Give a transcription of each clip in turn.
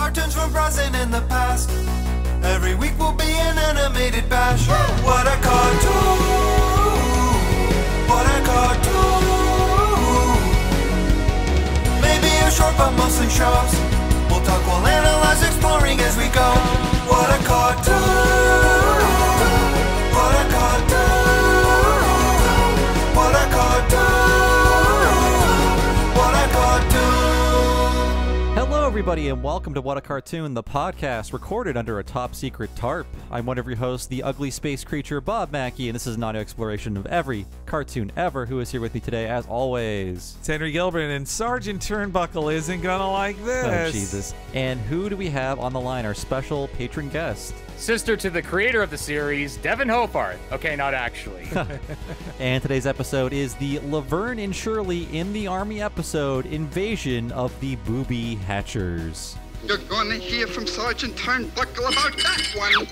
cartoons from present and the past. Every week will be an animated bash. What a cartoon! What a cartoon! Maybe a short but mostly shows. We'll talk, we'll analyze, exploring as we go. What a cartoon! What a cartoon! What a cartoon! What a cartoon! Hello, everybody, and welcome to What a Cartoon, the podcast recorded under a top-secret tarp. I'm one of your hosts, the ugly space creature, Bob Mackey, and this is an audio exploration of every cartoon ever. Who is here with me today, as always? It's Henry Gilbert, and Sergeant Turnbuckle isn't gonna like this. Oh, Jesus. And who do we have on the line, our special patron guest? Sister to the creator of the series, Devin Hofarth. Okay, not actually. And today's episode is the Laverne and Shirley in the Army episode, Invasion of the Booby Hatchers. You're going to hear from Sergeant Turnbuckle about that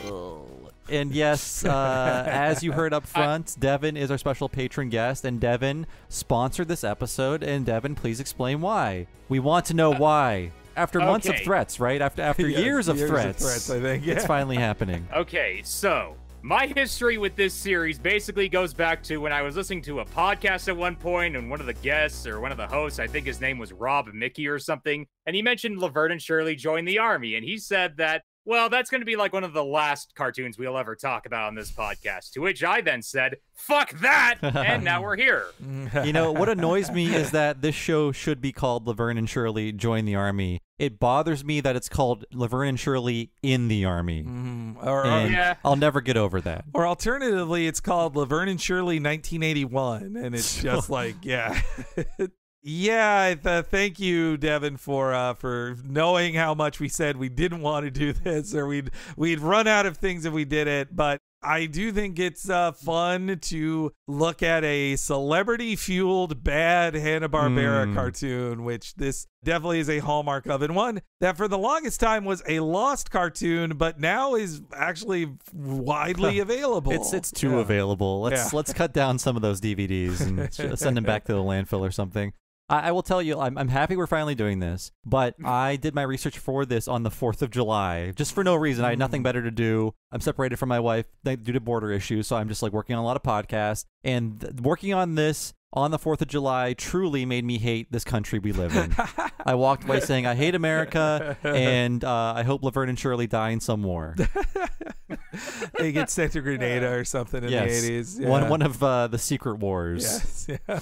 one. And yes, as you heard up front, Devin is our special patron guest, and Devin sponsored this episode. And Devin, please explain why. We want to know why. After months of threats, right? After Yes, years of threats, I think. Yeah. It's finally happening. Okay, so my history with this series basically goes back to when I was listening to a podcast at one point, and one of the guests or one of the hosts, I think his name was Rob Mickey or something, and he mentioned Laverne and Shirley joined the Army, and he said that, well, that's going to be like one of the last cartoons we'll ever talk about on this podcast, to which I then said, fuck that, and now we're here. You know, what annoys me is that this show should be called Laverne and Shirley Join the Army. It bothers me that it's called Laverne and Shirley in the Army. Yeah. I'll never get over that. Or alternatively, it's called Laverne and Shirley 1981, and it's just like, yeah. Yeah, thank you, Devin, for knowing how much we said we didn't want to do this, or we'd run out of things if we did it. But I do think it's fun to look at a celebrity-fueled bad Hanna-Barbera cartoon, which this definitely is a hallmark of, and one that for the longest time was a lost cartoon, but now is actually widely available. It's too available. Let's cut down some of those DVDs and send them back to the landfill or something. I will tell you, I'm happy we're finally doing this, but I did my research for this on the 4th of July, just for no reason. I had nothing better to do. I'm separated from my wife due to border issues, so I'm just like working on a lot of podcasts, and working on this on the 4th of July truly made me hate this country we live in. I walked away saying, I hate America, and I hope Laverne and Shirley die in some war. They get sent to Grenada or something in the 80s. Yeah. One of the secret wars. Yes, yeah.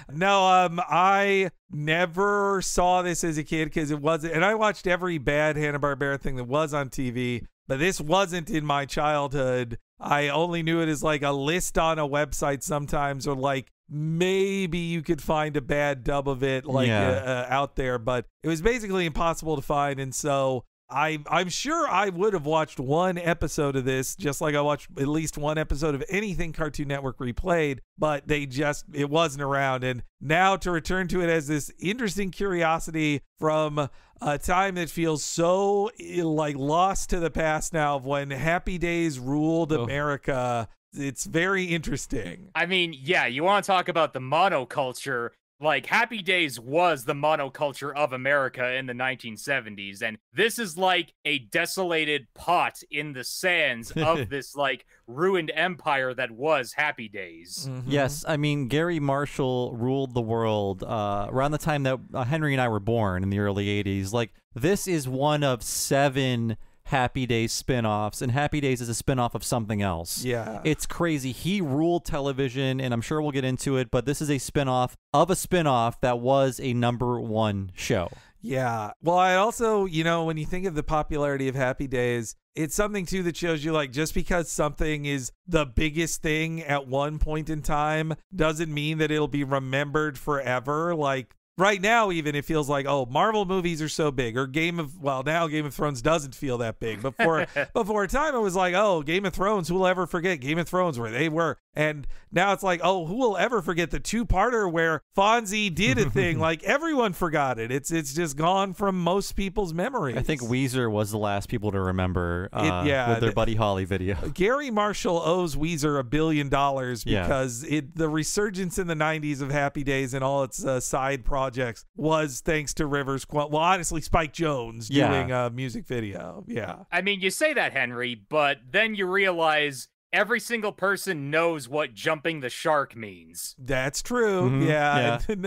No, I never saw this as a kid because it wasn't, and I watched every bad Hanna-Barbera thing that was on TV, but this wasn't in my childhood. I only knew it as like a list on a website sometimes, or like maybe you could find a bad dub of it out there, but it was basically impossible to find. And so I'm sure I would have watched one episode of this, just like I watched at least one episode of anything Cartoon Network replayed, but it wasn't around. And now to return to it as this interesting curiosity from a time that feels so like lost to the past now, of when Happy Days ruled America. It's very interesting. I mean, yeah, you want to talk about the monoculture. Like, Happy Days was the monoculture of America in the 1970s, and this is like a desolated pot in the sands of this, like, ruined empire that was Happy Days. Yes, I mean, Gary Marshall ruled the world around the time that Henry and I were born in the early 80s. Like, this is one of 7 Happy Days spin-offs, and Happy Days is a spin-off of something else. Yeah. It's crazy. He ruled television, and I'm sure we'll get into it, but this is a spin-off of a spin-off that was a #1 show. Yeah. Well, I also, when you think of the popularity of Happy Days, it's something, too, that shows you, like, just because something is the biggest thing at one point in time doesn't mean that it'll be remembered forever. Like, right now, even, it feels like, oh, Marvel movies are so big, or now Game of Thrones doesn't feel that big. But for a time, it was like, oh, Game of Thrones, who will ever forget Game of Thrones, where they were? And now it's like, oh, who will ever forget the 2-parter where Fonzie did a thing? Like, everyone forgot it. It's just gone from most people's memories. I think Weezer was the last people to remember with their Buddy Holly video. Gary Marshall owes Weezer $1 billion because the resurgence in the 90s of Happy Days and all its side projects projects was thanks to well, honestly, Spike Jonze doing a music video. Yeah. I mean, you say that, Henry, but then you realize every single person knows what jumping the shark means. That's true. Mm-hmm. Yeah. And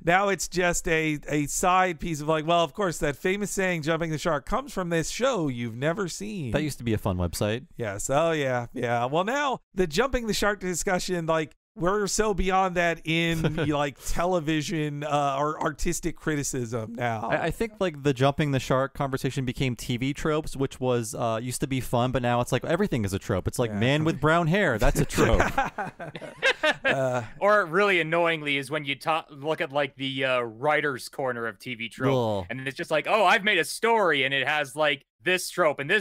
now it's just a side piece of like, well, of course, that famous saying, jumping the shark, comes from this show you've never seen. That used to be a fun website. Yes. Oh, yeah. Yeah. Well, now the jumping the shark discussion, like, we're so beyond that in like television or artistic criticism now. I think like the jumping the shark conversation became TV tropes, which was used to be fun, but now it's like everything is a trope. It's like man with brown hair, that's a trope. Or really annoyingly is when you look at like the writer's corner of TV trope, and it's just like, oh, I've made a story and it has like this trope, and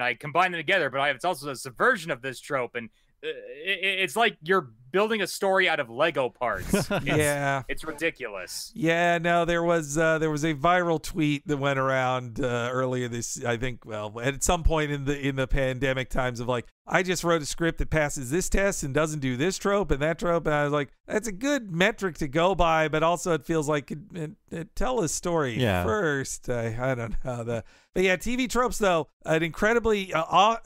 I combine them together, but it's also a subversion of this trope, and it's like you're building a story out of Lego parts. It's ridiculous. Yeah, no, there was a viral tweet that went around earlier this, I think, well, at some point in the pandemic times of like, I just wrote a script that passes this test and doesn't do this trope and that trope, and I was like, that's a good metric to go by, but also it feels like tell a story first. I don't know. But yeah, TV tropes, though, an incredibly,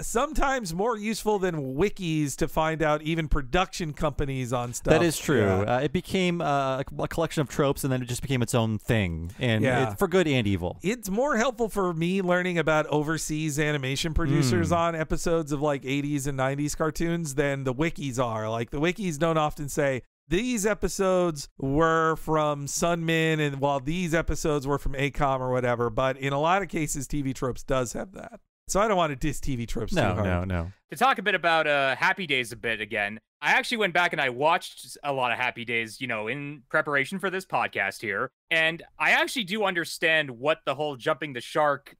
sometimes more useful than wikis to find out even production companies on stuff. That is true. It became a collection of tropes, and then it just became its own thing, and for good and evil. It's more helpful for me learning about overseas animation producers on episodes of like 80s and 90s cartoons than the wikis are. Like the wikis don't often say, these episodes were from Sunmin, and while these episodes were from ACOM or whatever, but in a lot of cases, TV Tropes does have that. So I don't want to diss TV Tropes too hard. No. To talk a bit about Happy Days a bit again, I actually went back and I watched a lot of Happy Days, in preparation for this podcast here, and I actually do understand what the whole jumping the shark,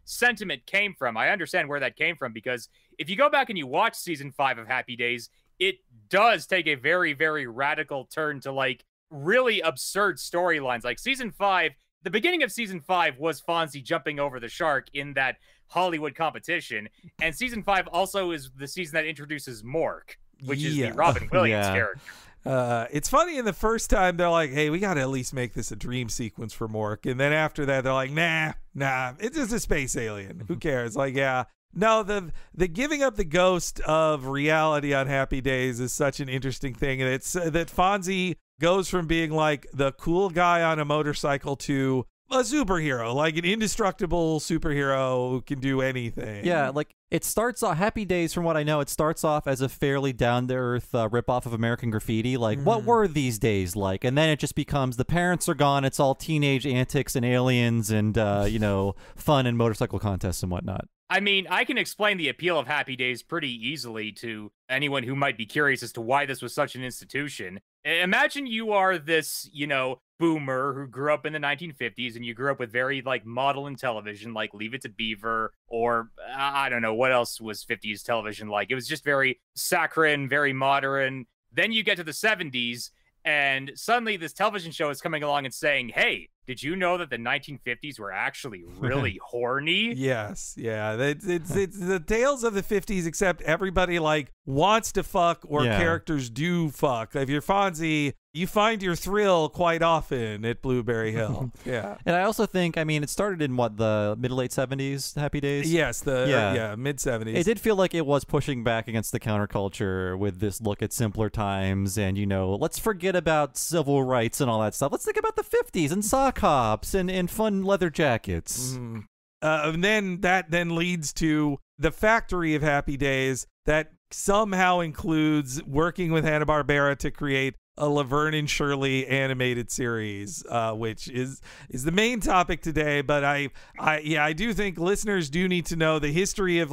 sentiment came from. I understand where that came from, because if you go back and you watch season 5 of Happy Days, it does take a very, very radical turn to really absurd storylines. Like season 5, the beginning of season 5 was Fonzie jumping over the shark in that Hollywood competition. And season 5 also is the season that introduces Mork, which is the Robin Williams character. It's funny, in the first time they're like, hey, we got to at least make this a dream sequence for Mork. And then after that, they're like, nah, it's just a space alien. Who cares? No, the giving up the ghost of reality on Happy Days is such an interesting thing. And it's that Fonzie goes from being like the cool guy on a motorcycle to a superhero, like an indestructible superhero who can do anything. Yeah, it starts off, Happy Days, from what I know, it starts off as a fairly down-to-earth ripoff of American Graffiti. What were these days like? And then it just becomes the parents are gone, it's all teenage antics and aliens and, fun and motorcycle contests and whatnot. I mean, I can explain the appeal of Happy Days pretty easily to anyone who might be curious as to why this was such an institution. Imagine you are this, boomer who grew up in the 1950s, and you grew up with very model and television, like Leave It to Beaver, or I don't know what else was 50s television like. It was just very saccharine, very modern. Then you get to the 70s, and suddenly this television show is coming along and saying, hey, did you know that the 1950s were actually really horny? Yes, yeah. It's the tales of the 50s, except everybody wants to fuck, or characters do fuck. If you're Fonzie, you find your thrill quite often at Blueberry Hill. Yeah. And I also think, it started in the mid-late 70s, Happy Days? Yes, mid-70s. It did feel like it was pushing back against the counterculture with this look at simpler times and, let's forget about civil rights and all that stuff. Let's think about the 50s and sock hops and fun leather jackets. And then that leads to the factory of Happy Days that somehow includes working with Hanna-Barbera to create a Laverne and Shirley animated series, which is the main topic today. But I do think listeners do need to know the history of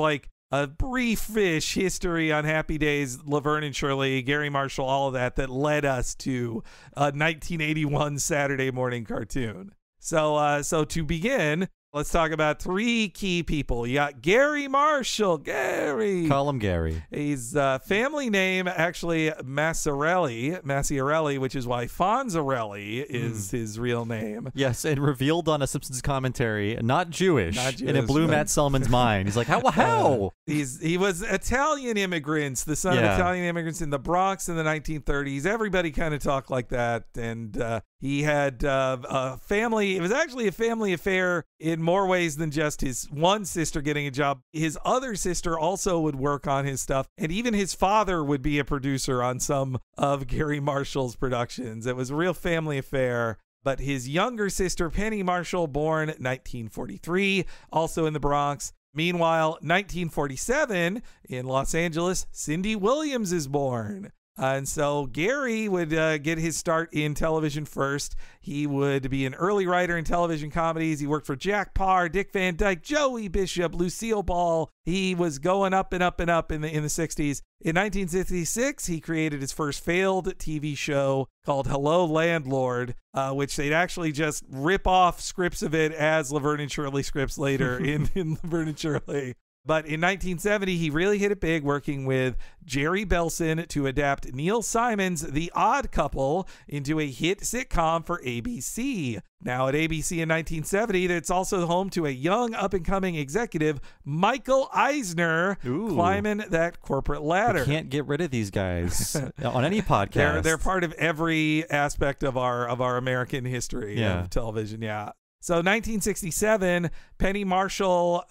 a brief-ish history on Happy Days, Laverne and Shirley, Gary Marshall, all of that led us to a 1981 Saturday morning cartoon. So to begin, Let's talk about 3 key people. You got Gary Marshall. Gary. Call him Gary. He's family name actually Massiarelli, which is why Fonzarelli is his real name. Yes, and revealed on a Simpsons commentary, not Jewish. Not Jewish, and it blew Matt Selman's mind. He's like, how? He was Italian immigrants, the son of Italian immigrants in the Bronx in the 1930s. Everybody kind of talked like that. And he had a family. It was actually a family affair in more ways than just his one sister getting a job. His other sister also would work on his stuff. And even his father would be a producer on some of Gary Marshall's productions. It was a real family affair. But his younger sister, Penny Marshall, born 1943, also in the Bronx. Meanwhile, 1947, in Los Angeles, Cindy Williams is born. And so Gary would get his start in television first. He would be an early writer in television comedies. He worked for Jack Parr, Dick Van Dyke, Joey Bishop, Lucille Ball. He was going up and up and up in the 60s. In 1966, he created his first failed TV show called Hello Landlord, which they'd actually just rip off scripts of it as Laverne and Shirley scripts later in Laverne and Shirley. But in 1970, he really hit it big, working with Jerry Belson to adapt Neil Simon's The Odd Couple into a hit sitcom for ABC. Now at ABC in 1970, it's also home to a young up-and-coming executive, Michael Eisner, climbing that corporate ladder. You can't get rid of these guys on any podcast. They're part of every aspect of our American history of television, So 1967, Penny Marshall,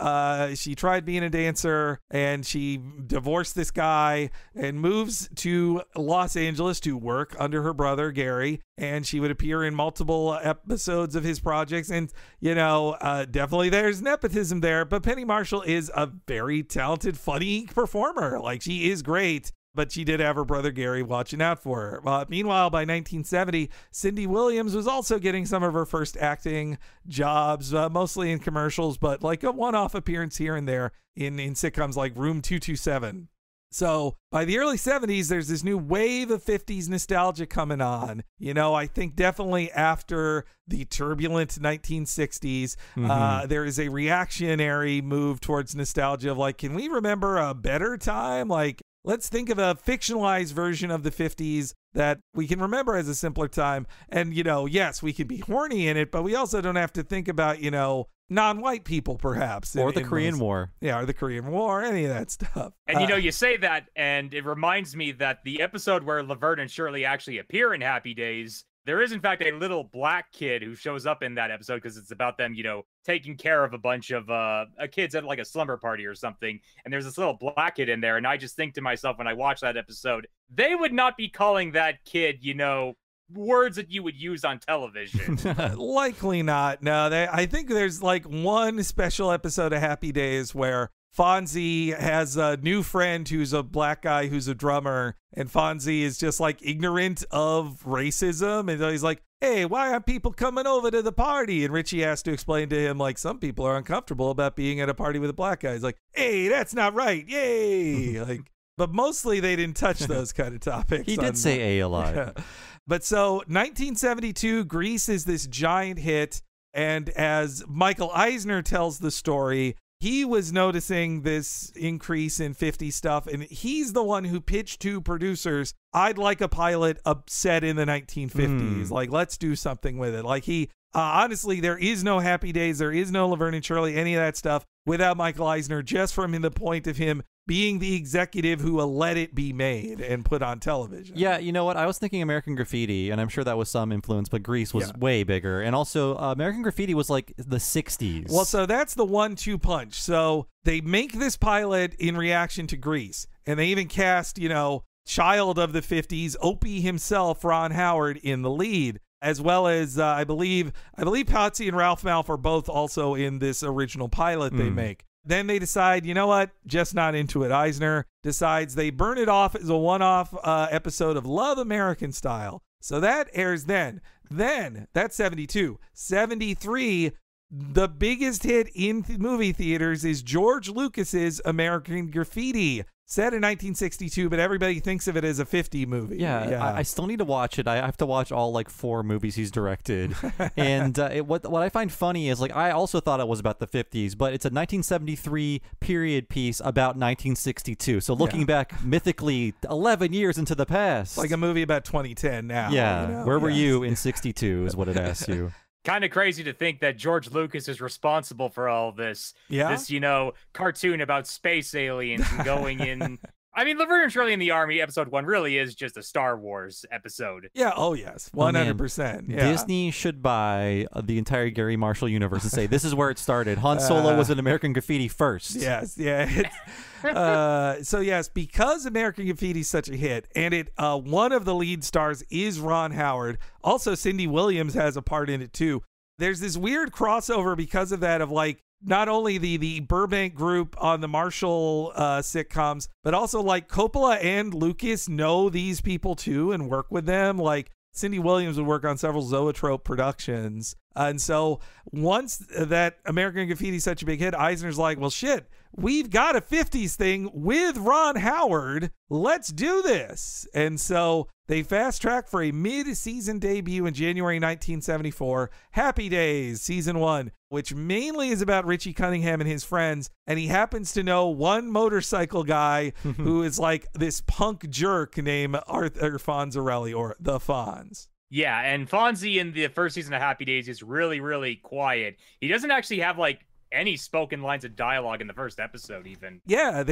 she tried being a dancer and she divorced this guy and moves to Los Angeles to work under her brother, Gary. And she would appear in multiple episodes of his projects. And, definitely there's nepotism there. But Penny Marshall is a very talented, funny performer. Like, she is great. But she did have her brother Gary watching out for her. Meanwhile, by 1970, Cindy Williams was also getting some of her first acting jobs, mostly in commercials, but like a one-off appearance here and there in sitcoms like Room 227. So by the early 70s, there's this new wave of 50s nostalgia coming on. I think definitely after the turbulent 1960s, there is a reactionary move towards nostalgia of like, can we remember a better time? Like, let's think of a fictionalized version of the 50s that we can remember as a simpler time. And, yes, we can be horny in it, but we also don't have to think about, non-white people, perhaps. Or the Korean War. Yeah, or the Korean War, any of that stuff. And, you say that, and it reminds me that the episode where Laverne and Shirley actually appear in Happy Days, there is, in fact, a little black kid who shows up in that episode because it's about them, taking care of a bunch of kids at like a slumber party or something. And there's this little black kid in there. And I just think to myself when I watch that episode, they would not be calling that kid, words that you would use on television. Likely not. No, I think there's like one special episode of Happy Days where Fonzie has a new friend who's a black guy who's a drummer, and Fonzie is just like ignorant of racism, and he's like, hey, why aren't people coming over to the party? And Richie has to explain to him, like, some people are uncomfortable about being at a party with a black guy. He's like, hey, that's not right. Yay. But mostly they didn't touch those kind of topics. He did say a lot. Yeah. But so 1972, Grease is this giant hit. And as Michael Eisner tells the story, he was noticing this increase in 50 stuff, and he's the one who pitched to producers, I'd like a pilot set in the 1950s. Like, let's do something with it. Like, he, honestly, there is no Happy Days, there is no Laverne and Shirley, any of that stuff without Michael Eisner, just from the point of him being the executive who will let it be made and put on television. Yeah, you know what? I was thinking American Graffiti, and I'm sure that was some influence, but Grease was way bigger. And also, American Graffiti was like the 60s. Well, so that's the 1-2 punch. So they make this pilot in reaction to Grease, and they even cast, child of the 50s, Opie himself, Ron Howard, in the lead, as well as I believe Patsy and Ralph Malph are both also in this original pilot they make. Then they decide, you know what? Just not into it. Eisner decides they burn it off as a one-off episode of Love American Style. So that airs then. Then, that's 72. 73, the biggest hit in movie theaters is George Lucas's American Graffiti. set in 1962, but everybody thinks of it as a 50 movie. Yeah. I still need to watch it. I have to watch all like 4 movies he's directed. And what I find funny is like I also thought it was about the 50s, but it's a 1973 period piece about 1962. So looking back mythically 11 years into the past. Like a movie about 2010 now. Yeah. You know? Where were you in 62 is what it asks you. Kind of crazy to think that George Lucas is responsible for all this. Yeah. This, cartoon about space aliens and going in. I mean, Laverne and Shirley in the Army, episode 1 really is just a Star Wars episode. Yeah. Oh, yes. 100%. Yeah. Disney should buy the entire Gary Marshall universe and say, this is where it started. Han Solo was an American Graffiti first. Yes. Yeah. So yes, because American Graffiti is such a hit, and one of the lead stars is Ron Howard. Also, Cindy Williams has a part in it too. There's this weird crossover because of that, of like not only the Burbank group on the Marshall sitcoms, but also like Coppola and Lucas know these people too and work with them. Like Cindy Williams would work on several Zoetrope productions. And so once that American Graffiti is such a big hit, Eisner's like, well, shit, we've got a 50s thing with Ron Howard. Let's do this. And so they fast track for a mid-season debut in January 1974, Happy Days, season 1, which mainly is about Richie Cunningham and his friends. And he happens to know one motorcycle guy who is like this punk jerk named Arthur Fonzarelli, or the Fonz. Yeah, and Fonzie in the first season of Happy Days is really, really quiet. He doesn't actually have like any spoken lines of dialogue in the first episode even. Yeah,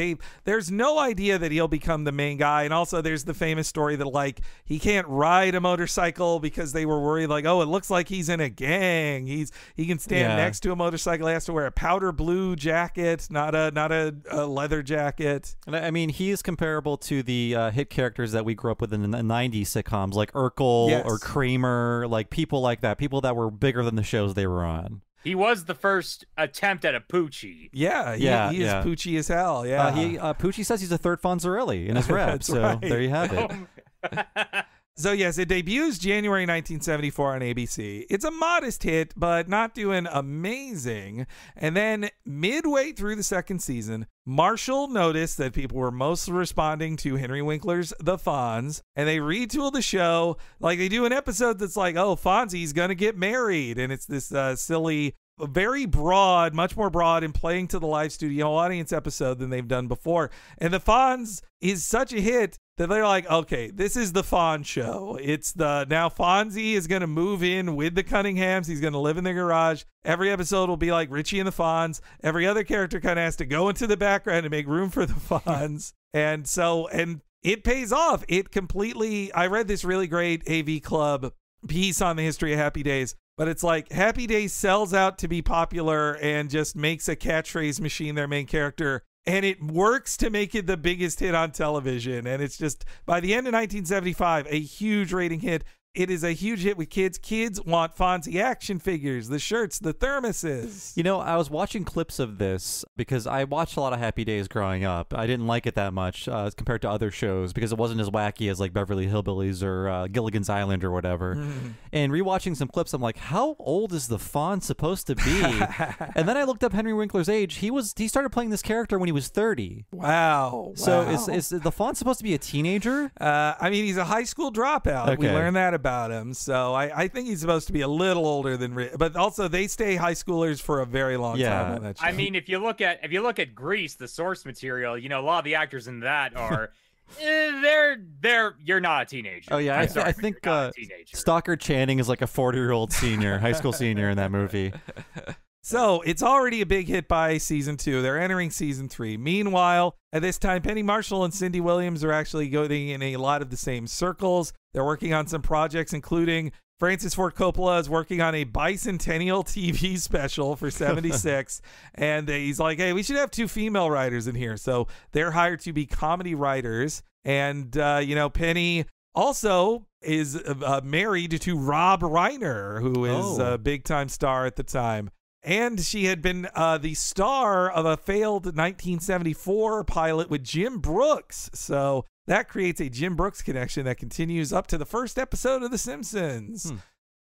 there's no idea that he'll become the main guy. And also there's the famous story that like he can't ride a motorcycle because they were worried like, oh, it looks like he's in a gang. He can stand next to a motorcycle. He has to wear a powder blue jacket, not a leather jacket. And I mean, he is comparable to the hit characters that we grew up with in the 90s sitcoms like Urkel or Kramer, like people like that, people that were bigger than the shows they were on. He was the first attempt at a Poochie. Yeah, he is Poochie as hell. Yeah, Poochie says he's a third Fonzarelli in his rap. So right. There you have it. So yes, it debuts January 1974 on ABC. It's a modest hit, but not doing amazing. And then midway through the second season, Marshall noticed that people were mostly responding to Henry Winkler's The Fonz, and they retooled the show like they do an episode that's like, oh, Fonzie's gonna get married, and it's this silly, very broad, much more broad and playing to the live studio audience episode than they've done before. And The Fonz is such a hit that they're like, okay, this is the Fonz show. Now Fonzie is going to move in with the Cunninghams. He's going to live in their garage. Every episode will be like Richie and the Fonz. Every other character kind of has to go into the background to make room for the Fonz. And it pays off. I read this really great AV Club piece on the history of Happy Days, but it's like Happy Days sells out to be popular and just makes a catchphrase machine their main character. And it works to make it the biggest hit on television. And it's just, by the end of 1975, a huge rating hit. It is a huge hit with kids. Kids want Fonzie action figures, the shirts, the thermoses. You know, I was watching clips of this because I watched a lot of Happy Days growing up. I didn't like it that much compared to other shows because it wasn't as wacky as like Beverly Hillbillies or Gilligan's Island or whatever. And rewatching some clips, I'm like, how old is the Fonz supposed to be? And then I looked up Henry Winkler's age. He started playing this character when he was 30. Wow. So is the Fonz supposed to be a teenager? I mean, he's a high school dropout. Okay. We learned that about him, so I think he's supposed to be a little older than, but also they stay high schoolers for a very long time on that show. I mean, if you look at Grease, the source material, a lot of the actors in that are you're not a teenager. Oh yeah, I think Stockard Channing is like a 40-year-old senior, high school senior in that movie. So it's already a big hit by season 2. They're entering season 3. Meanwhile, at this time, Penny Marshall and Cindy Williams are actually going in a lot of the same circles. They're working on some projects, including Francis Ford Coppola is working on a bicentennial TV special for 76. And he's like, hey, we should have 2 female writers in here. So they're hired to be comedy writers. And, Penny also is married to Rob Reiner, who is a big-time star at the time. And she had been the star of a failed 1974 pilot with Jim Brooks. So that creates a Jim Brooks connection that continues up to the first episode of The Simpsons.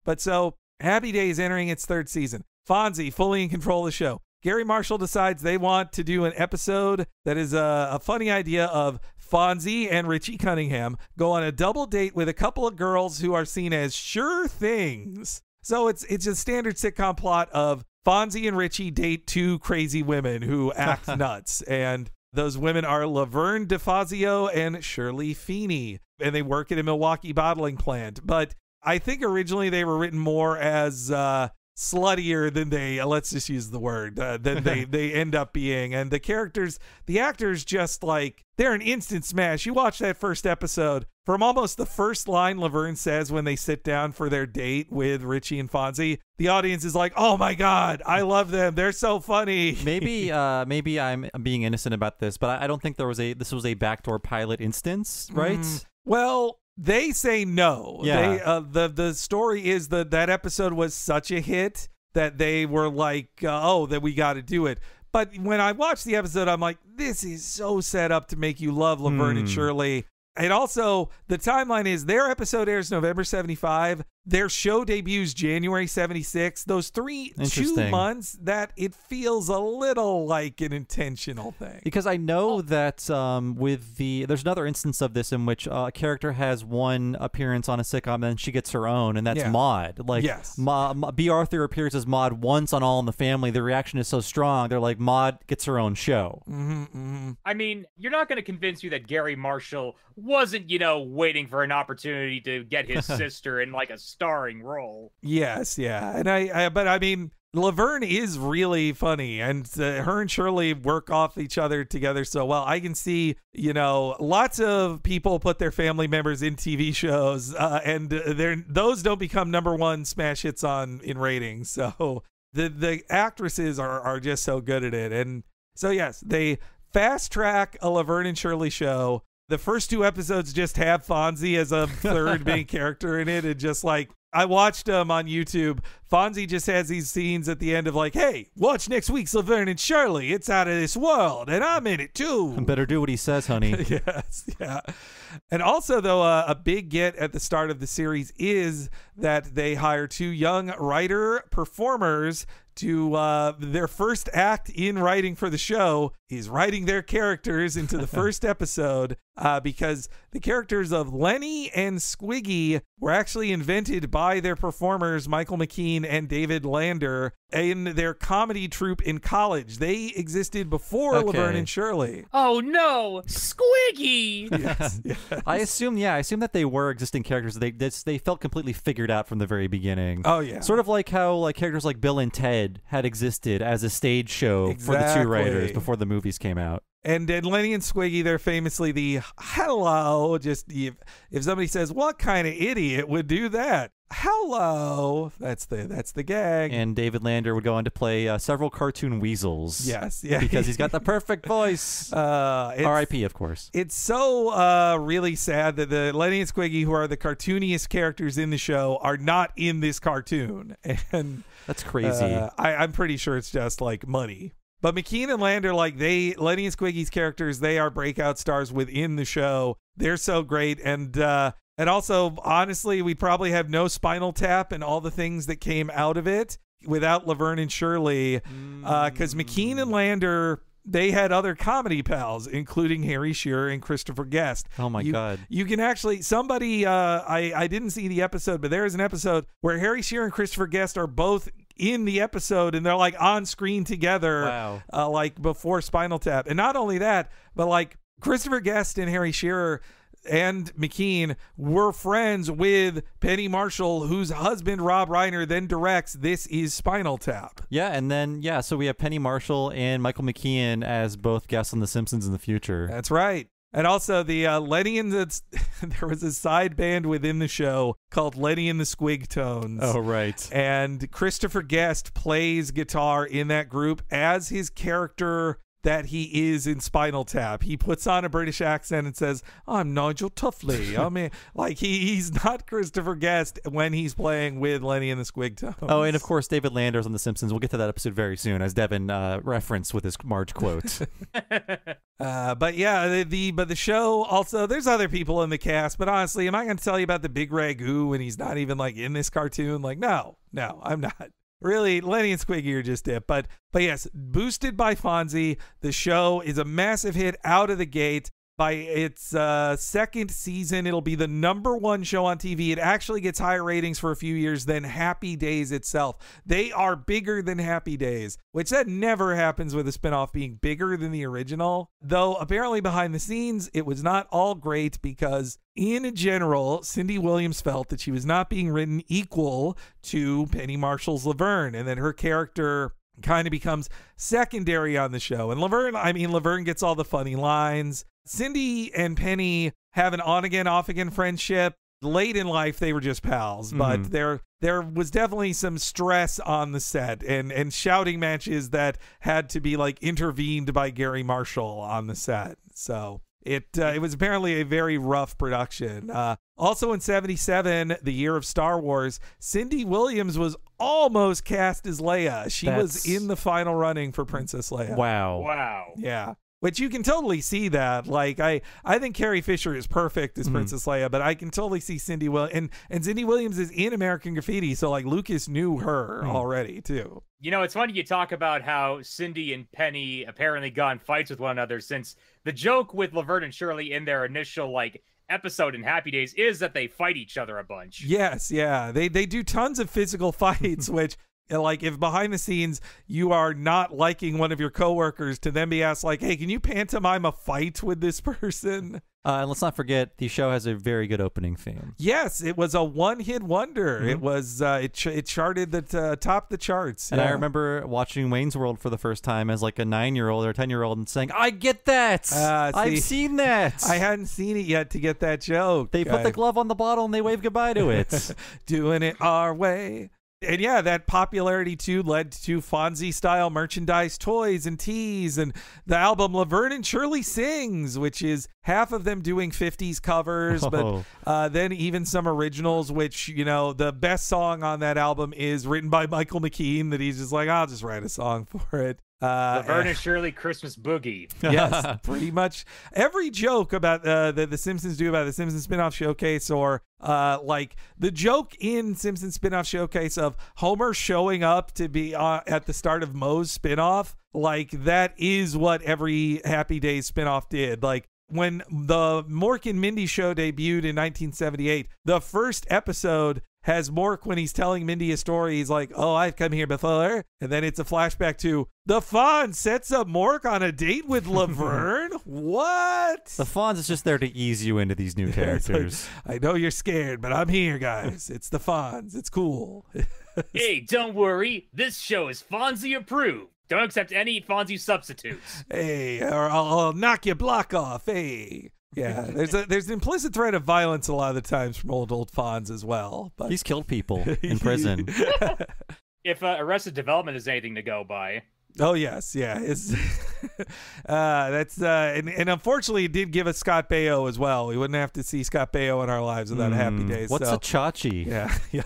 But so Happy Days entering its 3rd season. Fonzie fully in control of the show. Gary Marshall decides they want to do an episode that is a funny idea of Fonzie and Richie Cunningham go on a double date with a couple of girls who are seen as sure things. So it's a standard sitcom plot of Fonzie and Richie date two crazy women who act nuts. And those women are Laverne DeFazio and Shirley Feeney. And they work at a Milwaukee bottling plant. But I think originally they were written more as sluttier than they, let's just use the word, than they end up being. And the actors just like, they're an instant smash. You watch that first episode, from almost the first line Laverne says when they sit down for their date with Richie and Fonzie, the audience is like, oh my God, I love them. They're so funny. Maybe I'm being innocent about this, but I don't think this was a backdoor pilot instance, right? Well, they say no. Yeah. The story is that episode was such a hit that they were like, that we got to do it. But when I watched the episode, I'm like, this is so set up to make you love Laverne and Shirley. And also, the timeline is their episode airs November 75. Their show debuts January 76. Those 2 months, that it feels a little like an intentional thing. Because I know that there's another instance of this in which a character has one appearance on a sitcom and then she gets her own, and that's Maude. Like, yes. B. Arthur appears as Maude once on All in the Family. The reaction is so strong. They're like, Maude gets her own show. I mean, you're not going to convince you that Gary Marshall wasn't, waiting for an opportunity to get his sister in like a starring role. Yes, yeah. And but I mean, Laverne is really funny, and her and Shirley work off each other together so well. I can see, lots of people put their family members in TV shows, and those don't become #1 smash hits in ratings. So the actresses are just so good at it. And so, yes, they fast track a Laverne and Shirley show. The first 2 episodes just have Fonzie as a third main character in it. And just like, I watched them on YouTube. Fonzie just has these scenes at the end of like, hey, watch next week's Laverne and Shirley. It's out of this world, and I'm in it too. Better do what he says, honey. Yes, yeah. And also, though, a big get at the start of the series is that they hire 2 young writer performers to their first act in writing for the show is writing their characters into the first episode, because the characters of Lenny and Squiggy were actually invented by their performers, Michael McKean and David Lander, in their comedy troupe in college. They existed before Laverne and Shirley. Oh no, Squiggy! Yes, yes. I assume that they were existing characters. They felt completely figured out from the very beginning. Oh yeah. Sort of like how like characters like Bill and Ted had existed as a stage show for the 2 writers before the movies came out. And Lenny and Squiggy, they're famously the hello. Just if somebody says, what kind of idiot would do that? Hello. That's the gag. And David Lander would go on to play several cartoon weasels. Yes. Yeah. Because he's got the perfect voice. R.I.P. of course. It's so really sad that the Lenny and Squiggy, who are the cartooniest characters in the show, are not in this cartoon. And that's crazy. I'm pretty sure it's just like money. But McKean and Lander, like Lenny and Squiggy's characters, they are breakout stars within the show. They're so great. And also, honestly, we'd probably have no Spinal Tap and all the things that came out of it without Laverne and Shirley. Because McKean and Lander, they had other comedy pals, including Harry Shearer and Christopher Guest. Oh my God. You can actually, somebody, I didn't see the episode, but there is an episode where Harry Shearer and Christopher Guest are both in the episode, and they're like on screen together. Wow. Like before Spinal Tap. And not only that, but like Christopher Guest and Harry Shearer and McKean were friends with Penny Marshall, whose husband Rob Reiner then directs This Is Spinal Tap. Yeah, and then so we have Penny Marshall and Michael McKean as both guests on The Simpsons in the future. That's right. And also the Lenny and there was a side band within the show called Lenny and the Squig Tones. Oh, right. And Christopher Guest plays guitar in that group as his character that he is in Spinal Tap. He puts on a British accent and says, I'm Nigel Tuffley. I mean, like he's not Christopher Guest when he's playing with Lenny and the Squig Tones. Oh, and of course, David Landers on The Simpsons. We'll get to that episode very soon, as Devin referenced with his Marge quote. But yeah, the show also, there's other people in the cast, but honestly, am I going to tell you about the Big Ragu when he's not even like in this cartoon? Like, no, I'm not. really, Lenny and Squiggy are just it. But yes, boosted by Fonzie, the show is a massive hit out of the gate. By its second season, it'll be the #1 show on TV. It actually gets higher ratings for a few years than Happy Days itself. They are bigger than Happy Days, which that never happens with a spinoff being bigger than the original. Though apparently behind the scenes, it was not all great because in general, Cindy Williams felt that she was not being written equal to Penny Marshall's Laverne, and that her character kind of becomes secondary on the show. And Laverne gets all the funny lines. Cindy and Penny have an on-again, off-again friendship. Late in life, they were just pals, but there was definitely some stress on the set and shouting matches that had to be like intervened by Gary Marshall on the set. So it was apparently a very rough production. Also in 1977, the year of Star Wars, Cindy Williams was almost cast as Leia. She was in the final running for Princess Leia. Wow. Yeah. Which you can totally see that. Like, I think Carrie Fisher is perfect as Princess Leia, but I can totally see Cindy Williams. And Cindy Williams is in American Graffiti, so, like, Lucas knew her already, too. You know, it's funny you talk about how Cindy and Penny apparently got in fights with one another, since the joke with Laverne and Shirley in their initial, like, episode in Happy Days is that they fight each other a bunch. Yes, yeah. They do tons of physical fights, which... Like, if behind the scenes you are not liking one of your coworkers, to then be asked, like, hey, can you pantomime a fight with this person? And let's not forget, the show has a very good opening theme. Yes, it was a one-hit wonder. It was it charted the top the charts. And I remember watching Wayne's World for the first time as like a 9-year-old or a 10-year-old and saying, I get that. I've seen that. I hadn't seen it yet to get that joke. They put the glove on the bottle and they wave goodbye to it. Doing it our way. And yeah, that popularity too led to Fonzie-style merchandise, toys, and teas, and the album Laverne and Shirley Sings, which is half of them doing 50s covers, but then even some originals, which, you know, the best song on that album is written by Michael McKean, that he's just like, I'll just write a song for it. Laverne and Shirley Christmas Boogie. Yes, pretty much every joke about that the Simpsons do about the Simpsons spinoff showcase, or like the joke in Simpsons spinoff showcase of Homer showing up to be at the start of Moe's spinoff, like that is what every Happy Days spinoff did. Like, when the Mork and Mindy show debuted in 1978, the first episode has Mork when he's telling Mindy a story. He's like, oh, I've come here before. And then it's a flashback to the Fonz sets up Mork on a date with Laverne. What? The Fonz is just there to ease you into these new characters. Like, I know you're scared, but I'm here, guys. It's the Fonz. It's cool. Hey, don't worry. This show is Fonzie approved. Don't accept any Fonzie substitutes. Hey, or I'll knock your block off. Hey. Yeah, there's an implicit threat of violence a lot of the times from old Fonz as well. But he's killed people in prison. If Arrested Development is anything to go by. Oh yes, yeah. It's that's and unfortunately it did give us Scott Baio as well. We wouldn't have to see Scott Baio in our lives without Happy Days. What's a chachi? Yeah, yeah.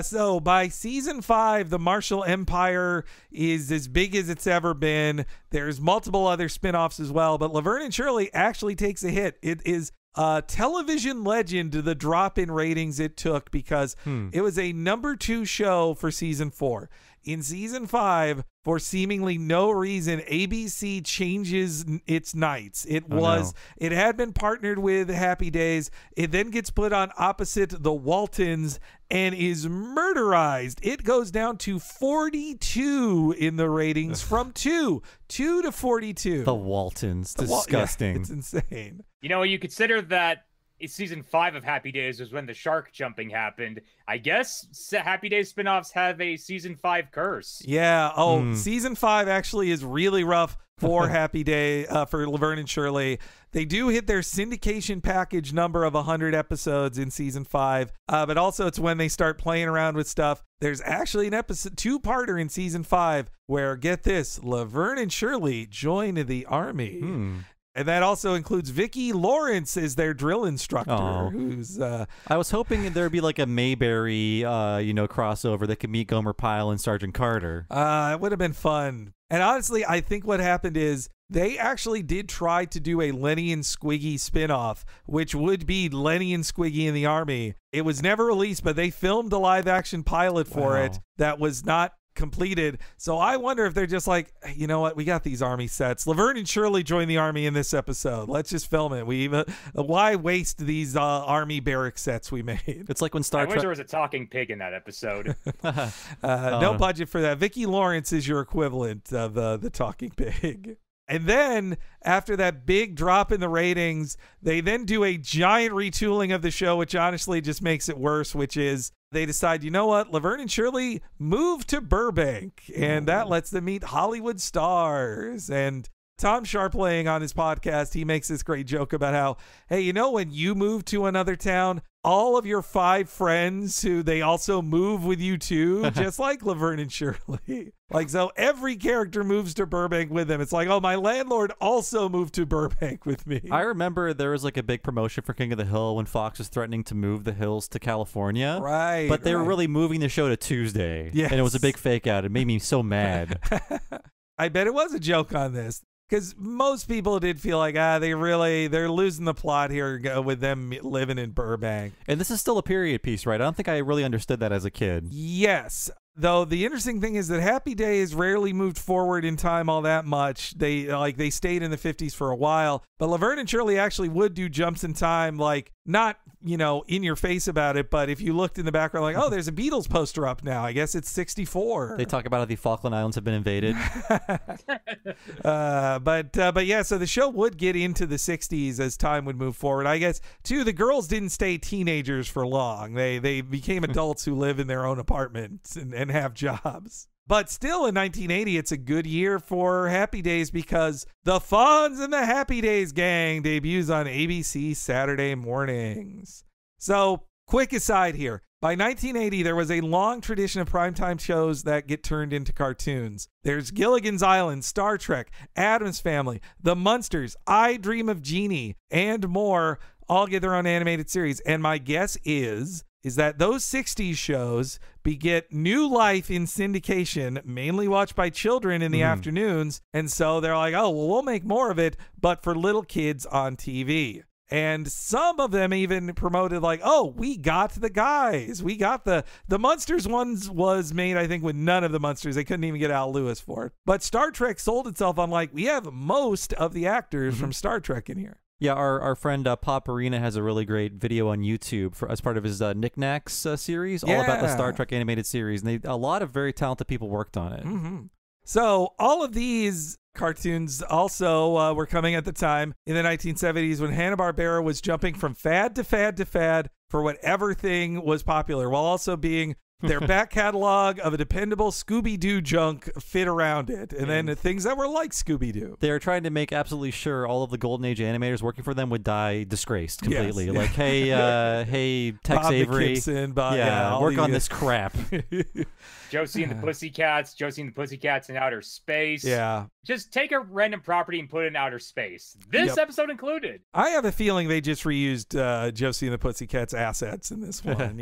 So by season 5, the Marshall Empire is as big as it's ever been. There's multiple other spinoffs as well, but Laverne and Shirley actually takes a hit. It is a television legend, the drop in ratings it took, because it was a #2 show for season 4. In season 5, for seemingly no reason, ABC changes its nights. It had been partnered with Happy Days. It then gets put on opposite the Waltons and is murderized. It goes down to 42 in the ratings from 2 to 42. The Waltons. Disgusting. Yeah, it's insane. You know, you consider that season 5 of Happy Days was when the shark jumping happened. I guess Happy Days spinoffs have a season 5 curse. Yeah. Season 5 actually is really rough for Happy Day, for Laverne and Shirley. They do hit their syndication package number of 100 episodes in season 5, but also it's when they start playing around with stuff. There's actually an episode 2-parter in season 5 where, get this, Laverne and Shirley join the army. And that also includes Vicki Lawrence as their drill instructor, who's... I was hoping there'd be like a Mayberry, crossover that could meet Gomer Pyle and Sergeant Carter. It would have been fun. And honestly, I think what happened is they actually did try to do a Lenny and Squiggy spinoff, which would be Lenny and Squiggy in the Army. It was never released, but they filmed a live-action pilot for it that was not completed. So I wonder if they're just like, you know what, we got these Army sets. Laverne and Shirley joined the Army in this episode. Let's just film it. Why waste these Army barrack sets we made? It's like when Star Trek... I wish there was a talking pig in that episode. No budget for that. Vicki Lawrence is your equivalent of the talking pig. And then after that big drop in the ratings, they then do a giant retooling of the show, which honestly just makes it worse, which is they decide, you know what, Laverne and Shirley move to Burbank, and that lets them meet Hollywood stars. And Tom Sharpling on his podcast, he makes this great joke about how, hey, you know, when you move to another town, all of your 5 friends who they also move with you too, just like Laverne and Shirley. Like, so every character moves to Burbank with them. It's like, oh, my landlord also moved to Burbank with me. I remember there was like a big promotion for King of the Hill when Fox was threatening to move the hills to California. Right. But they were really moving the show to Tuesday. Yes. And it was a big fake out. It made me so mad. I bet it was a joke on this. Because most people did feel like, they're losing the plot here with them living in Burbank. And this is still a period piece, right? I don't think I really understood that as a kid. Yes. Though the interesting thing is that Happy Days rarely moved forward in time all that much. They stayed in the 50s for a while. But Laverne and Shirley actually would do jumps in time, like not, in your face about it. But if you looked in the background, like, oh, there's a Beatles poster up now. I guess it's 64. They talk about how the Falkland Islands have been invaded. But yeah, so the show would get into the 60s as time would move forward. I guess, too, the girls didn't stay teenagers for long. They became adults who live in their own apartments and have jobs. But still, in 1980, it's a good year for Happy Days because The Fonz and the Happy Days Gang debuts on ABC Saturday mornings. So, quick aside here. By 1980, there was a long tradition of primetime shows that get turned into cartoons. There's Gilligan's Island, Star Trek, Addams Family, The Munsters, I Dream of Jeannie, and more all get their own animated series. And my guess is that those 60s shows beget new life in syndication, mainly watched by children in the afternoons. And so they're like, oh, well, we'll make more of it, but for little kids on TV. And some of them even promoted like, oh, we got the guys. We got the Munsters ones was made, I think, with none of the Munsters. They couldn't even get Al Lewis for it. But Star Trek sold itself on like, we have most of the actors from Star Trek in here. Yeah, our friend Pop Arena has a really great video on YouTube as part of his Knickknacks series, all about the Star Trek animated series. And a lot of very talented people worked on it. So all of these cartoons also were coming at the time in the 1970s when Hanna-Barbera was jumping from fad to fad to fad for whatever thing was popular, while also being their back catalog of a dependable Scooby-Doo junk fit around it, and then the things that were like Scooby-Doo. They were trying to make absolutely sure all of the Golden Age animators working for them would die disgraced completely. Yes. Like, hey, Tex Bob Avery, Gibson, work on this crap. Josie and the Pussycats in outer space. Yeah. Just take a random property and put it in outer space. This episode included. I have a feeling they just reused Josie and the Pussycats assets in this one.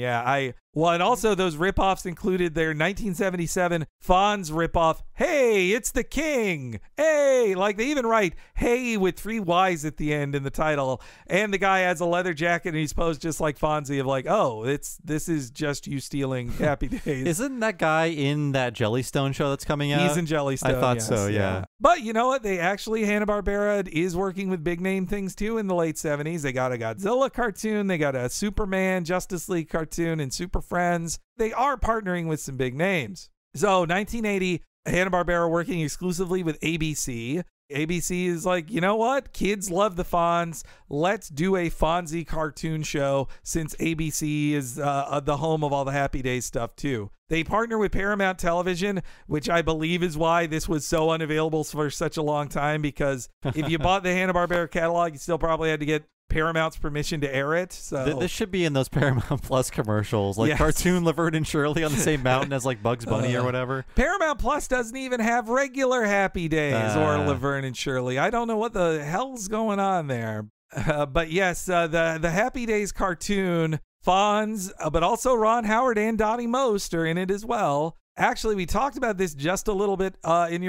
And also those ripoffs included their 1977 Fonz ripoff, Hey, It's the King. Hey, like they even write Hey with 3 Y's at the end in the title. And the guy has a leather jacket and he's posed just like Fonzie of like, oh, this is just you stealing Happy Days. Isn't that guy in that Jellystone show that's coming out? He's in Jellystone. I thought so, yeah. But you know what? They actually, Hanna-Barbera is working with big name things too in the late 70s. They got a Godzilla cartoon. They got a Superman, Justice League cartoon, and Super Friends. They are partnering with some big names. So 1980, Hanna-Barbera working exclusively with ABC. ABC is like, you know what? Kids love the Fonz. Let's do a Fonzie cartoon show since ABC is the home of all the Happy Days stuff too. They partner with Paramount Television, which I believe is why this was so unavailable for such a long time, because if you bought the Hanna-Barbera catalog, you still probably had to get Paramount's permission to air it. So This should be in those Paramount Plus commercials, like Yes. cartoon Laverne and Shirley on the same mountain as like Bugs Bunny or whatever. Paramount Plus doesn't even have regular Happy Days or Laverne and Shirley. I don't know what the hell's going on there. But yes, the Happy Days cartoon, Fonz, but also Ron Howard and Donnie Most are in it as well. Actually, we talked about this just a little bit in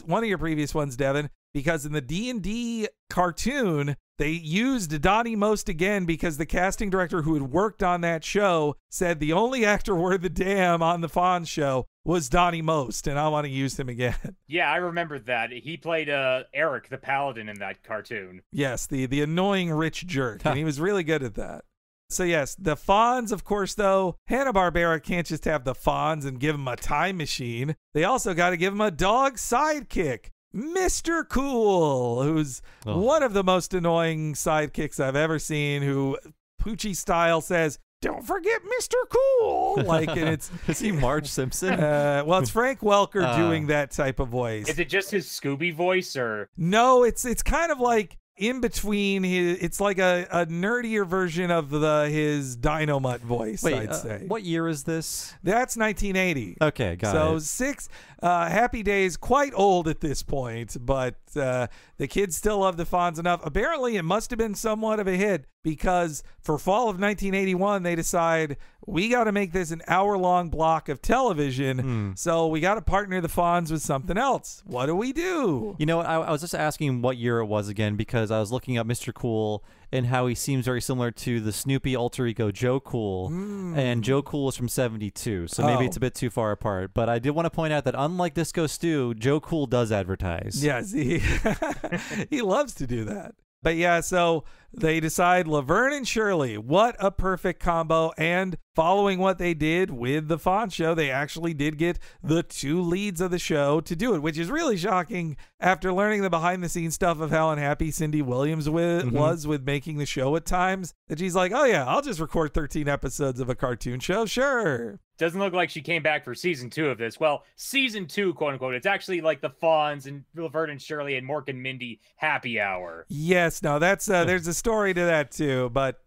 one of your previous ones, Devin, because in the D&D cartoon, they used Donnie Most again because the casting director who had worked on that show said the only actor worth a damn on the Fonz show was Donnie Most, and I want to use him again. Yeah, I remember that. He played Eric the Paladin in that cartoon. Yes, the annoying rich jerk, and he was really good at that. So yes, the Fonz, of course, though, Hanna-Barbera can't just have the Fonz and give him a time machine. They also got to give him a dog sidekick, Mr. Cool, who's one of the most annoying sidekicks I've ever seen, who Poochie style says, "Don't forget Mr. Cool." Like, and it's Is he Marge Simpson? well, it's Frank Welker doing that type of voice. Is it just his Scooby voice, or No, it's kind of like in between it's like a nerdier version of his Dynamite voice. Wait, I'd say. what year is this? That's 1980. Okay, got So it. Happy Days, quite old at this point, but the kids still love the Fonz enough. Apparently, it must have been somewhat of a hit because for fall of 1981, they decide we got to make this an hour-long block of television, so we got to partner the Fonz with something else. What do we do? You know, I was just asking what year it was again because I was looking up Mr. Cool and how he seems very similar to the Snoopy alter ego Joe Cool, and Joe Cool is from 72, so maybe it's a bit too far apart. But I did want to point out that unlike Disco Stew, Joe Cool does advertise. Yes, he loves to do that. But yeah, so they decide Laverne and Shirley, what a perfect combo. And following what they did with the Fonz show, they actually did get the two leads of the show to do it, which is really shocking after learning the behind the scenes stuff of how unhappy Cindy Williams was with making the show at times. That she's like, oh yeah, I'll just record 13 episodes of a cartoon show. Sure. doesn't look like she came back for season 2 of this. Well, season 2, quote unquote. It's actually like the Fonz and Laverne and Shirley and Mork and Mindy happy hour. Yes, no, that's there's a story to that too. But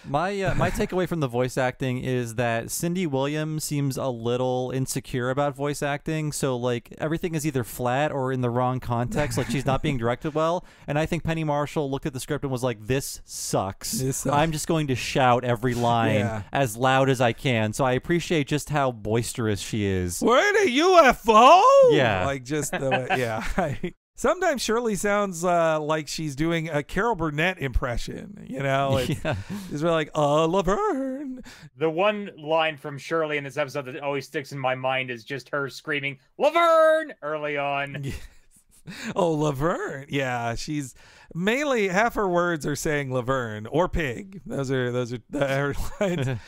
my takeaway from the voice acting is that Cindy Williams seems a little insecure about voice acting. So like everything is either flat or in the wrong context. Like she's not being directed well. And I think Penny Marshall looked at the script and was like, "This sucks. I'm just going to shout every line as loud as I can." So I appreciate just how boisterous she is. We're in a UFO. Yeah, like just the way, yeah. Sometimes Shirley sounds like she's doing a Carol Burnett impression, you know? It's really like, Laverne. The one line from Shirley in this episode that always sticks in my mind is just her screaming, Laverne, early on. Yes. Oh, Laverne. Yeah, she's mainly half her words are saying Laverne or pig. Those are her lines.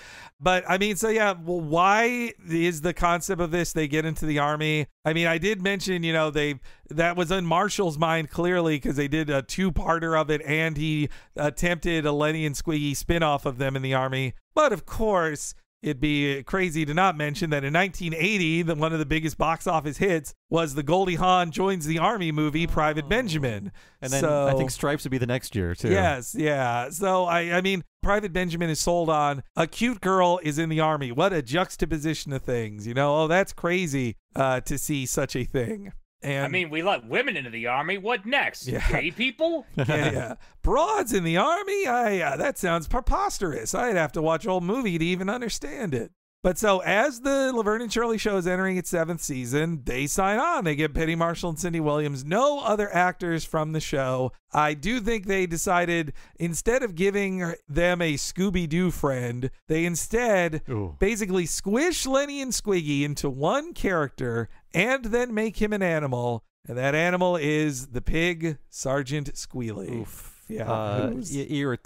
But I mean, so yeah, well, why is the concept of this? They get into the army. I mean, I did mention, you know, that was in Marshall's mind clearly because they did a 2-parter of it, and he attempted a Lenny and Squiggy spinoff of them in the army. But of course, it'd be crazy to not mention that in 1980, one of the biggest box office hits was the Goldie Hawn joins the army movie, Private Benjamin. And then I think Stripes would be the next year, too. Yes, yeah. So, I mean, Private Benjamin is sold on a cute girl is in the army. What a juxtaposition of things, you know? Oh, that's crazy to see such a thing. And I mean, we let women into the army. What next? Yeah. Gay people? yeah. Broads in the army? That sounds preposterous. I'd have to watch a whole movie to even understand it. But so as the Laverne and Shirley show is entering its 7th season, they sign on. They get Penny Marshall and Cindy Williams, no other actors from the show. I do think they decided instead of giving them a Scooby-Doo friend, they instead basically squish Lenny and Squiggy into one character and then make him an animal. And that animal is the pig, Sergeant Squealy. Oof. Yeah,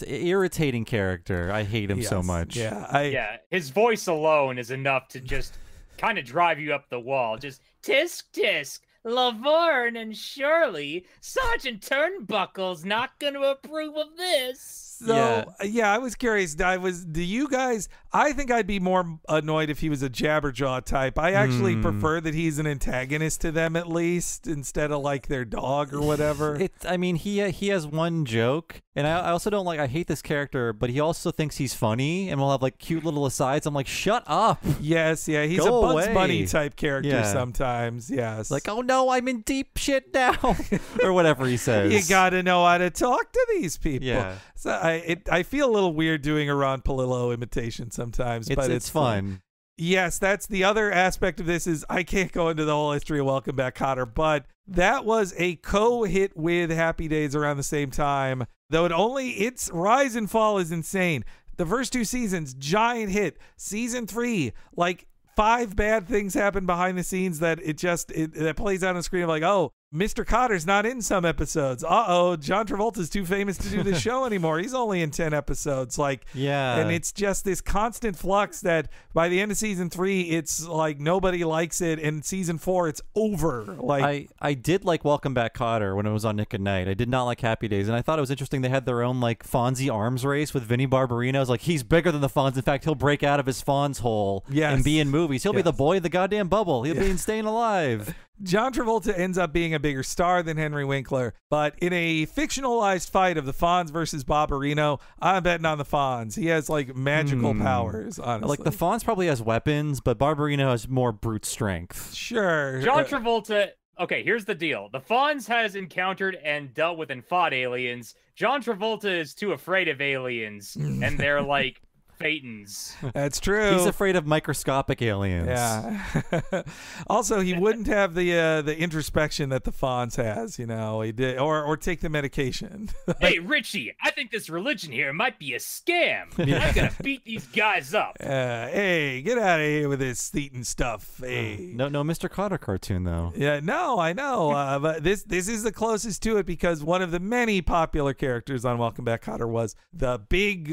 irritating character. I hate him so much. Yeah, his voice alone is enough to just kind of drive you up the wall. Just tisk tisk, Laverne and Shirley, Sergeant Turnbuckle's not going to approve of this. So yeah, I was curious. Do you guys? I think I'd be more annoyed if he was a Jabberjaw type. I actually prefer that he's an antagonist to them at least, instead of like their dog or whatever. I mean, he has one joke, and I also don't like. I hate this character, but he also thinks he's funny, and we'll have like cute little asides. I'm like, shut up. Yes, yeah, he's Go a Bugs away. Bunny type character sometimes. Yes, Like, oh no, I'm in deep shit now, or whatever he says. you got to know how to talk to these people. Yeah. So I feel a little weird doing a Ron Palillo imitation sometimes, but it's fun. Yes, that's the other aspect of this is I can't go into the whole history of Welcome Back, Kotter, but that was a co-hit with Happy Days around the same time, though its rise and fall is insane. The first 2 seasons, giant hit. Season 3, like 5 bad things happen behind the scenes that that plays out on screen of like, oh, Mr. Cotter's not in some episodes. John Travolta's too famous to do the show anymore. He's only in 10 episodes. And it's just this constant flux that by the end of season 3, it's like nobody likes it, and season 4, it's over. I did like Welcome Back, Kotter when it was on Nick at Night. I did not like Happy Days, and I thought it was interesting. They had their own like Fonzie arms race with Vinnie Barbarino. It's like he's bigger than the Fonz. In fact, he'll break out of his Fonz hole and be in movies. He'll be the boy of the goddamn bubble. He'll be in Staying Alive. John Travolta ends up being a bigger star than Henry Winkler, but in a fictionalized fight of the Fonz versus Barbarino, I'm betting on the Fonz. He has like magical powers, honestly. Like the Fonz probably has weapons, but Barbarino has more brute strength. Sure. John Travolta. Okay, here's the deal. The Fonz has encountered and dealt with and fought aliens. John Travolta is too afraid of aliens, and they're like Phaetons. That's true. He's afraid of microscopic aliens. Yeah. Also, he wouldn't have the introspection that the Fonz has, you know. He did, or take the medication. Hey, Richie, I think this religion here might be a scam. I'm gonna beat these guys up. Hey, get out of here with this Thetan stuff. Hey. No, Mr. Cotter cartoon though. Yeah, no, I know. But this is the closest to it because one of the many popular characters on Welcome Back, Kotter was the big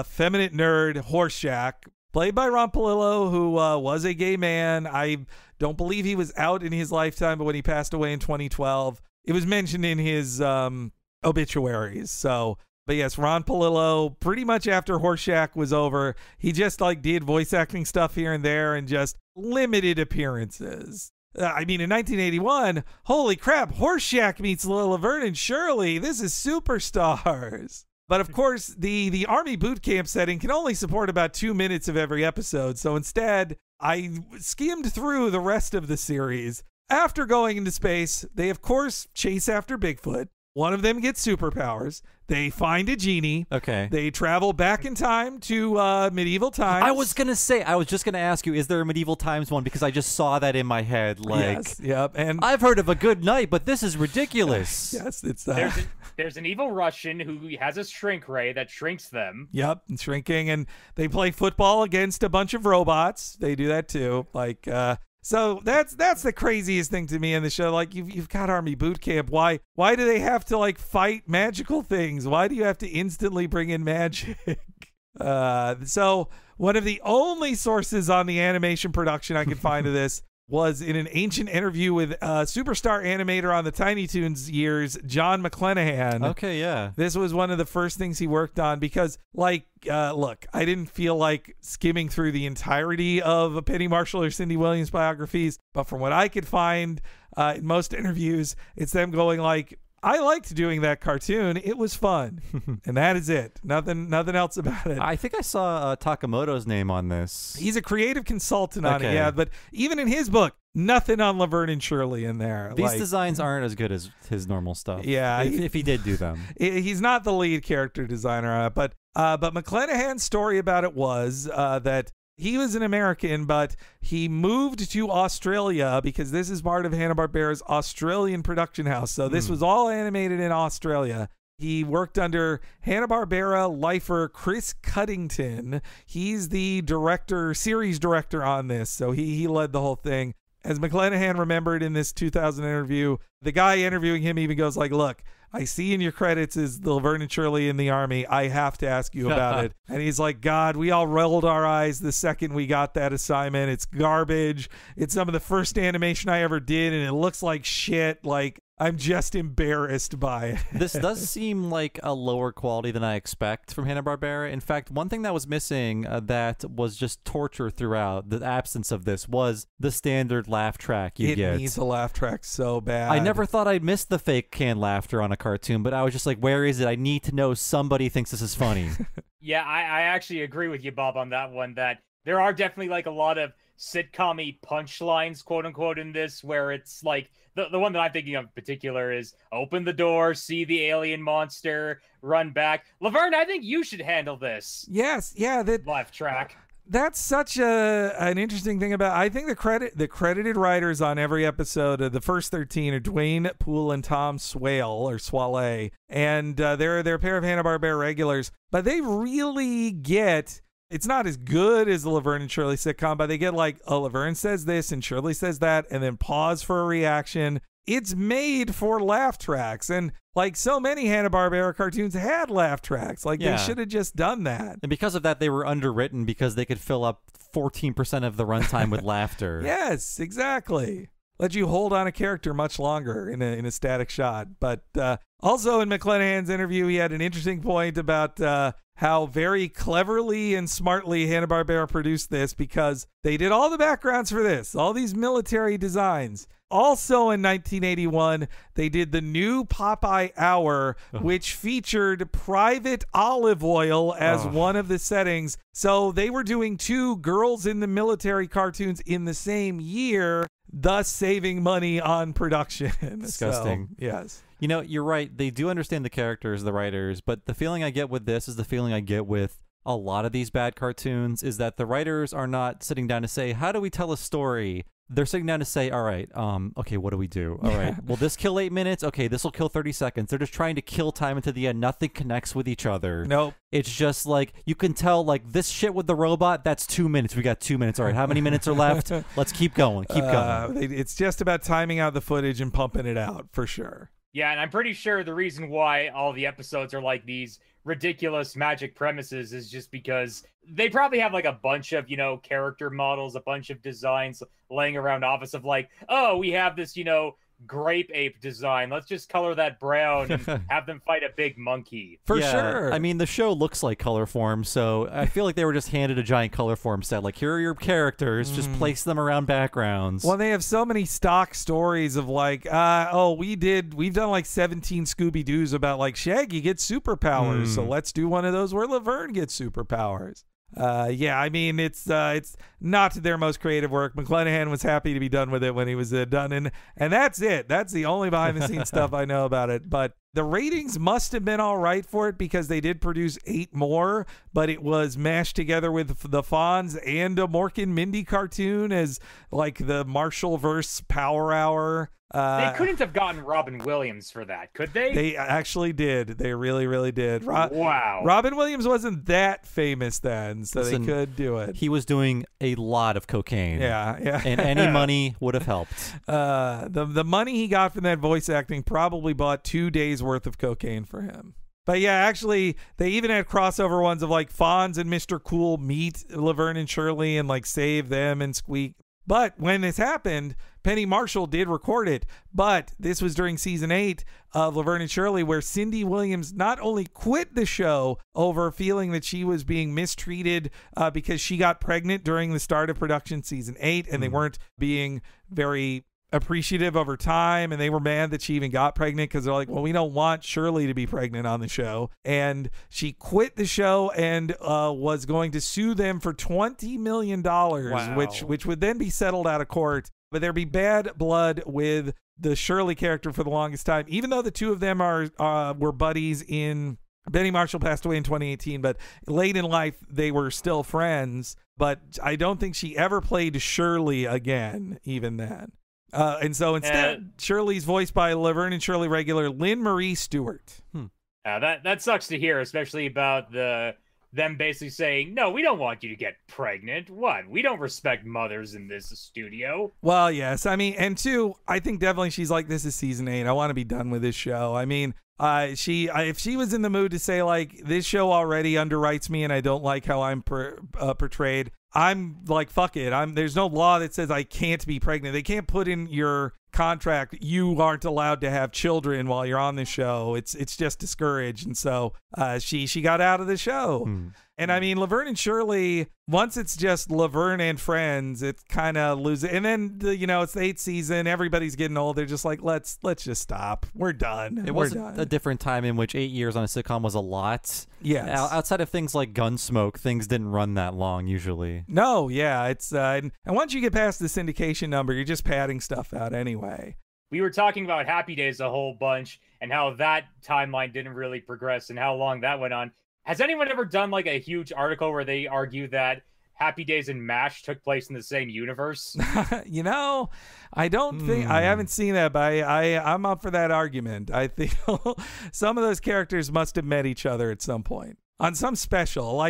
feminine nerd Horseshack, played by Ron Palillo, who was a gay man. I don't believe he was out in his lifetime, but when he passed away in 2012, it was mentioned in his obituaries. So, but yes, Ron Palillo, pretty much after Horseshack was over, he just like did voice acting stuff here and there and just limited appearances. I mean, in 1981, holy crap, Horseshack meets Laverne and Shirley. This is superstars. But of course, the Army boot camp setting can only support about 2 minutes of every episode. So instead, I skimmed through the rest of the series. After going into space, they of course chase after Bigfoot. One of them gets superpowers. They find a genie. Okay. They travel back in time to medieval times. I was just gonna ask you, is there a medieval times one? Because I just saw that in my head. Like, yes, yep. And I've heard of a good night, but this is ridiculous. Yes, it's there's an evil Russian who has a shrink ray that shrinks them. Yep, shrinking, and they play football against a bunch of robots. They do that too. Like, so that's the craziest thing to me in the show. Like, you've got Army boot camp. Why do they have to like fight magical things? Why do you have to instantly bring in magic? So one of the only sources on the animation production I could find of this was in an ancient interview with superstar animator on the Tiny Toons years, John McClanahan. Okay, yeah. This was one of the first things he worked on because, like, look, I didn't feel like skimming through the entirety of Penny Marshall or Cindy Williams biographies, but from what I could find in most interviews, it's them going like, I liked doing that cartoon. It was fun. And that is it. Nothing else about it. I think I saw Takamoto's name on this. He's a creative consultant on it, yeah. But even in his book, nothing on Laverne and Shirley in there. These designs aren't as good as his normal stuff. Yeah. If he did do them. He's not the lead character designer on it. But McClanahan's story about it was that he was an American, but he moved to Australia because this is part of Hanna-Barbera's Australian production house. So this was all animated in Australia. He worked under Hanna-Barbera lifer Chris Cuddington. He's the series director on this. So he led the whole thing. As McClanahan remembered in this 2000 interview, the guy interviewing him even goes like, look, I see in your credits is the Laverne and Shirley in the Army. I have to ask you about it. And he's like, God, we all rolled our eyes the second we got that assignment. It's garbage. It's some of the first animation I ever did, and it looks like shit. Like, I'm just embarrassed by it. This does seem like a lower quality than I expect from Hanna-Barbera. In fact, one thing that was missing that was just torture throughout, the absence of this, was the standard laugh track you get. It needs a laugh track so bad. I never thought I'd miss the fake canned laughter on a cartoon, but I was just like, where is it? I need to know somebody thinks this is funny. Yeah, I actually agree with you, Bob, on that one, that there are definitely like a lot of sitcom-y punchlines, quote unquote, in this, where it's like the one that I'm thinking of in particular is open the door, see the alien monster, run back. Laverne, I think you should handle this. Yes, yeah, that laugh track. That's such an interesting thing about. I think the credited writers on every episode of the first 13 are Dwayne Poole and Tom Swale, and they're a pair of Hanna-Barbera regulars. But they really get. It's not as good as the Laverne and Shirley sitcom, but they get like, oh, Laverne says this and Shirley says that, and then pause for a reaction. It's made for laugh tracks. And like so many Hanna-Barbera cartoons had laugh tracks. Like they should have just done that. And because of that, they were underwritten because they could fill up 14% of the runtime with laughter. Yes, exactly. Let you hold on a character much longer in a static shot. But also in McClanahan's interview, he had an interesting point about how very cleverly and smartly Hanna-Barbera produced this, because they did all the backgrounds for this, all these military designs. Also in 1981, they did the new Popeye Hour, which featured Private Olive Oil as one of the settings. So they were doing 2 girls in the military cartoons in the same year, thus saving money on production. Disgusting. So, yes. You know, you're right. They do understand the characters, the writers, but the feeling I get with this is the feeling I get with a lot of these bad cartoons, is that the writers are not sitting down to say, how do we tell a story? They're sitting down to say, all right, okay, what do we do? All right, will this kill 8 minutes? Okay, this will kill 30 seconds. They're just trying to kill time into the end. Nothing connects with each other. Nope. It's just like, you can tell, like, this shit with the robot, that's 2 minutes. We got 2 minutes. All right, how many minutes are left? Let's keep going. Keep going. It's just about timing out the footage and pumping it out, for sure. Yeah, and I'm pretty sure the reason why all the episodes are like these ridiculous magic premises is just because they probably have like a bunch of, you know, character models, a bunch of designs laying around office of like, oh, we have this, you know, grape ape design. Let's just color that brown and have them fight a big monkey. For sure. I mean, the show looks like color form, so I feel like they were just handed a giant color form set. Like, here are your characters, just place them around backgrounds. Well, they have so many stock stories of like, we've done like 17 Scooby-Doos about like Shaggy gets superpowers, so let's do one of those where Laverne gets superpowers. Yeah, I mean, it's not their most creative work. McClanahan was happy to be done with it when he was done, and that's it. That's the only behind-the-scenes stuff I know about it. But the ratings must have been all right for it, because they did produce 8 more, but it was mashed together with the Fonz and a Mork and Mindy cartoon as like the Marshall-verse Power Hour. They couldn't have gotten Robin Williams for that, could they? They actually did. They really, really did. Wow. Robin Williams wasn't that famous then, so they could do it. He was doing a lot of cocaine. Yeah. And any money would have helped. The money he got from that voice acting probably bought 2 days worth of cocaine for him. But yeah, actually, they even had crossover ones of like Fonz and Mr. Cool meet Laverne and Shirley and like save them and Squeak. But when this happened, Penny Marshall did record it, but this was during season 8 of Laverne and Shirley, where Cindy Williams not only quit the show over feeling that she was being mistreated because she got pregnant during the start of production season 8, and they weren't being very appreciative of her time, and they were mad that she even got pregnant because they're like, well, we don't want Shirley to be pregnant on the show. And she quit the show and was going to sue them for $20 million, which would then be settled out of court. But there'd be bad blood with the Shirley character for the longest time, even though the two of them were buddies in. Penny Marshall passed away in 2018, but late in life they were still friends. But I don't think she ever played Shirley again, even then. And so instead, Shirley's voiced by Laverne and Shirley regular Lynn Marie Stewart. That sucks to hear, especially about the them basically saying, no, we don't want you to get pregnant. What? We don't respect mothers in this studio. Well, yes. I mean, and two, I think definitely she's like, this is season 8. I want to be done with this show. I mean, if she was in the mood to say, like, this show already underwrites me and I don't like how I'm portrayed, I'm like, fuck it. There's no law that says I can't be pregnant. They can't put in your contract you aren't allowed to have children while you're on the show. It's just discouraged. And so she got out of the show. And I mean, Laverne and Shirley, once it's just Laverne and friends, it kind of loses. And then it's the 8th season. Everybody's getting old. They're just like, let's just stop. We're done. It was a different time in which 8 years on a sitcom was a lot. Yes. Outside of things like Gunsmoke, things didn't run that long usually. No, yeah. It's and once you get past the syndication number, you're just padding stuff out anyway. We were talking about Happy Days a whole bunch and how that timeline didn't really progress and how long that went on. Has anyone ever done like a huge article where they argue that Happy Days and MASH took place in the same universe? I don't think I haven't seen that, but I'm up for that argument. I think some of those characters must have met each other at some point on some special.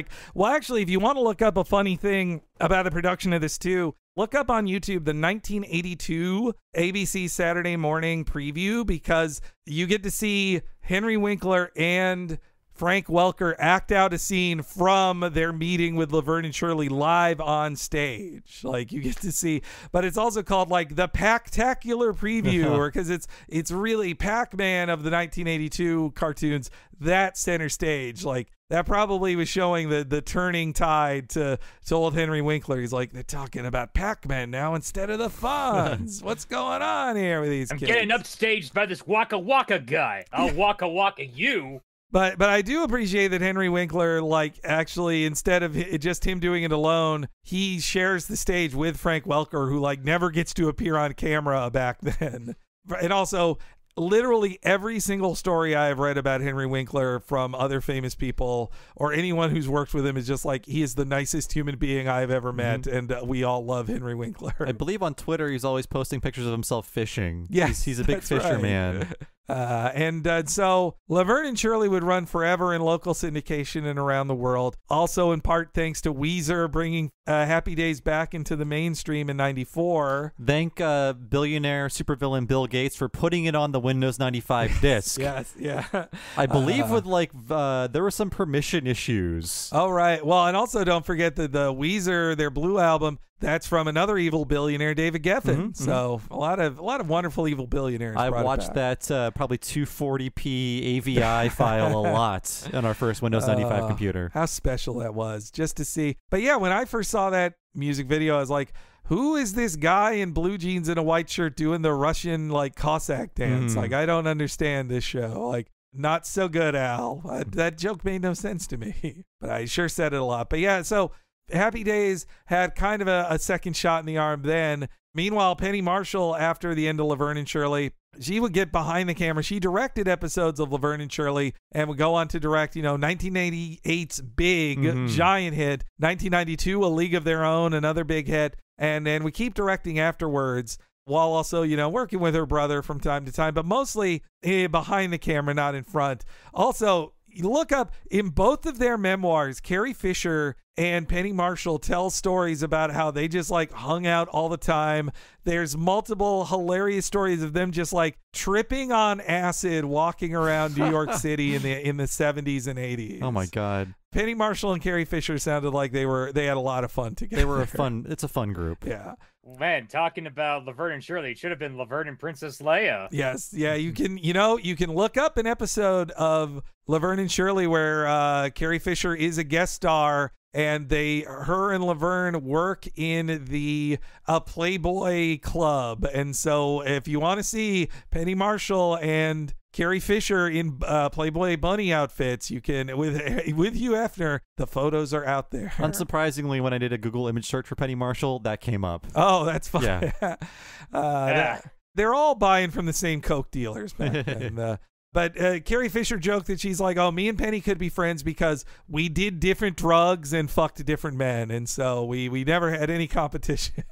Actually, if you want to look up a funny thing about the production of this too, look up on YouTube the 1982 ABC Saturday Morning preview, because you get to see Henry Winkler and Frank Welker act out a scene from their meeting with Laverne and Shirley live on stage. Like, you get to see, but it's also called like the Pac-tacular preview, or because it's really Pac-Man of the 1982 cartoons, that center stage. Like, that probably was showing the turning tide to old Henry Winkler. He's like, they're talking about Pac-Man now instead of the Fonz. What's going on here with these kids? I'm getting upstaged by this Waka Waka guy. I'll Waka Waka you. But I do appreciate that Henry Winkler, like, actually, instead of just him doing it alone, he shares the stage with Frank Welker, who, like, never gets to appear on camera back then. And also, literally every single story I have read about Henry Winkler from other famous people or anyone who's worked with him is just like, he is the nicest human being I've ever met, and we all love Henry Winkler. I believe on Twitter he's always posting pictures of himself fishing. Yes, he's a big fisherman. So Laverne and Shirley would run forever in local syndication and around the world. Also, in part thanks to Weezer bringing Happy Days back into the mainstream in '94. Thank billionaire supervillain Bill Gates for putting it on the Windows 95 disc. Yes, yeah. I believe with there were some permission issues. Oh, right. Well, and also don't forget that the Weezer, their Blue album, that's from another evil billionaire, David Geffen. So a lot of wonderful evil billionaires. I watched that probably 240p AVI file a lot on our first Windows 95 computer. How special that was, just to see. But yeah, when I first saw that music video, I was like, who is this guy in blue jeans and a white shirt doing the Russian like Cossack dance? Like, I don't understand this show. Like, not so good, Al. That joke made no sense to me, but I sure said it a lot. But yeah, so Happy Days had kind of a second shot in the arm then. Meanwhile, Penny Marshall, after the end of Laverne and Shirley, she would get behind the camera. She directed episodes of Laverne and Shirley and would go on to direct, 1988's big, giant hit, 1992, A League of Their Own, another big hit, and then we keep directing afterwards, while also, working with her brother from time to time, but mostly behind the camera, not in front. Also, you look up in both of their memoirs, Carrie Fisher and Penny Marshall tell stories about how they just like hung out all the time. There's multiple hilarious stories of them just like tripping on acid, walking around New York City in the 70s and 80s. Oh my God. Penny Marshall and Carrie Fisher sounded like they had a lot of fun together. It's a fun group. Yeah. Man, talking about Laverne and Shirley, it should have been Laverne and Princess Leia. Yes. Yeah, you can look up an episode of Laverne and Shirley where Carrie Fisher is a guest star, and her and Laverne work in the Playboy Club. And so if you want to see Penny Marshall and Carrie Fisher in Playboy bunny outfits, you can, with Hugh Hefner, the photos are out there. Unsurprisingly, when I did a Google image search for Penny Marshall, that came up. Oh, that's fun. Yeah. They're all buying from the same Coke dealers back then. But Carrie Fisher joked that she's like, oh, me and Penny could be friends because we did different drugs and fucked different men. And so we never had any competition.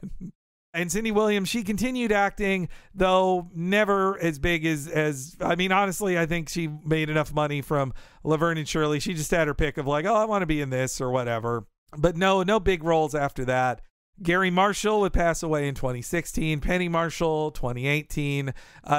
And Cindy Williams, she continued acting, though never as big as I mean, honestly, I think she made enough money from Laverne and Shirley. She just had her pick of like, oh, I want to be in this or whatever. But no big roles after that. Gary Marshall would pass away in 2016. Penny Marshall, 2018.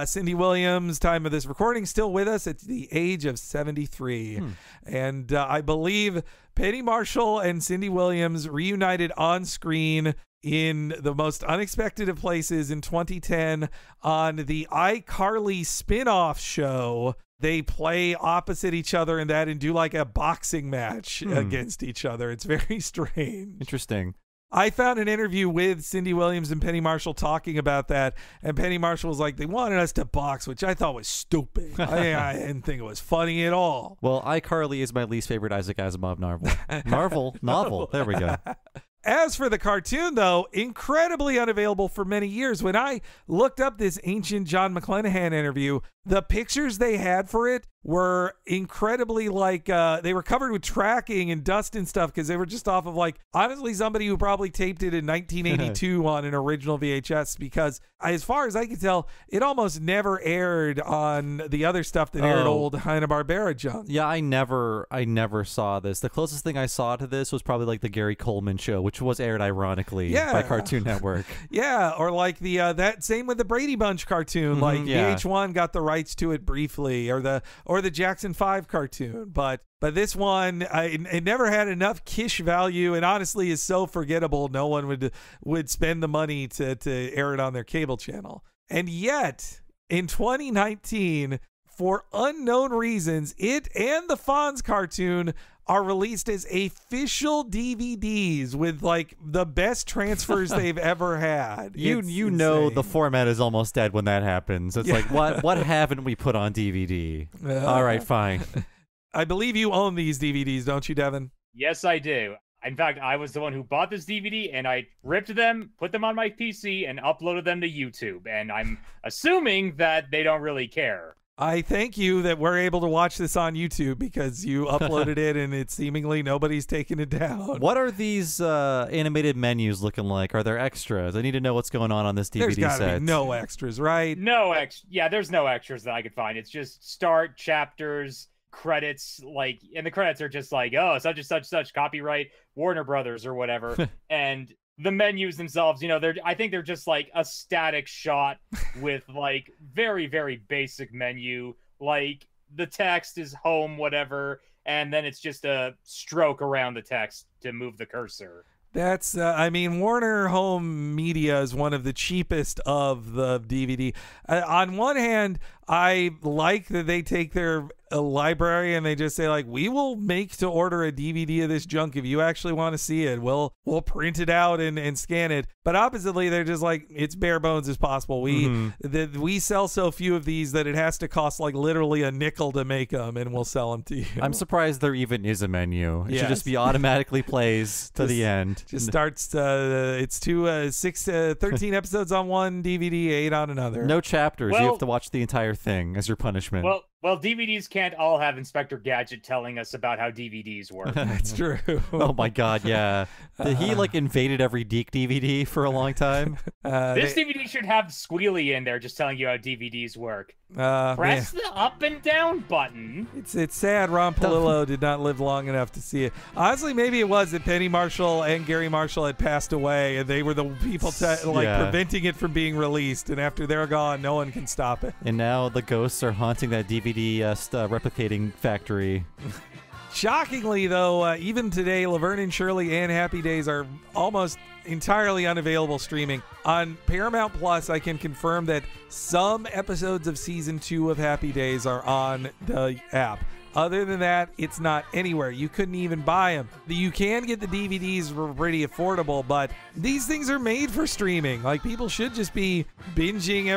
Cindy Williams, time of this recording, still with us at the age of 73. And I believe Penny Marshall and Cindy Williams reunited on screen in the most unexpected of places in 2010 on the iCarly spin-off show. They play opposite each other in that and do like a boxing match against each other. It's very strange. Interesting. I found an interview with Cindy Williams and Penny Marshall talking about that, and Penny Marshall was like, they wanted us to box, which I thought was stupid. I didn't think it was funny at all. Well, iCarly is my least favorite Isaac Asimov novel. There we go. As for the cartoon, though, incredibly unavailable for many years. When I looked up this ancient John McClanahan interview, the pictures they had for it were incredibly like they were covered with tracking and dust and stuff because they were just off of like honestly somebody who probably taped it in 1982 on an original VHS, because as far as I can tell, it almost never aired on the other stuff that aired old Hanna-Barbera junk. Yeah, I never saw this. The closest thing I saw to this was probably like the Gary Coleman show, which was aired ironically by Cartoon Network. Yeah, or like the that same with the Brady Bunch cartoon. Like VH1 got the rights to it briefly, or the Jackson 5 cartoon, but this one, it never had enough kish value, and honestly is so forgettable no one would spend the money to air it on their cable channel. And yet, in 2019, for unknown reasons, it and the Fonz cartoon are released as official DVDs with like the best transfers they've ever had. You know the format is almost dead when that happens. It's like, what haven't we put on DVD? All right, fine. I believe you own these DVDs, don't you, Devin? Yes, I do. In fact, I was the one who bought this DVD, and I ripped them, put them on my PC, and uploaded them to YouTube. And I'm assuming that they don't really care. I thank you that we're able to watch this on YouTube because you uploaded it and it's seemingly nobody's taken it down. What are these animated menus looking like? Are there extras? I need to know what's going on this DVD There's gotta set. be no extras, right? Yeah, there's no extras that I could find. It's just start, chapters, credits, like, and the credits are just like, oh, such and such, copyright Warner Brothers or whatever. And the menus themselves, I think they're just like a static shot with like very, very basic menu. Like the text is home, whatever, and then it's just a stroke around the text to move the cursor. That's, Warner Home Media is one of the cheapest of the DVD. On one hand, I like that they take their library and they just say like, we will make to order a DVD of this junk if you actually want to see it. We'll print it out and scan it. But oppositely, they're just like, it's bare bones as possible. We sell so few of these that it has to cost like literally a nickel to make them, and we'll sell them to you. I'm surprised there even is a menu. It should just be automatically plays to the end. Just starts. It's 13 episodes on one DVD, 8 on another. No chapters. You have to watch the entire thing as your punishment. Well, DVDs can't all have Inspector Gadget telling us about how DVDs work. That's true. Oh my God, yeah. He invaded every Deke DVD for a long time. This DVD should have Squealy in there just telling you how DVDs work. Press the up and down button. It's sad Ron Palillo did not live long enough to see it. Honestly, maybe it was that Penny Marshall and Gary Marshall had passed away, and they were the people preventing it from being released. And after they're gone, no one can stop it. And now the ghosts are haunting that DVD replicating factory. Shockingly, though, even today, Laverne and Shirley and Happy Days are almost entirely unavailable streaming. On Paramount Plus, I can confirm that some episodes of Season 2 of Happy Days are on the app. Other than that, it's not anywhere. You couldn't even buy them. You can get the DVDs for pretty affordable, but these things are made for streaming. Like, people should just be binging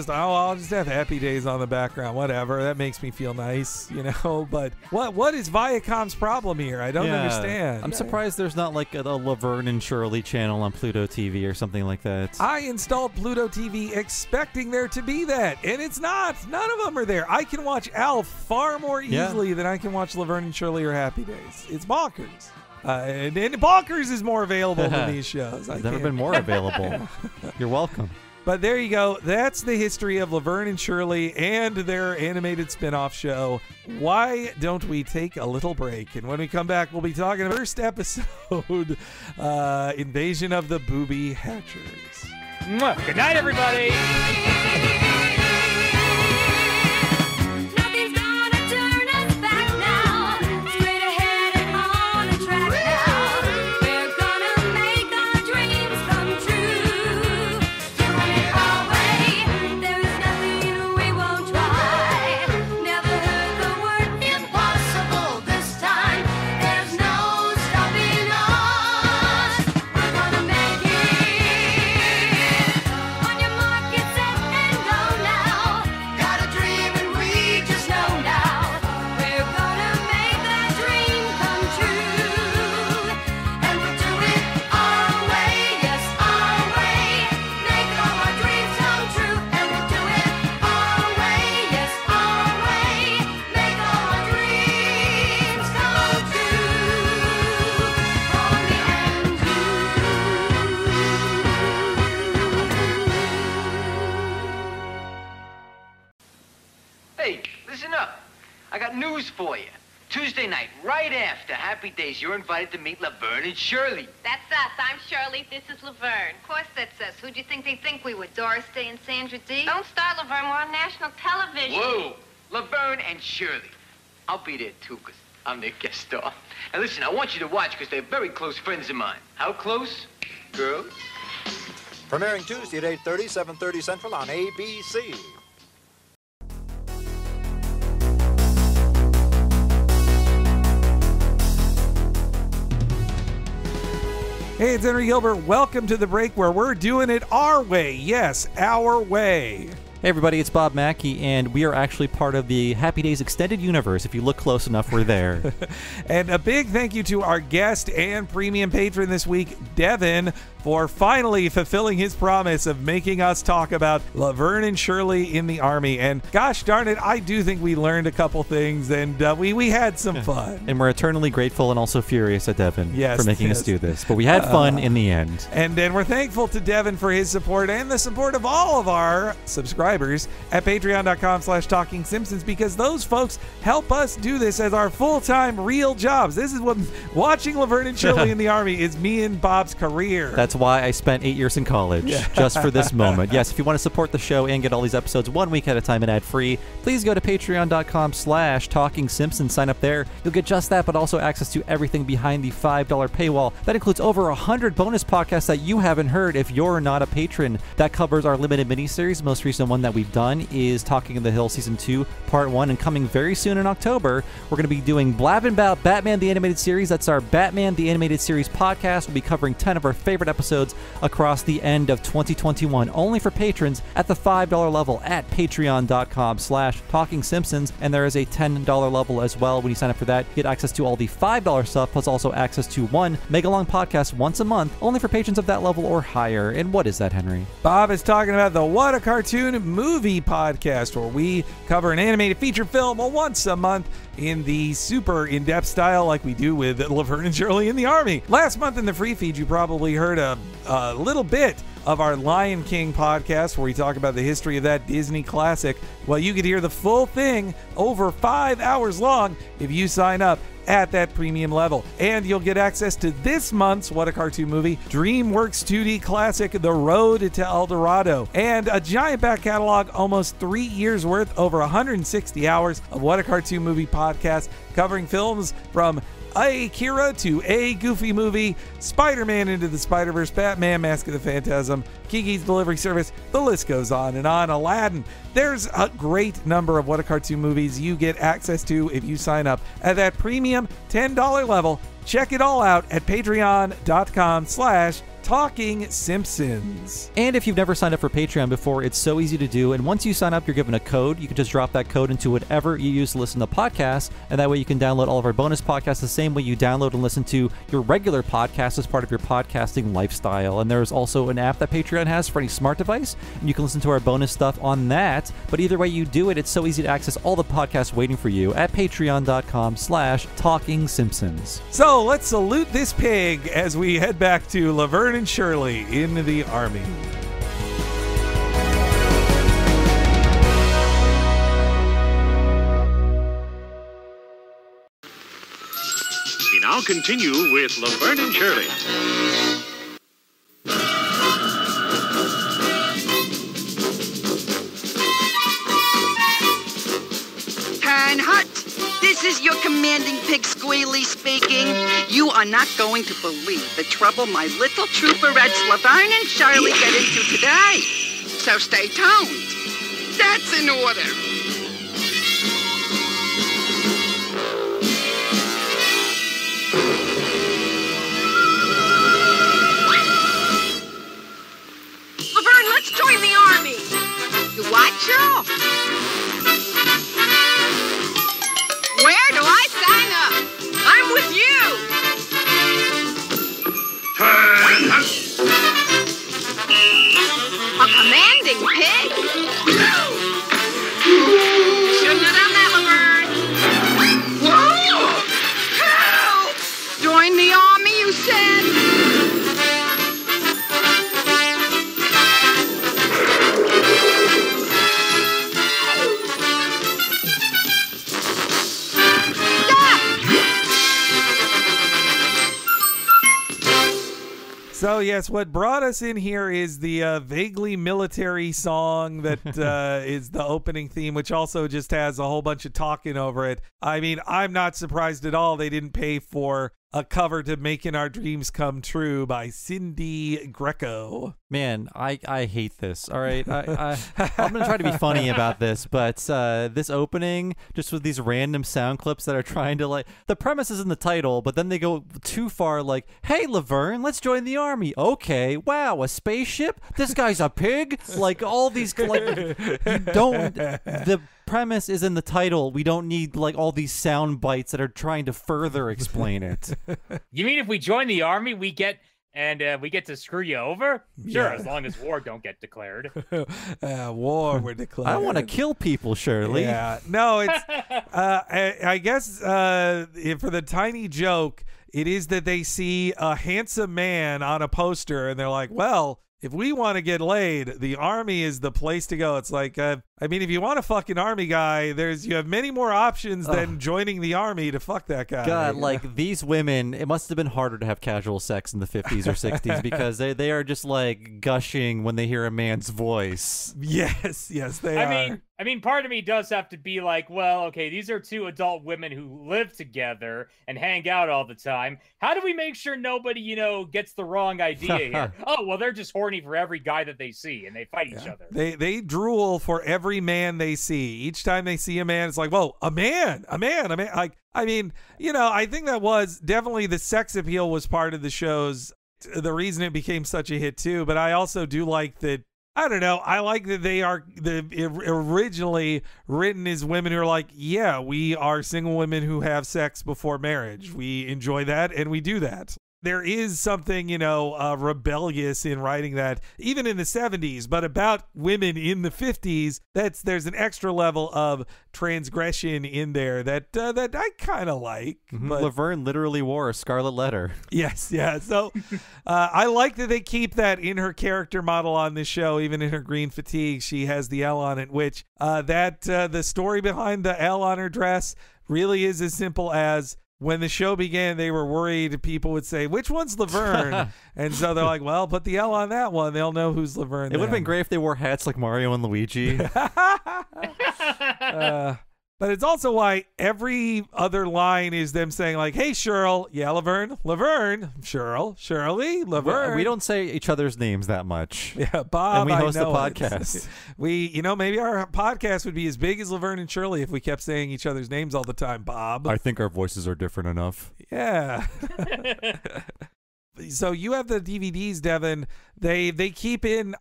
I'll just have Happy Days on the background, whatever. That makes me feel nice, But what is Viacom's problem here? I don't understand. I'm surprised there's not like a Laverne and Shirley channel on Pluto TV or something like that. I installed Pluto TV expecting there to be that, and it's not. None of them are there. I can watch Alf far more easily than I can watch Laverne and Shirley or Happy Days. It's bonkers. And bonkers is more available than these shows. It's never been more available. You're welcome. But there you go. That's the history of Laverne and Shirley and their animated spin-off show. Why don't we take a little break? And when we come back, we'll be talking about the first episode, Invasion of the Booby Hatchers. Good night, everybody. Hey, listen up. I got news for you. Tuesday night, right after Happy Days, you're invited to meet Laverne and Shirley. That's us. I'm Shirley. This is Laverne. Of course that's us. Who do you think they think we were, Doris Day and Sandra Dee? Don't start, Laverne. We're on national television. Whoa, Laverne and Shirley. I'll be there, too, because I'm their guest star. Now, listen, I want you to watch because they're very close friends of mine. How close? Girls? Premiering Tuesday at 8:30, 7:30 Central on ABC. Hey, it's Henry Gilbert. Welcome to the break where we're doing it our way. Yes, our way. Hey everybody, it's Bob Mackey, and we are actually part of the Happy Days Extended Universe. If you look close enough, we're there. And a big thank you to our guest and premium patron this week, Devin, for finally fulfilling his promise of making us talk about Laverne and Shirley in the Army. And gosh darn it, I do think we learned a couple things, and we had some fun. And we're eternally grateful and also furious at Devin for making us do this. But we had fun in the end. And then we're thankful to Devin for his support and the support of all of our subscribers at patreon.com/Talking Simpsons, because those folks help us do this as our full-time real jobs. This is what watching Laverne and Shirley in the Army is me and Bob's career. That's why I spent 8 years in college, just for this moment. Yes, if you want to support the show and get all these episodes 1 week at a time and ad-free, please go to patreon.com/Talking Simpsons. Sign up there. You'll get just that, but also access to everything behind the $5 paywall. That includes over 100 bonus podcasts that you haven't heard if you're not a patron. That covers our limited miniseries. Most recent one that we've done is Talking in the Hill Season 2, Part 1, and coming very soon in October, we're going to be doing Blabbing About Batman the Animated Series. That's our Batman the Animated Series podcast. We'll be covering 10 of our favorite episodes across the end of 2021, only for patrons at the $5 level at patreon.com/Talking Simpsons. And there is a $10 level as well. When you sign up for that, you get access to all the $5 stuff, plus also access to one mega-long podcast once a month, only for patrons of that level or higher. And what is that, Henry? Bob is talking about the What a Cartoon Movie podcast, where we cover an animated feature film once a month in the super in-depth style like we do with Laverne and Shirley in the Army. Last month in the free feed, you probably heard a little bit of our Lion King podcast, where we talk about the history of that Disney classic. Well, you could hear the full thing over 5 hours long if you sign up at that premium level. And you'll get access to this month's What a Cartoon Movie DreamWorks 2D classic, The Road to El Dorado, and a giant back catalog, almost 3 years worth, over 160 hours of What a Cartoon Movie podcast, covering films from Akira to A Goofy Movie, Spider-Man Into the Spider-Verse, Batman Mask of the Phantasm, Kiki's Delivery Service, the list goes on and on, Aladdin. There's a great number of What a Cartoon Movies you get access to if you sign up at that premium $10 level. Check it all out at patreon.com/Talking Simpsons. And if you've never signed up for Patreon before, it's so easy to do. And once you sign up, you're given a code. You can just drop that code into whatever you use to listen to podcasts. And that way you can download all of our bonus podcasts the same way you download and listen to your regular podcast as part of your podcasting lifestyle. And there's also an app that Patreon has for any smart device, and you can listen to our bonus stuff on that. But either way you do it, it's so easy to access all the podcasts waiting for you at patreon.com/Talking Simpsons. So let's salute this pig as we head back to Laverne and Shirley in the Army. now continue with Laverne and Shirley. Turn hut. This is your commanding pig squealy speaking. You are not going to believe the trouble my little trooperettes Laverne and Shirley get into today. So stay tuned. That's in order. Laverne, let's join the army. You what, Cheryl? Where do I sign up? I'm with you. Turn up. A commanding pig? Shouldn't have done that, Laverne. Whoa! Help! Join the army, you said? So, yes, what brought us in here is the vaguely military song that is the opening theme, which also just has a whole bunch of talking over it. I mean, I'm not surprised at all they didn't pay for a cover to Making Our Dreams Come True by Cindy Greco. Man, I hate this. All right, I'm gonna try to be funny about this, but this opening, just with these random sound clips that are trying to, like, the premise is in the title, but then they go too far. Like, hey, Laverne, let's join the army. Okay, wow, a spaceship. This guy's a pig. Like all these, like, you don't. The premise is in the title. We don't need like all these sound bites that are trying to further explain it. You mean if we join the army, we get to screw you over? Sure, Yeah. as long as war don't get declared. War were declared. I want to kill people, Shirley. Yeah, no, it's. I guess for the tiny joke, it is that they see a handsome man on a poster, and they're like, "Well, if we want to get laid, the army is the place to go." It's like, I mean, if you want a fucking army guy, you have many more options than joining the army to fuck that guy. God, like these women, it must have been harder to have casual sex in the 50s or 60s because they are just like gushing when they hear a man's voice. Yes, they are. I mean, part of me does have to be like, well, okay, these are two adult women who live together and hang out all the time. How do we make sure nobody, gets the wrong idea here? Oh, well, they're just horny for every guy that they see, and they fight each other. They drool for every man they see. Each time they see a man, it's like, whoa, a man. Like, I mean, I think that was definitely the sex appeal was part of the show's, the reason it became such a hit too. But I also do like that. I don't know. I like that they are originally written as women who are like, yeah, we are single women who have sex before marriage. We enjoy that and we do that. There is something, rebellious in writing that, even in the 70s, but about women in the 50s, there's an extra level of transgression in there that I kind of like. Mm-hmm. But Laverne literally wore a scarlet letter. Yes, yeah. So I like that they keep that in her character model on this show, even in her green fatigue. She has the L on it, which the story behind the L on her dress really is as simple as, when the show began, they were worried people would say, which one's Laverne? And so they're like, well, put the L on that one. They'll know who's Laverne. It would have been great if they wore hats like Mario and Luigi. But it's also why every other line is them saying like, hey, Cheryl. Yeah, Laverne, Cheryl, Shirley, Laverne. We don't say each other's names that much. Yeah, Bob. And we host a know podcast. Maybe our podcast would be as big as Laverne and Shirley if we kept saying each other's names all the time, Bob. I think our voices are different enough. Yeah. So you have the DVDs, Devin. They keep in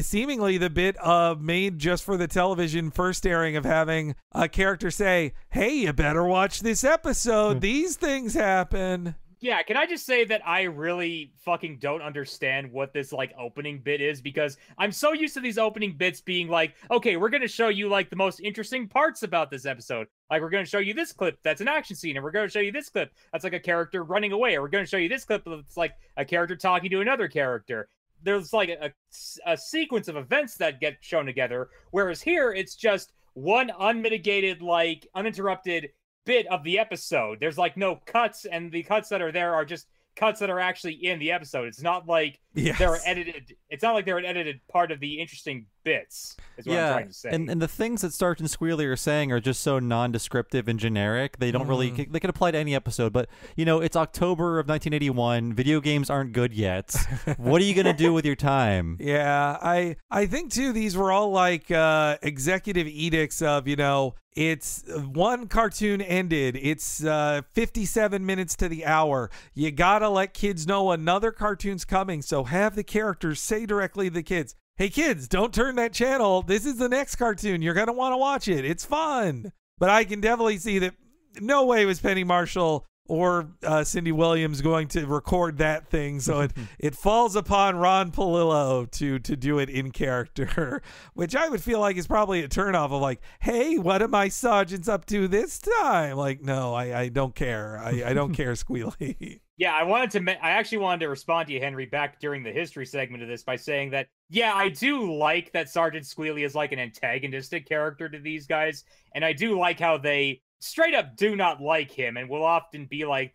seemingly the bit made just for the television first airing of having a character say, hey, you better watch this episode. These things happen. Yeah, can I just say that I really fucking don't understand what this, like, opening bit is, because I'm so used to these opening bits being like, okay, we're going to show you, like, the most interesting parts about this episode. Like, we're going to show you this clip that's an action scene, and we're going to show you this clip that's, like, a character running away, or we're going to show you this clip that's, like, a character talking to another character. There's, like, a sequence of events that get shown together, whereas here, it's just one unmitigated, like, uninterrupted bit of the episode. There's like no cuts, and the cuts that are there are just cuts that are actually in the episode. It's not like they're edited. It's not like they're an edited part of the interesting bits, is what I'm trying to say. And the things that Starch and Squealy are saying are just so non-descriptive and generic. They don't really, they can apply to any episode, but you know, it's October of 1981. Video games aren't good yet. What are you going to do with your time? Yeah, I think too, these were all like executive edicts of, you know, it's one cartoon ended. It's 57 minutes to the hour. You gotta let kids know another cartoon's coming. So have the characters say directly to the kids, hey kids, don't turn that channel. This is the next cartoon. You're gonna want to watch it. It's fun. But I can definitely see that no way was Penny Marshall or Cindy Williams going to record that thing. So it falls upon Ron Palillo to do it in character, which I would feel like is probably a turnoff of like, hey, what are my sergeants up to this time? Like, no, I don't care. I don't care, Squealy. Yeah, I actually wanted to respond to you, Henry, back during the history segment of this by saying that, yeah, I do like that Sergeant Squealy is like an antagonistic character to these guys. And I do like how they straight up do not like him and will often be like,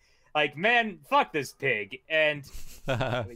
man, fuck this pig. And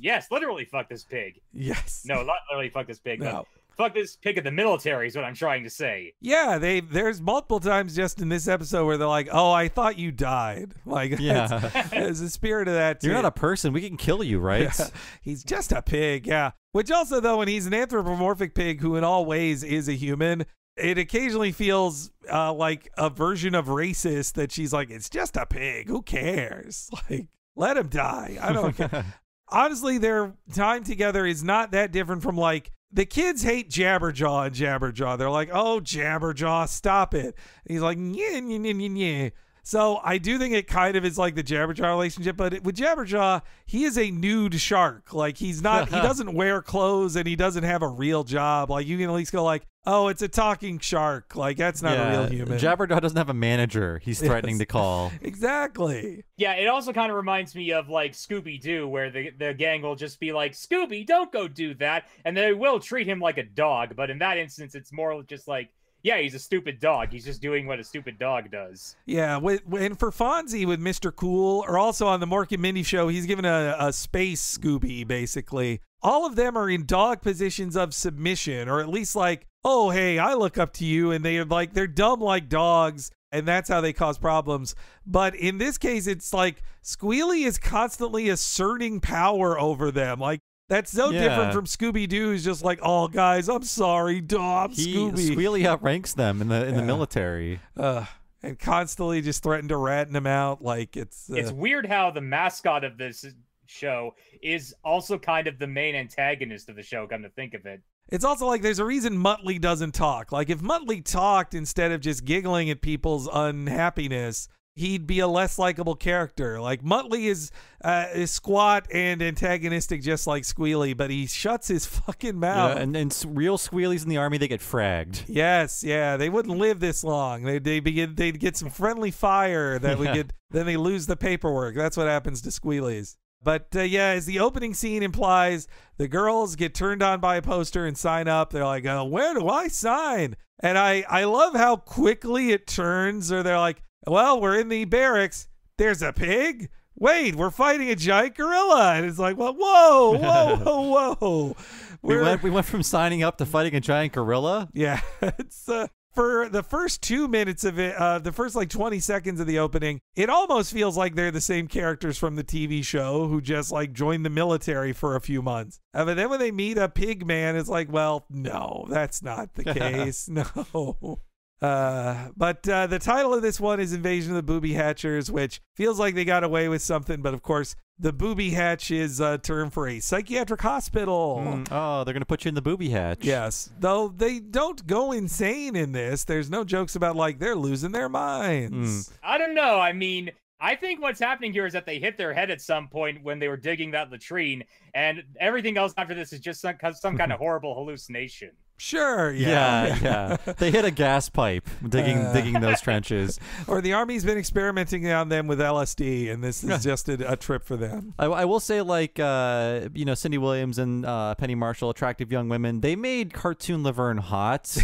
yes, literally fuck this pig. Yes. No, not literally fuck this pig. No. Fuck this pig of the military is what I'm trying to say. Yeah, there's multiple times just in this episode where they're like, oh, I thought you died. Like, there's a spirit of that too. You're not a person. We can kill you, right? Yeah. He's just a pig, yeah. Which also, though, when he's an anthropomorphic pig who in all ways is a human, it occasionally feels like a version of racist that she's like, it's just a pig. Who cares? Like, let him die. I don't care. Honestly, their time together is not that different from like, the kids hate Jabberjaw and Jabberjaw. They're like, oh, Jabberjaw, stop it. And he's like, yeah, yeah, yeah, yeah. So I do think it kind of is like the Jabberjaw relationship, but with Jabberjaw, he is a nude shark. Like he's not, he doesn't wear clothes and he doesn't have a real job. Like you can at least go like, oh, it's a talking shark. Like that's not a real human. Jabberjaw doesn't have a manager he's threatening to call. Exactly. Yeah, it also kind of reminds me of like Scooby-Doo, where the gang will just be like, Scooby, don't go do that. And they will treat him like a dog. But in that instance, it's more just like, yeah, he's a stupid dog. He's just doing what a stupid dog does. Yeah, and for Fonzie with Mr. Cool, or also on the Mork and Mindy show, he's given a space Scooby, basically. All of them are in dog positions of submission, or at least like, oh, hey, I look up to you, and they're dumb like dogs, and that's how they cause problems. But in this case, it's like Squealy is constantly asserting power over them. Like, that's so different from Scooby-Doo, who's just like, oh, guys, I'm sorry, Dom, Scooby. Squealy outranks them in the military. And constantly just threatened to rat them out. Like, it's weird how the mascot of this show is also kind of the main antagonist of the show, come to think of it. It's also like there's a reason Muttley doesn't talk. Like, if Muttley talked instead of just giggling at people's unhappiness, he'd be a less likable character. Like Muttley is squat and antagonistic just like Squealy, but he shuts his fucking mouth. Yeah, and real Squealies in the army, they get fragged. Yes, yeah, they wouldn't live this long. They'd get some friendly fire that we get. Then they lose the paperwork. That's what happens to Squealies. But yeah, as the opening scene implies, the girls get turned on by a poster and sign up. They're like, oh, where do I sign? And I love how quickly it turns, or they're like, well, we're in the barracks. There's a pig. Wait, we're fighting a giant gorilla. And it's like, well, whoa. We went from signing up to fighting a giant gorilla? Yeah. It's for the first 2 minutes of it, the first like 20 seconds of the opening, it almost feels like they're the same characters from the TV show who just like joined the military for a few months. But then when they meet a pig man, it's like, well, no, that's not the case. No. But the title of this one is Invasion of the Booby Hatchers, which feels like they got away with something, but of course the booby hatch is a term for a psychiatric hospital. Oh, they're gonna put you in the booby hatch. Yes, though they don't go insane in this. There's no jokes about like they're losing their minds. I don't know. I mean, I think what's happening here is that they hit their head at some point when they were digging that latrine, and everything else after this is just some kind of horrible hallucination. Sure, yeah. They hit a gas pipe digging those trenches. Or the Army's been experimenting on them with LSD, and this is just a trip for them. I will say, like, Cindy Williams and Penny Marshall, attractive young women, they made cartoon Laverne hot.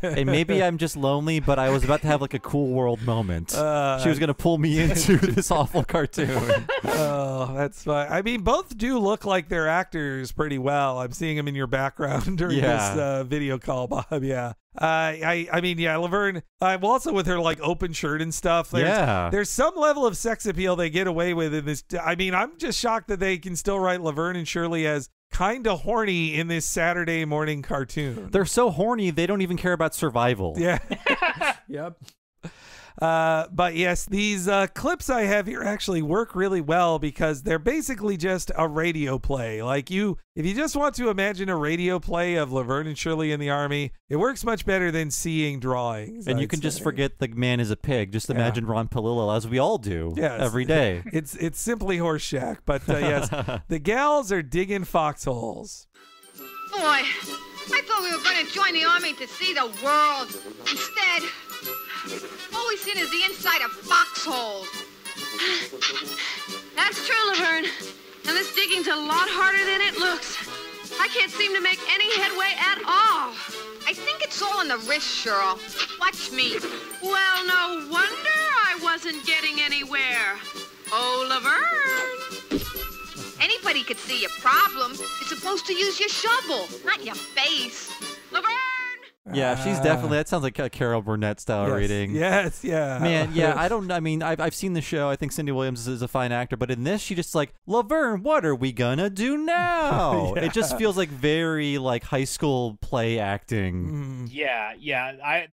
And maybe I'm just lonely, but I was about to have, like, a cool world moment. She was going to pull me into this awful cartoon. Oh, that's fine. I mean, both do look like they're actors pretty well. I'm seeing them in your background during this video call, Bob. Yeah. I mean, Laverne, I'm also with her like open shirt and stuff. There's some level of sex appeal they get away with in this. I mean, I'm just shocked that they can still write Laverne and Shirley as kind of horny in this Saturday morning cartoon. They're so horny, they don't even care about survival. Yeah. Yep. But yes, these clips I have here actually work really well because they're basically just a radio play. Like if you just want to imagine a radio play of Laverne and Shirley in the Army, it works much better than seeing drawings. And you can just forget the man is a pig. Just imagine Ron Palillo, as we all do every day. It's simply Horseshack. But yes, the gals are digging foxholes. Boy, I thought we were going to join the Army to see the world. Instead, all we've seen is the inside of foxholes. That's true, Laverne. And this digging's a lot harder than it looks. I can't seem to make any headway at all. I think it's all in the wrist, Shirl. Watch me. Well, no wonder I wasn't getting anywhere. Oh, Laverne. Anybody could see your problem. You're supposed to use your shovel, not your face. Laverne! Yeah, she's definitely, that sounds like a Carol Burnett style reading. Yes, yeah. Man, I've seen the show. I think Cindy Williams is a fine actor, but in this, she just like, Laverne, what are we gonna do now? It just feels like very like high school play acting. Yeah.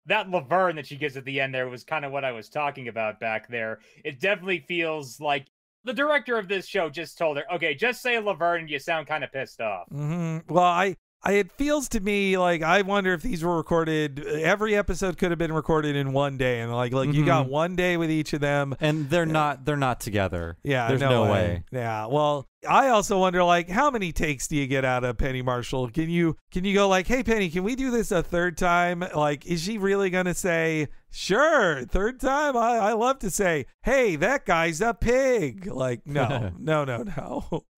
That Laverne that she gives at the end there was kind of what I was talking about back there. It definitely feels like the director of this show just told her, okay, just say Laverne and you sound kind of pissed off. Mm-hmm. Well, it feels to me like I wonder if these were recorded. Every episode could have been recorded in one day, and like you got one day with each of them, and they're not together. Yeah, there's no way. Yeah, well, I also wonder like how many takes do you get out of Penny Marshall? Can you go like, hey Penny, can we do this a third time? Like, is she really gonna say sure third time? I love to say, hey, that guy's a pig. Like, no.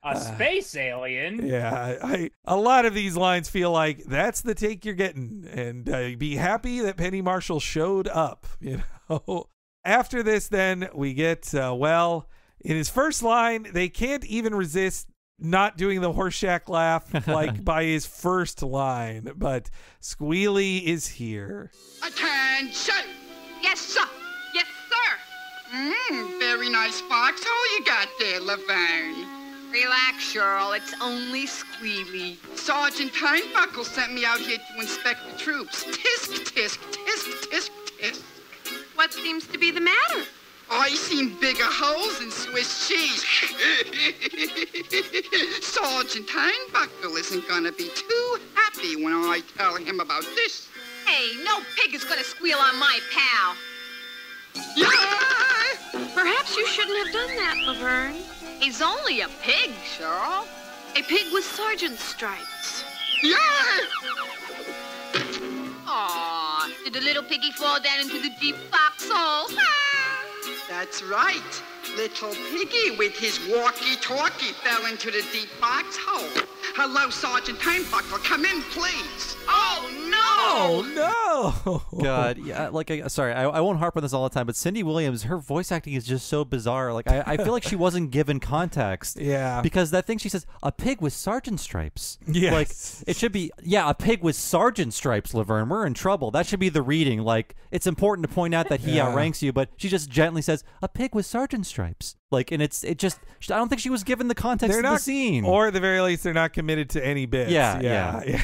A space alien. Yeah, a lot of these lines feel like that's the take you're getting, and be happy that Penny Marshall showed up. You know. After this, then we get in his first line, they can't even resist not doing the Horseshack laugh like by his first line, but Squealy is here. Attention! Yes, sir. Yes, sir. Very nice foxhole you got there, Laverne. Relax, Shirl. It's only Squealy. Sergeant Turnbuckle sent me out here to inspect the troops. Tisk, tisk, tisk, tisk, tisk. What seems to be the matter? I seen bigger holes in Swiss cheese. Sergeant Turnbuckle isn't gonna be too happy when I tell him about this. Hey, no pig is gonna squeal on my pal. Yeah! Perhaps you shouldn't have done that, Laverne. He's only a pig, Shirl. A pig with sergeant's stripes. Yeah! Aw, did the little piggy fall down into the deep foxhole? That's right. Little piggy with his walkie-talkie fell into the deep foxhole. Hello, Sergeant Turnbuckle. Come in, please. Oh, no! Oh, no! God, yeah, sorry, I won't harp on this all the time, but Cindy Williams, her voice acting is just so bizarre. Like, I feel like she wasn't given context. Yeah. Because that thing she says, a pig with sergeant stripes. Yes. Like, it should be, a pig with sergeant stripes, Laverne. We're in trouble. That should be the reading. Like, it's important to point out that he outranks you, but she just gently says, a pig with sergeant stripes. Like, and I don't think she was given the context of the scene. Or at the very least, they're not committed to any bits. Yeah.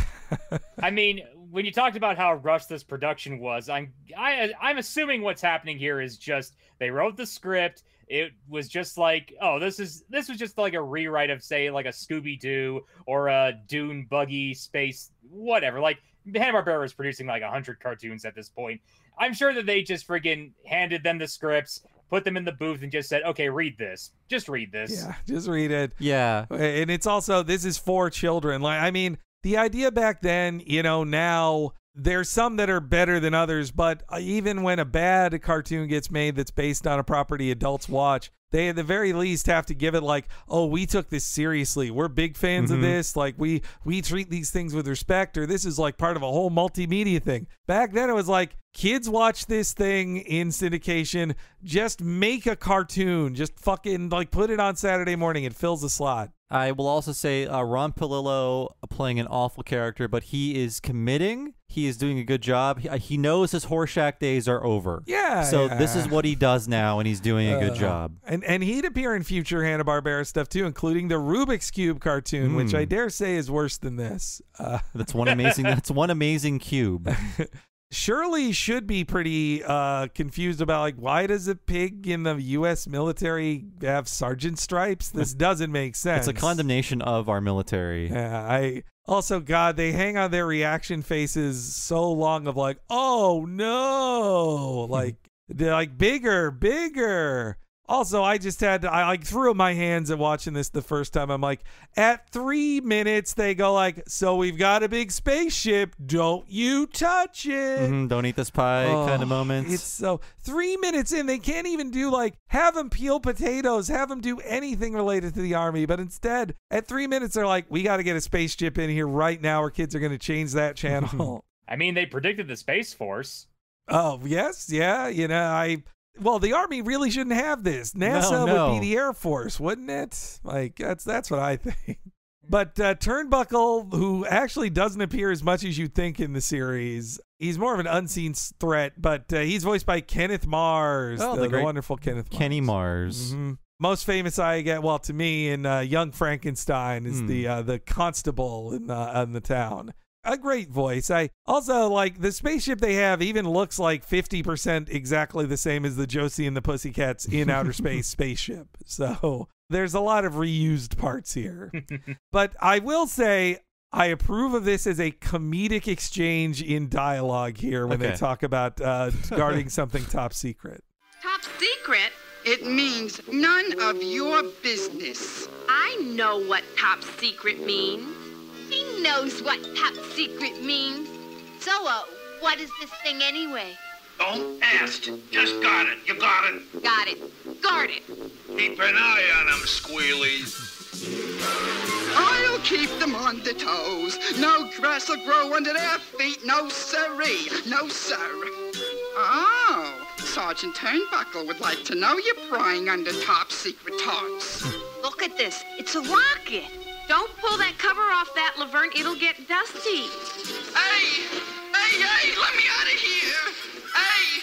I mean, when you talked about how rushed this production was, I'm assuming what's happening here is just they wrote the script. It was just like, this was just like a rewrite of, say, like a Scooby-Doo or a Dune Buggy Space, whatever. Like, Hanna-Barbera is producing like 100 cartoons at this point. I'm sure that they just friggin' handed them the scripts, put them in the booth, and just said, okay, read this. Just read this. Yeah, just read it. Yeah. And it's also, this is for children. Like, I mean, the idea back then, now there's some that are better than others, but even when a bad cartoon gets made that's based on a property adults watch, they at the very least have to give it like, oh, we took this seriously. We're big fans of this. Like we treat these things with respect, or this is like part of a whole multimedia thing. Back then it was like, kids watch this thing in syndication. Just make a cartoon. Just fucking like put it on Saturday morning. It fills the slot. I will also say Ron Palillo playing an awful character, but he is committing. He is doing a good job. He knows his Horseshack days are over. Yeah. So this is what he does now, and he's doing a good job. And he'd appear in future Hanna-Barbera stuff too, including the Rubik's Cube cartoon, which I dare say is worse than this. That's one amazing cube. Shirley should be pretty confused about, like, why does a pig in the U.S. military have sergeant stripes? This doesn't make sense. It's a condemnation of our military. Yeah, also, God, they hang on their reaction faces so long of like, oh no, like they're like bigger. Also, I threw up my hands at watching this the first time. I'm like, at 3 minutes, they go like, so we've got a big spaceship. Don't you touch it. Don't eat this pie kind of moments. It's so 3 minutes in, they can't even do like, have them peel potatoes, have them do anything related to the army. But instead, at 3 minutes, they're like, we got to get a spaceship in here right now or kids are going to change that channel. I mean, they predicted the Space Force. Oh, yes. Yeah. Well, the Army really shouldn't have this. NASA would be the Air Force, wouldn't it? Like, that's what I think. But Turnbuckle, who actually doesn't appear as much as you think in the series, he's more of an unseen threat, but he's voiced by Kenneth Mars, the wonderful Kenneth Mars. Kenny Mars. Most famous I get, well, to me, in Young Frankenstein is the constable in the town. A great voice. I also like the spaceship they have even looks like 50% exactly the same as the Josie and the Pussycats in outer space spaceship. So there's a lot of reused parts here. But I will say I approve of this as a comedic exchange in dialogue here when they talk about guarding something top secret. Top secret? It means none of your business. I know what top secret means. He knows what top secret means. So, what is this thing anyway? Don't ask. Just got it. You got it. Got it. Guard it. Keep an eye on them, squealies. I'll keep them on their toes. No grass will grow under their feet. No siree. No sir. Oh, Sergeant Turnbuckle would like to know you're prying under top secret tarts. Look at this. It's a rocket. Don't pull that cover off that, Laverne. It'll get dusty. Hey, let me out of here. Hey.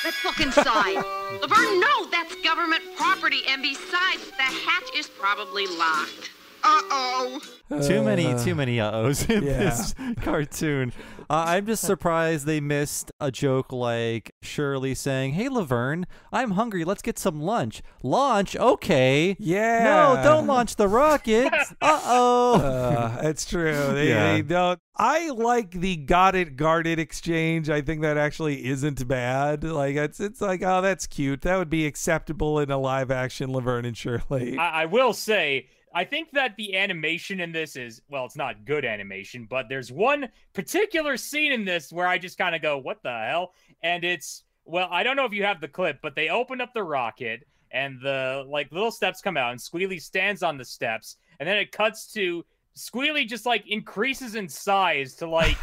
Let's look inside. Laverne, no, that's government property. And besides, the hatch is probably locked. Uh-oh. Too many uh-ohs in this cartoon. I'm just surprised they missed a joke like Shirley saying, hey, Laverne, I'm hungry. Let's get some lunch. Launch? Okay. Yeah. No, don't launch the rocket. Uh-oh. That's true. They don't. I like the got it, guarded exchange. I think that actually isn't bad. Like, it's like, oh, that's cute. That would be acceptable in a live action Laverne and Shirley. I will say, I think that the animation in this is, well, it's not good animation, but there's one particular scene in this where I just kind of go, what the hell? And it's, well, I don't know if you have the clip, but they open up the rocket and the like little steps come out and Squealy stands on the steps. And then it cuts to Squealy just like increases in size to like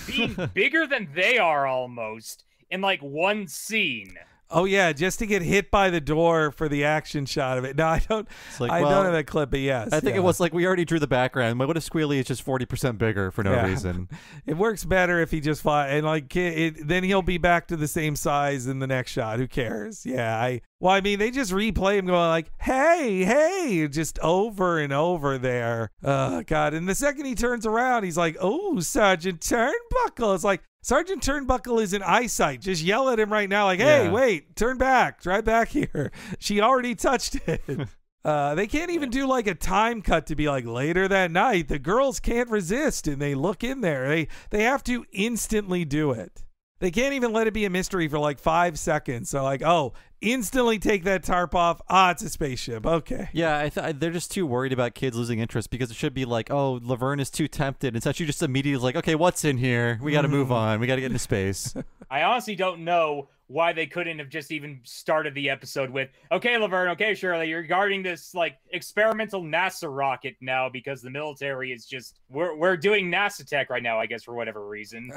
being bigger than they are almost in like one scene. Oh yeah, just to get hit by the door for the action shot of it. No, I don't. Like, I don't have that clip, but yes. I think it was like we already drew the background. But what if Squealy is just 40% bigger for no reason? It works better if he just fly and like then he'll be back to the same size in the next shot. Who cares? Yeah, I mean, they just replay him going like, hey, just over and over there. Oh God! And the second he turns around, he's like, oh, Sergeant Turnbuckle. It's like, Sergeant Turnbuckle is in eyesight. Just yell at him right now like, hey, wait, turn back. Drive back here. She already touched it. They can't even do like a time cut to be like later that night. The girls can't resist and they look in there. They have to instantly do it. They can't even let it be a mystery for like 5 seconds. So like, oh, instantly take that tarp off. Ah, it's a spaceship. Okay. Yeah, they're just too worried about kids losing interest because it should be like, oh, Laverne is too tempted. And such, you just immediately like, okay, what's in here? We got to move on. We got to get into space. I honestly don't know why they couldn't have just even started the episode with, okay, Laverne, okay, Shirley, you're guarding this like experimental NASA rocket now because the military is just, we're doing NASA tech right now, I guess, for whatever reason.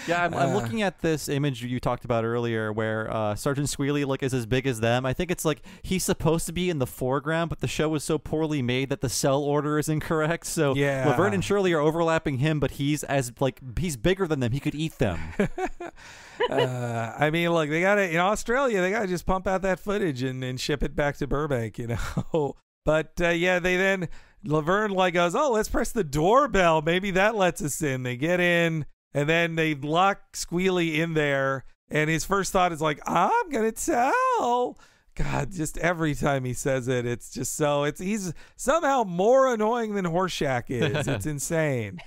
Yeah, I'm looking at this image you talked about earlier where Sergeant Squealy like is as big as them. I think it's like he's supposed to be in the foreground, but the show was so poorly made that the cell order is incorrect. So yeah. Laverne and Shirley are overlapping him, but he's bigger than them. He could eat them. I mean, look, they got to, in Australia, they got to just pump out that footage and ship it back to Burbank, you know. But yeah, Laverne like goes, oh, let's press the doorbell. Maybe that lets us in. They get in, and then they lock Squealy in there. And his first thought is like, I'm going to tell. God, just every time he says it, it's just he's somehow more annoying than Horseshack is. It's insane.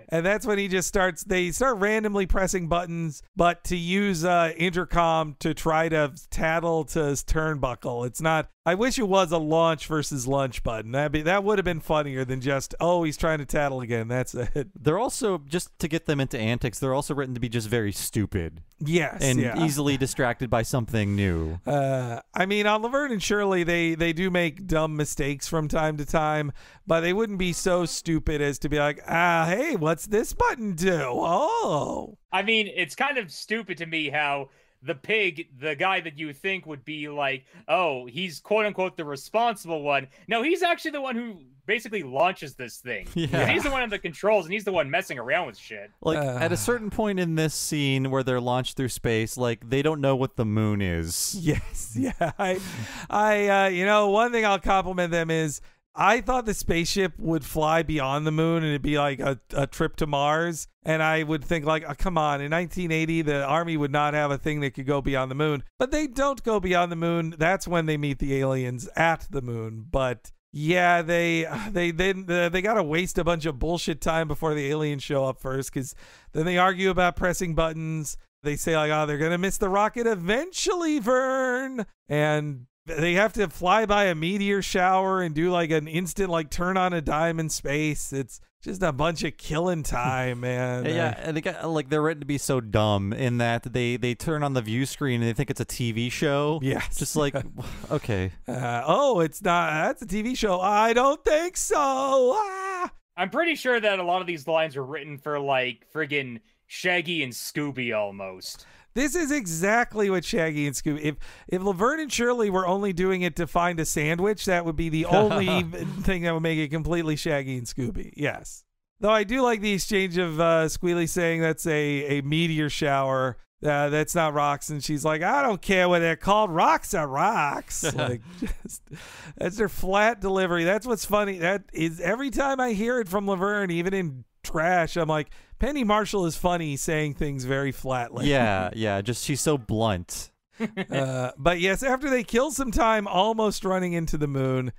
And that's when they start randomly pressing buttons, but to use intercom to try to tattle to his turnbuckle. It's not, I wish it was a launch versus lunch button. That would have been funnier than just, oh, he's trying to tattle again. That's it. They're also, just to get them into antics, they're also written to be just very stupid. Yes. And yeah. easily distracted by something new. I mean, on Laverne and Shirley, they do make dumb mistakes from time to time, but they wouldn't be so stupid as to be like, hey, what's this button do? Oh. I mean, it's kind of stupid to me how the pig, the guy that you think would be like, oh, he's quote unquote the responsible one. No, he's actually the one who basically launches this thing. Yeah. He's the one in the controls, and he's the one messing around with shit. Like at a certain point in this scene where they're launched through space, like they don't know what the moon is. Yes, yeah. I you know, one thing I'll compliment them is I thought the spaceship would fly beyond the moon and it'd be like a trip to Mars. And I would think like, oh, come on, in 1980, the Army would not have a thing that could go beyond the moon. But they don't go beyond the moon. That's when they meet the aliens at the moon. But yeah, they got to waste a bunch of bullshit time before the aliens show up first, because then they argue about pressing buttons. They say like, oh, they're going to miss the rocket eventually, Vern. And they have to fly by a meteor shower and do like an instant like turn on a dime in space. It's just a bunch of killing time, man. Yeah, and they got like they're written to be so dumb in that they turn on the view screen and they think it's a TV show. Yes. Just like, okay. Oh, it's not. That's a TV show. I don't think so. Ah! I'm pretty sure that a lot of these lines are written for like friggin' Shaggy and Scooby almost. This is exactly what Shaggy and Scooby. If Laverne and Shirley were only doing it to find a sandwich, that would be the only thing that would make it completely Shaggy and Scooby. Yes. Though I do like the exchange of Squealy saying that's a meteor shower. That's not rocks, and she's like, I don't care what they're called. Rocks are rocks. Like, that's their flat delivery. That's what's funny. That is every time I hear it from Laverne, even in trash, I'm like, Penny Marshall is funny saying things very flatly. Yeah, just she's so blunt. But yes, after they kill some time almost running into the moon,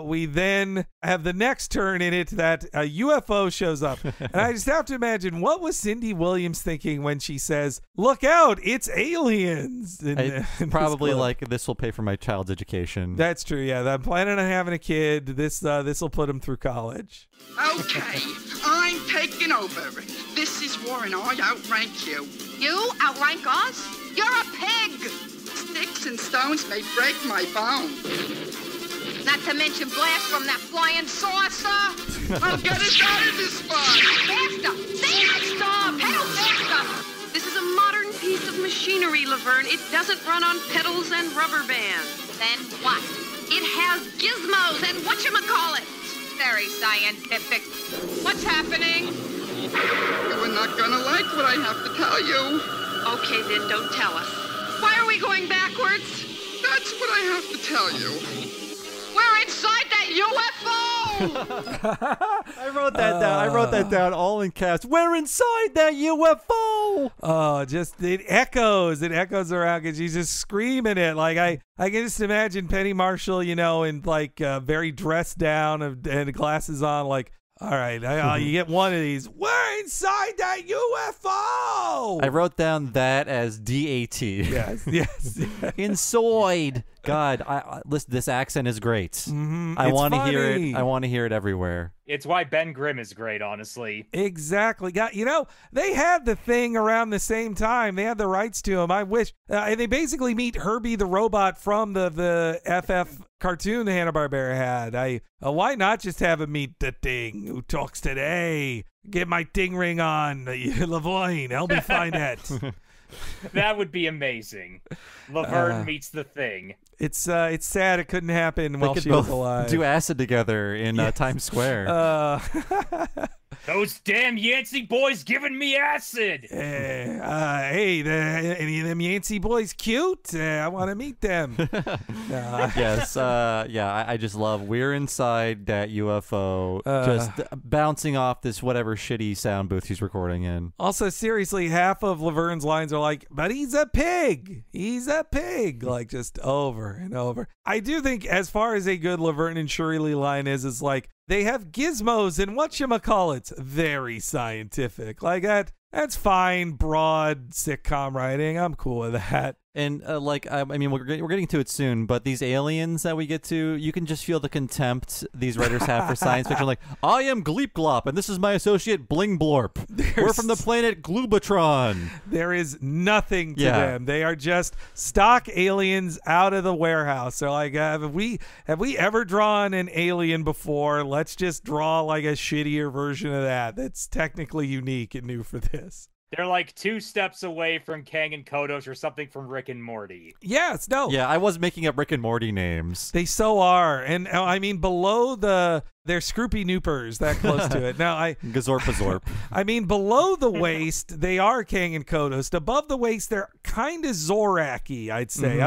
we then have the next turn in it that a UFO shows up. And I just have to imagine, what was Cindy Williams thinking when she says, look out, it's aliens? It's probably like, this will pay for my child's education. That's true, yeah. I'm planning on having a kid. This will put him through college. Okay, I'm taking over. This is war and I outrank you. You outrank us? You're a pig! Sticks and stones may break my bone. Not to mention blast from that flying saucer. I'll get us out of this spot. Faster! Faster! Pedal faster! This is a modern piece of machinery, Laverne. It doesn't run on pedals and rubber bands. Then what? It has gizmos and whatchamacallit. Very scientific. What's happening? You're not gonna like what I have to tell you. Okay, then don't tell us. Why are we going backwards? That's what I have to tell you. We're inside that UFO! I wrote that down all in caps. We're inside that UFO! Oh, just it echoes around because she's just screaming it. Like I can just imagine Penny Marshall, you know, in like very dressed down and glasses on, like, All right, you get one of these. We're inside that UFO. I wrote down that as DAT. Yes. Inside. God, listen, this accent is great. I want to hear it. I want to hear it everywhere. It's why Ben Grimm is great, honestly. Exactly. They had the thing around the same time. They had the rights to him. I wish. And they basically meet Herbie the robot from the FF cartoon Hanna-Barbera had. Why not just have him meet the thing who talks today? Get my ding ring on, Laverne. Help me find that. That would be amazing. Laverne meets the thing. It's sad it couldn't happen while she was alive. Do acid together in Times Square. Those damn Yancey boys giving me acid. Hey, any of them Yancey boys cute? I want to meet them. Yes, I just love we're inside that UFO, just bouncing off this whatever shitty sound booth he's recording in. Also, seriously, half of Laverne's lines are like, but he's a pig. He's a pig. Like, just over and over. I do think as far as a good Laverne and Shirley line is like, they have gizmos and whatchamacallits. Very scientific. Like that's fine, broad sitcom writing. I'm cool with that. And I mean, we're getting to it soon, but these aliens that we get to, you can just feel the contempt these writers have for science fiction. Like, I am Gleep Glop, and this is my associate Bling Blorp. We're from the planet Gloobotron. There is nothing to them. They are just stock aliens out of the warehouse. They're like, have we ever drawn an alien before? Let's just draw like a shittier version of that. That's technically unique and new for this. They're like 2 steps away from Kang and Kodos or something from Rick and Morty. Yes, no. Yeah, I was making up Rick and Morty names. They so are. And I mean, below they're Scroopy Noopers, that close to it. Now, Gazorpazorp. I mean, below the waist, they are Kang and Kodos. Above the waist, they're kind of Zorak-y, I'd say.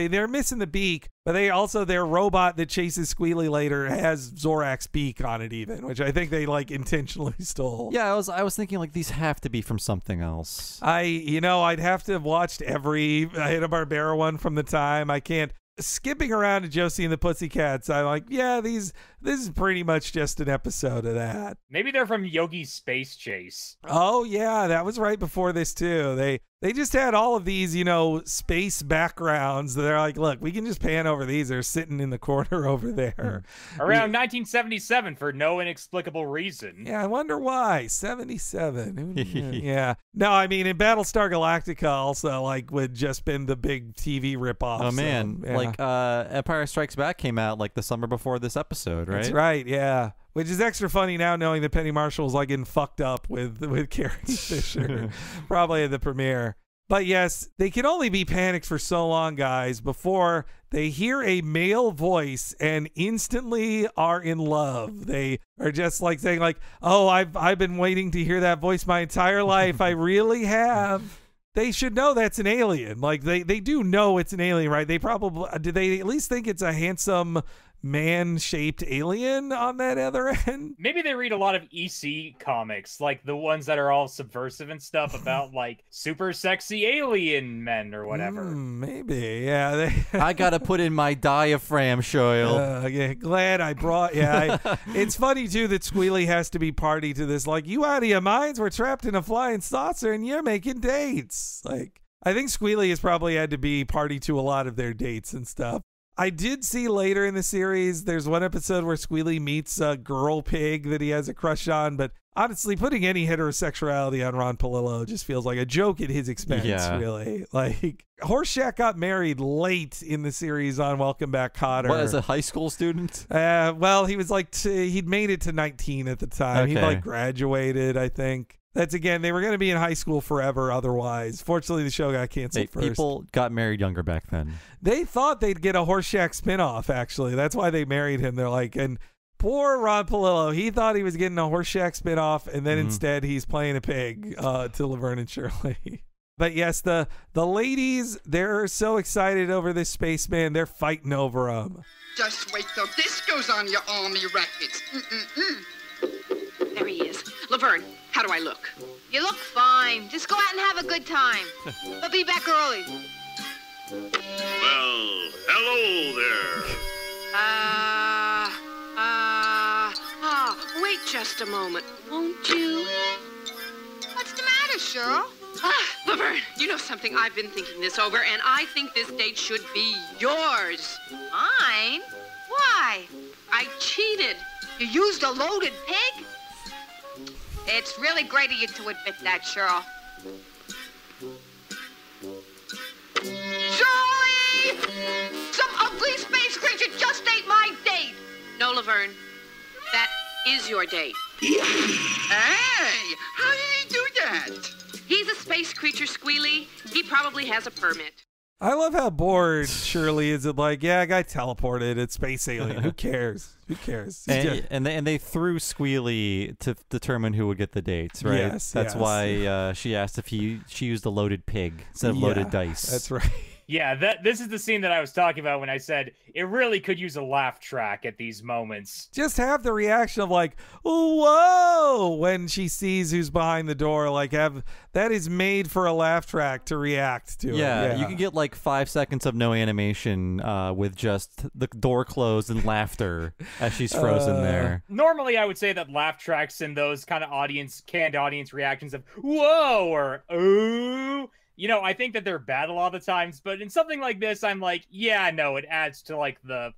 They're missing the beak, but their robot that chases Squealy later has Zorak's beak on it even, which I think they like intentionally stole. Yeah, I was thinking like these have to be from something else. I'd have to have watched every Hanna-Barbera one from the time. I can't. Skipping around to Josie and the Pussycats, I'm like, yeah, this is pretty much just an episode of that. Maybe they're from Yogi's Space Chase. Oh yeah, that was right before this too. They just had all of these, space backgrounds. They're like, look, we can just pan over these. They're sitting in the corner over there. Around 1977 for no inexplicable reason. Yeah, I wonder why. 77. Yeah. No, I mean, in Battlestar Galactica also, would just been the big TV ripoff. Oh, man. Yeah. Empire Strikes Back came out, the summer before this episode, right? That's right, yeah. Which is extra funny now knowing that Penny Marshall's getting fucked up with Carrie Fisher, probably at the premiere. But yes, they can only be panicked for so long, guys, before they hear a male voice and instantly are in love. They are just saying oh, I've been waiting to hear that voice my entire life. I really have. They should know that's an alien. They do know it's an alien, right? Do they at least think it's a handsome man-shaped alien on that other end? Maybe they read a lot of EC comics, like the ones that are all subversive and stuff about super sexy alien men or whatever. Maybe, yeah. I gotta put in my diaphragm, Shoyle. Yeah, glad I brought. Yeah, it's funny too that Squealy has to be party to this. You out of your minds? We're trapped in a flying saucer, and you're making dates. I think Squealy has probably had to be party to a lot of their dates and stuff. I did see later in the series, there's one episode where Squealy meets a girl pig that he has a crush on, but honestly, putting any heterosexuality on Ron Palillo just feels like a joke at his expense, really. Horseshack got married late in the series on Welcome Back, Kotter. What, as a high school student? Well, he was he'd made it to 19 at the time. Okay. He graduated, I think. That's again, they were going to be in high school forever otherwise. Fortunately, the show got canceled first. People got married younger back then. They thought they'd get a Horseshack spinoff, actually. That's why they married him. They're and poor Ron Palillo, he thought he was getting a Horseshack spinoff, and then instead he's playing a pig to Laverne and Shirley. But yes, the ladies, they're so excited over this spaceman. They're fighting over him. Just wait till this goes on your army records. There he is. Laverne, how do I look? You look fine. Just go out and have a good time. But be back early. Well, hello there. Wait just just a moment, won't you? What's the matter, Cheryl? Laverne, you know something? I've been thinking this over, and I think this date should be yours. Mine? Why? I cheated. You used a loaded pig? It's really great of you to admit that, Cheryl. Shirley! Some ugly space creature just ate my date! No, Laverne. That is your date. Hey, how did he do that? He's a space creature, Squealy. He probably has a permit. I love how bored Shirley is. Like, yeah, I got teleported. It's space alien. Who cares? Who cares? And they threw Squealy to determine who would get the dates, right? Yes, that's why she asked if she used a loaded pig instead of loaded dice. That's right. Yeah, this is the scene that I was talking about when I said it really could use a laugh track at these moments. Just have the reaction of like, whoa, when she sees who's behind the door. Like, that is made for a laugh track to react to. Yeah, you can get like 5 seconds of no animation with just the door closed and laughter as she's frozen there. Normally, I would say that laugh tracks and those kind of canned audience reactions of whoa or ooh. You know, I think that they're bad a lot of times, but in something like this, I'm like, yeah, no, it adds to like the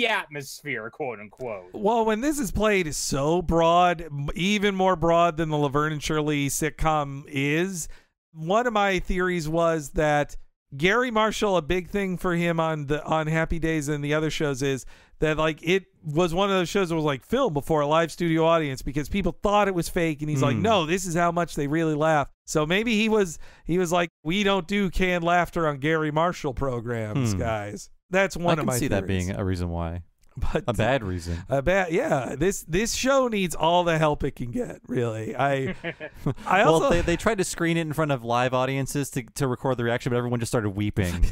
atmosphere, quote unquote. Well, when this is played, is so broad, even more broad than the Laverne and Shirley sitcom is. One of my theories was that Gary Marshall, a big thing for him on Happy Days and the other shows is that like it was one of those shows that was like filmed before a live studio audience because people thought it was fake, and he's like, no, this is how much they really laugh. So maybe he was like, we don't do canned laughter on Gary Marshall programs, guys. That's one of my theories. I can see that being a reason why. But a bad reason. Yeah. This show needs all the help it can get. Really, I also they tried to screen it in front of live audiences to record the reaction, but everyone just started weeping.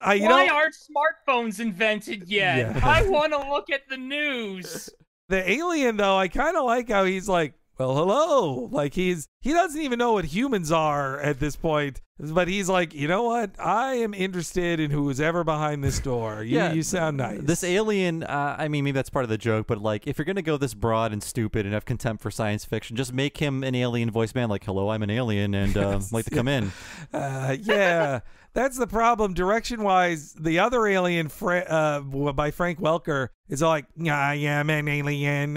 Why aren't smartphones invented yet? Yeah. I want to look at the news. The alien, though, I kind of like how he's like, well, hello. Like he doesn't even know what humans are at this point, but he's like, you know what? I am interested in who is ever behind this door. You sound nice. This alien, I mean, maybe that's part of the joke, but like, if you're gonna go this broad and stupid and have contempt for science fiction, just make him an alien voice man. Like, hello, I'm an alien, and like to come in. Yeah. That's the problem. Direction-wise, the other alien by Frank Welker is like, I am an alien,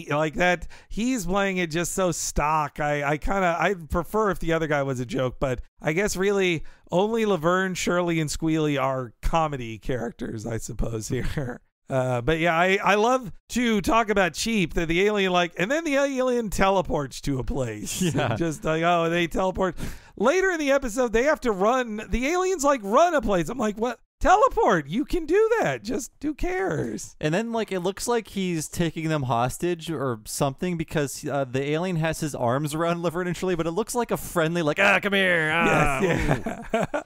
like that. He's playing it just so stock. I'd prefer if the other guy was a joke, but I guess really only Laverne, Shirley, and Squealy are comedy characters, I suppose, here. But yeah, I love to talk about cheap that the alien and then the alien teleports to a place. Yeah. Just like, oh, they teleport. Later in the episode, they have to run. The aliens run a place. I'm like, what? Teleport. You can do that. Just who cares? And then it looks like he's taking them hostage or something because the alien has his arms around Laverne and Shirley, but it looks like a friendly come here. Yes, yeah.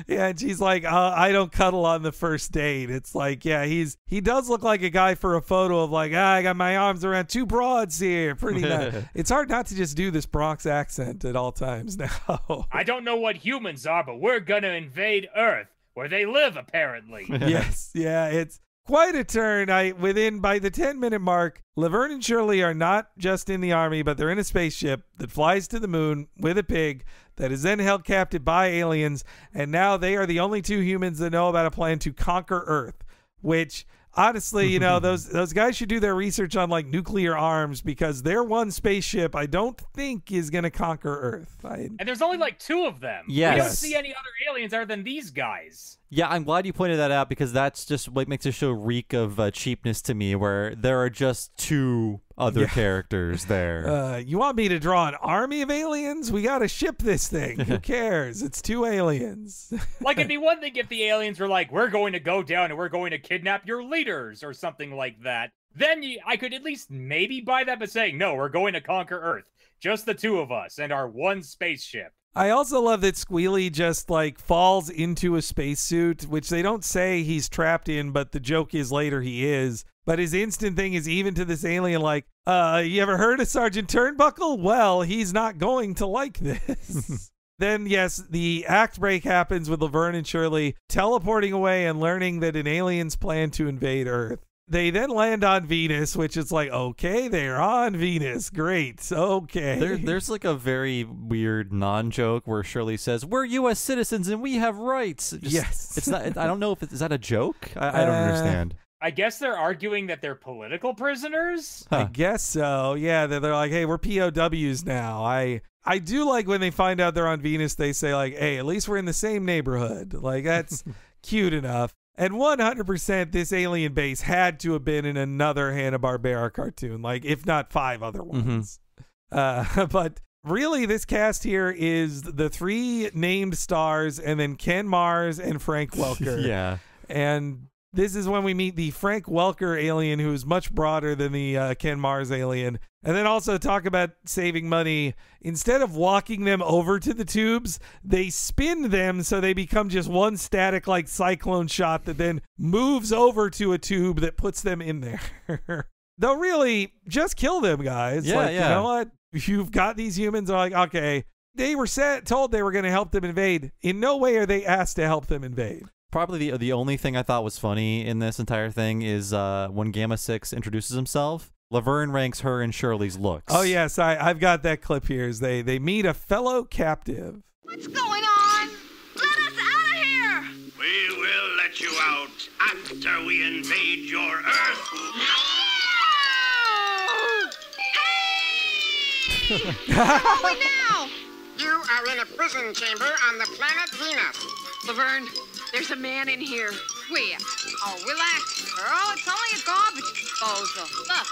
Yeah, and she's like, I don't cuddle on the first date. It's like, yeah, he does look like a guy for a photo of I got my arms around two broads here. Pretty nice. It's hard not to just do this Bronx accent at all times now. I don't know what humans are, but we're gonna invade Earth. Where they live, apparently. Yes, yeah, it's quite a turn. By the 10-minute mark, Laverne and Shirley are not just in the army, but they're in a spaceship that flies to the moon with a pig that is then held captive by aliens, and now they are the only two humans that know about a plan to conquer Earth, which... Honestly, those guys should do their research on nuclear arms because their one spaceship I don't think is going to conquer Earth. And there's only two of them. Yes. We don't see any other aliens other than these guys. Yeah, I'm glad you pointed that out because that's just what makes the show reek of cheapness to me, where there are just two other characters there. You want me to draw an army of aliens? We got to ship this thing. Who cares? It's two aliens. It'd be one thing if the aliens were we're going to go down and we're going to kidnap your leaders or something like that. Then I could at least maybe buy that, but saying, no, we're going to conquer Earth. Just the two of us and our one spaceship. I also love that Squealy just falls into a spacesuit, which they don't say he's trapped in, but the joke is later he is. But his instant thing is even to this alien you ever heard of Sergeant Turnbuckle? Well, he's not going to like this. Then, yes, the act break happens with Laverne and Shirley teleporting away and learning that an alien's plan to invade Earth. They then land on Venus, which is like, okay, they're on Venus. Great. Okay. There's like a very weird non-joke where Shirley says, "We're U.S. citizens and we have rights." Yes. It's not. I don't know if is that a joke. I don't understand. I guess they're arguing that they're political prisoners. I guess so. Yeah, they're like, hey, we're POWs now. I do like when they find out they're on Venus, they say like, hey, at least we're in the same neighborhood. Like, that's cute enough. And 100% this alien base had to have been in another Hanna-Barbera cartoon, like if not 5 other ones. But really, this cast here is the 3 named stars and then Ken Mars and Frank Welker. Yeah. And this is when we meet the Frank Welker alien, who's much broader than the Ken Mars alien. And then also talk about saving money. Instead of walking them over to the tubes, they spin them so they become just one static like cyclone shot that then moves over to a tube that puts them in there. Though really, just kill them, guys. Yeah, You know what? You've got these humans are like, okay. They were told they were going to help them invade. In no way are they asked to help them invade. Probably the only thing I thought was funny in this entire thing is when Gamma 6 introduces himself, Laverne ranks her and Shirley's looks. Oh, yes. I've got that clip here. Is they meet a fellow captive. What's going on? Let us out of here! We will let you out after we invade your Earth. Where are we now? You are in a prison chamber on the planet Venus. Laverne, there's a man in here. Where? Oh, relax, girl. It's only a garbage disposal. Look.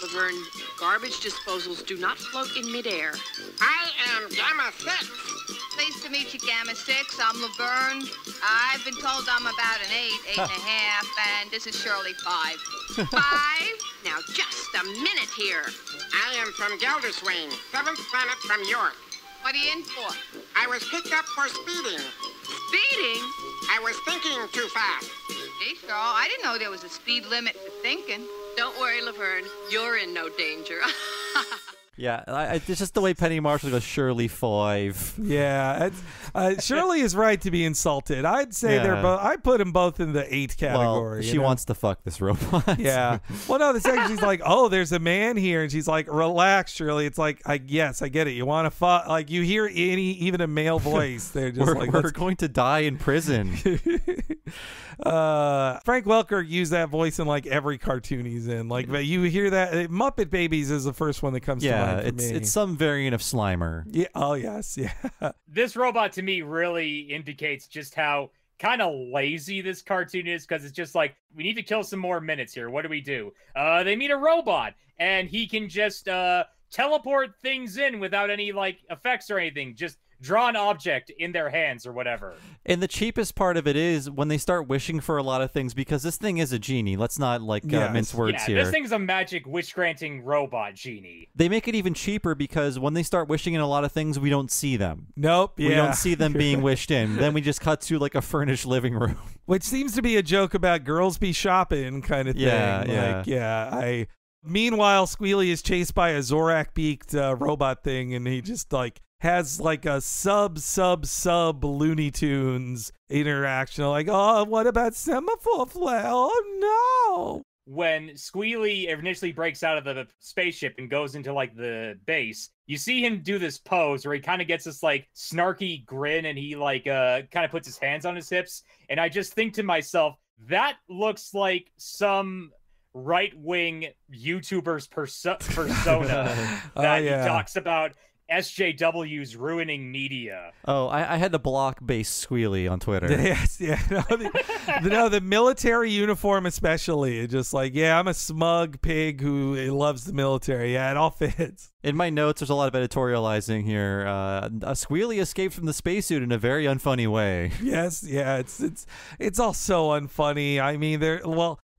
Laverne, garbage disposals do not float in midair. I am Gamma 6. Pleased to meet you, Gamma 6. I'm Laverne. I've been told I'm about an 8, 8.5, and this is Shirley 5. 5? Now, just a minute here. I am from Gilderswain, 7th planet from York. What are you in for? I was picked up for speeding. Speeding? I was thinking too fast. Geez, girl, I didn't know there was a speed limit for thinking. Don't worry, Laverne. You're in no danger. Yeah, it's just the way Penny Marshall goes, Shirley 5. Yeah, Shirley is right to be insulted. I'd say they're both. I put them both in the 8 category. Well, she wants to fuck this robot. Yeah. Well, no, the second she's like, oh, there's a man here, and she's like, relax, Shirley. It's like, yes, I get it. You want to fuck? Like, you hear even a male voice, they're just we're going to die in prison. Frank Welker used that voice in like every cartoon he's in. Like, you hear that Muppet Babies is the first one that comes to mind for me. It's some variant of Slimer. Yeah. Oh yes. Yeah. This robot to me really indicates just how kind of lazy this cartoon is, because it's just like, we need to kill some more minutes here. What do? They meet a robot and he can just teleport things in without any like effects or anything. Just draw an object in their hands or whatever. And the cheapest part of it is when they start wishing for a lot of things, because this thing is a genie. Let's not like mince words here. This thing's a magic wish-granting robot genie. They make it even cheaper because when they start wishing in a lot of things, we don't see them. Nope. We don't see them being wished in. Then we just cut to like a furnished living room. Which seems to be a joke about girls be shopping kind of thing. Yeah. Meanwhile, Squealy is chased by a Zorak-beaked robot thing, and he just like has like a sub Looney Tunes interaction. Like, oh, what about semaphore flare? Oh no! When Squealy initially breaks out of the spaceship and goes into like the base, you see him do this pose where he kind of gets this like snarky grin, and he like kind of puts his hands on his hips, and I just think to myself, that looks like some right-wing YouTuber's persona that he talks about SJWs ruining media. Oh, I had to block base Squealy on Twitter. Yes, yeah. The military uniform especially. It's just like, yeah, I'm a smug pig who loves the military. Yeah, it all fits. In my notes, there's a lot of editorializing here. Squealy escaped from the spacesuit in a very unfunny way. Yes, yeah. It's all so unfunny. I mean,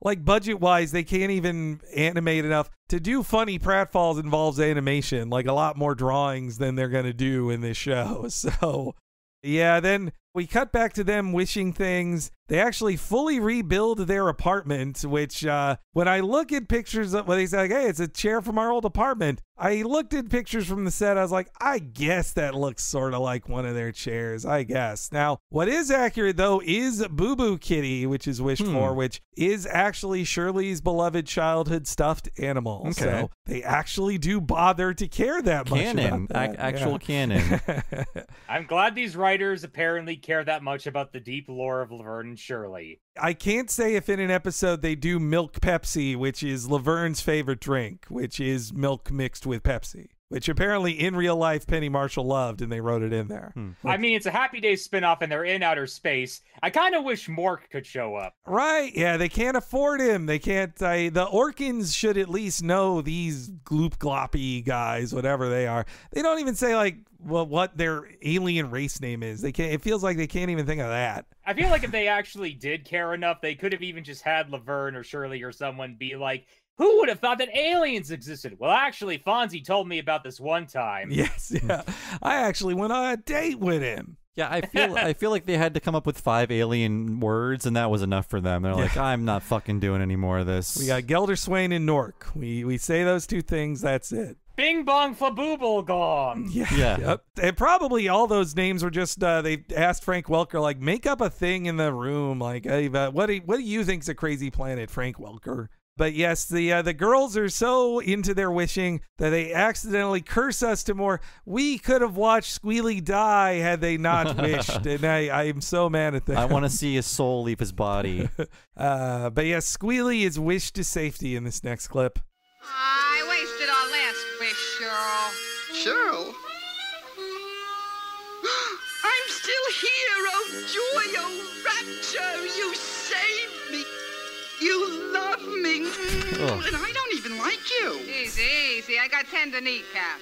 like budget-wise, they can't even animate enough. To do funny pratfalls involves animation, like a lot more drawings than they're going to do in this show. So, yeah, then we cut back to them wishing things. they actually fully rebuild their apartment, which when I look at pictures of, when they say, like, hey, it's a chair from our old apartment, I looked at pictures from the set. I was like, I guess that looks sort of like one of their chairs, I guess. Now, what is accurate, though, is Boo Boo Kitty, which is wished for, which is actually Shirley's beloved childhood stuffed animal. Okay. So they actually do bother to care that much about that. Actual canon. I'm glad these writers apparently care that much about the deep lore of Laverne and Shirley. I can't say if in an episode they do milk Pepsi, which is Laverne's favorite drink, which is milk mixed with Pepsi, which apparently in real life Penny Marshall loved, and they wrote it in there. I mean, it's a Happy Days spinoff and they're in outer space. I kind of wish Mork could show up. Right, yeah, they can't afford him. They can't, the Orkins should at least know these gloop gloppy guys, whatever they are. They don't even say, like, well, what their alien race name is. They can't. It feels like they can't even think of that. I feel like if they actually did care enough, they could have even just had Laverne or Shirley or someone be like, who would have thought that aliens existed? Well, actually, Fonzie told me about this one time. Yes, yeah. I actually went on a date with him. Yeah, I feel like they had to come up with 5 alien words, and that was enough for them. They're like, I'm not fucking doing any more of this. We got Gelderswain and Nork. We say those two things, that's it. Bing bong flabooble gong. Yeah. Yep. And probably all those names were just, they asked Frank Welker, like, make up a thing in the room. Like, hey, what do you think's a crazy planet, Frank Welker? But yes, the girls are so into their wishing that they accidentally curse us to more. We could have watched Squealy die had they not wished, and I'm so mad at that. I want to see his soul leave his body. But yes, Squealy is wished to safety in this next clip. I wasted our last wish, Cheryl. Cheryl? I'm still here, oh joy, oh rapture, you saved me. You love me. And I don't even like you. Easy, easy. I got tender kneecap.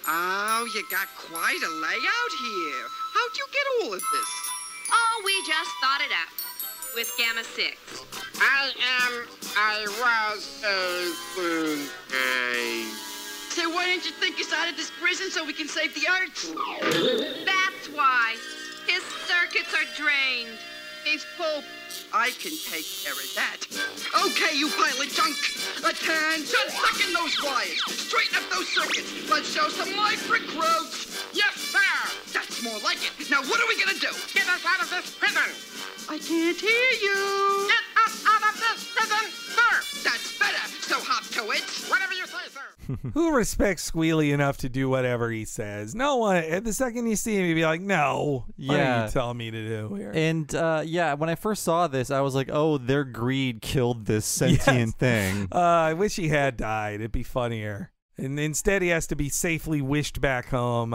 Oh, you got quite a layout here. How'd you get all of this? Oh, we just thought it out with Gamma 6. I was So why don't you think us out of this prison so we can save the Earth? That's why. His circuits are drained. He's poop. I can take care of that. Okay, you pile of junk. Attention, suck in those wires. Straighten up those circuits. Let's show some life recruits. Yes, sir. That's more like it. Now, what are we gonna do? Get us out of this prison. I can't hear you. Get us out of this prison, sir. That's better. So hop to it. Whatever you say, sir. Who respects Squealy enough to do whatever he says? No one. At the second you see him, you'd be like, no. What are you telling me to do here? And yeah, when I first saw this, I was like, oh, their greed killed this sentient thing. I wish he had died. It'd be funnier. And instead, he has to be safely wished back home.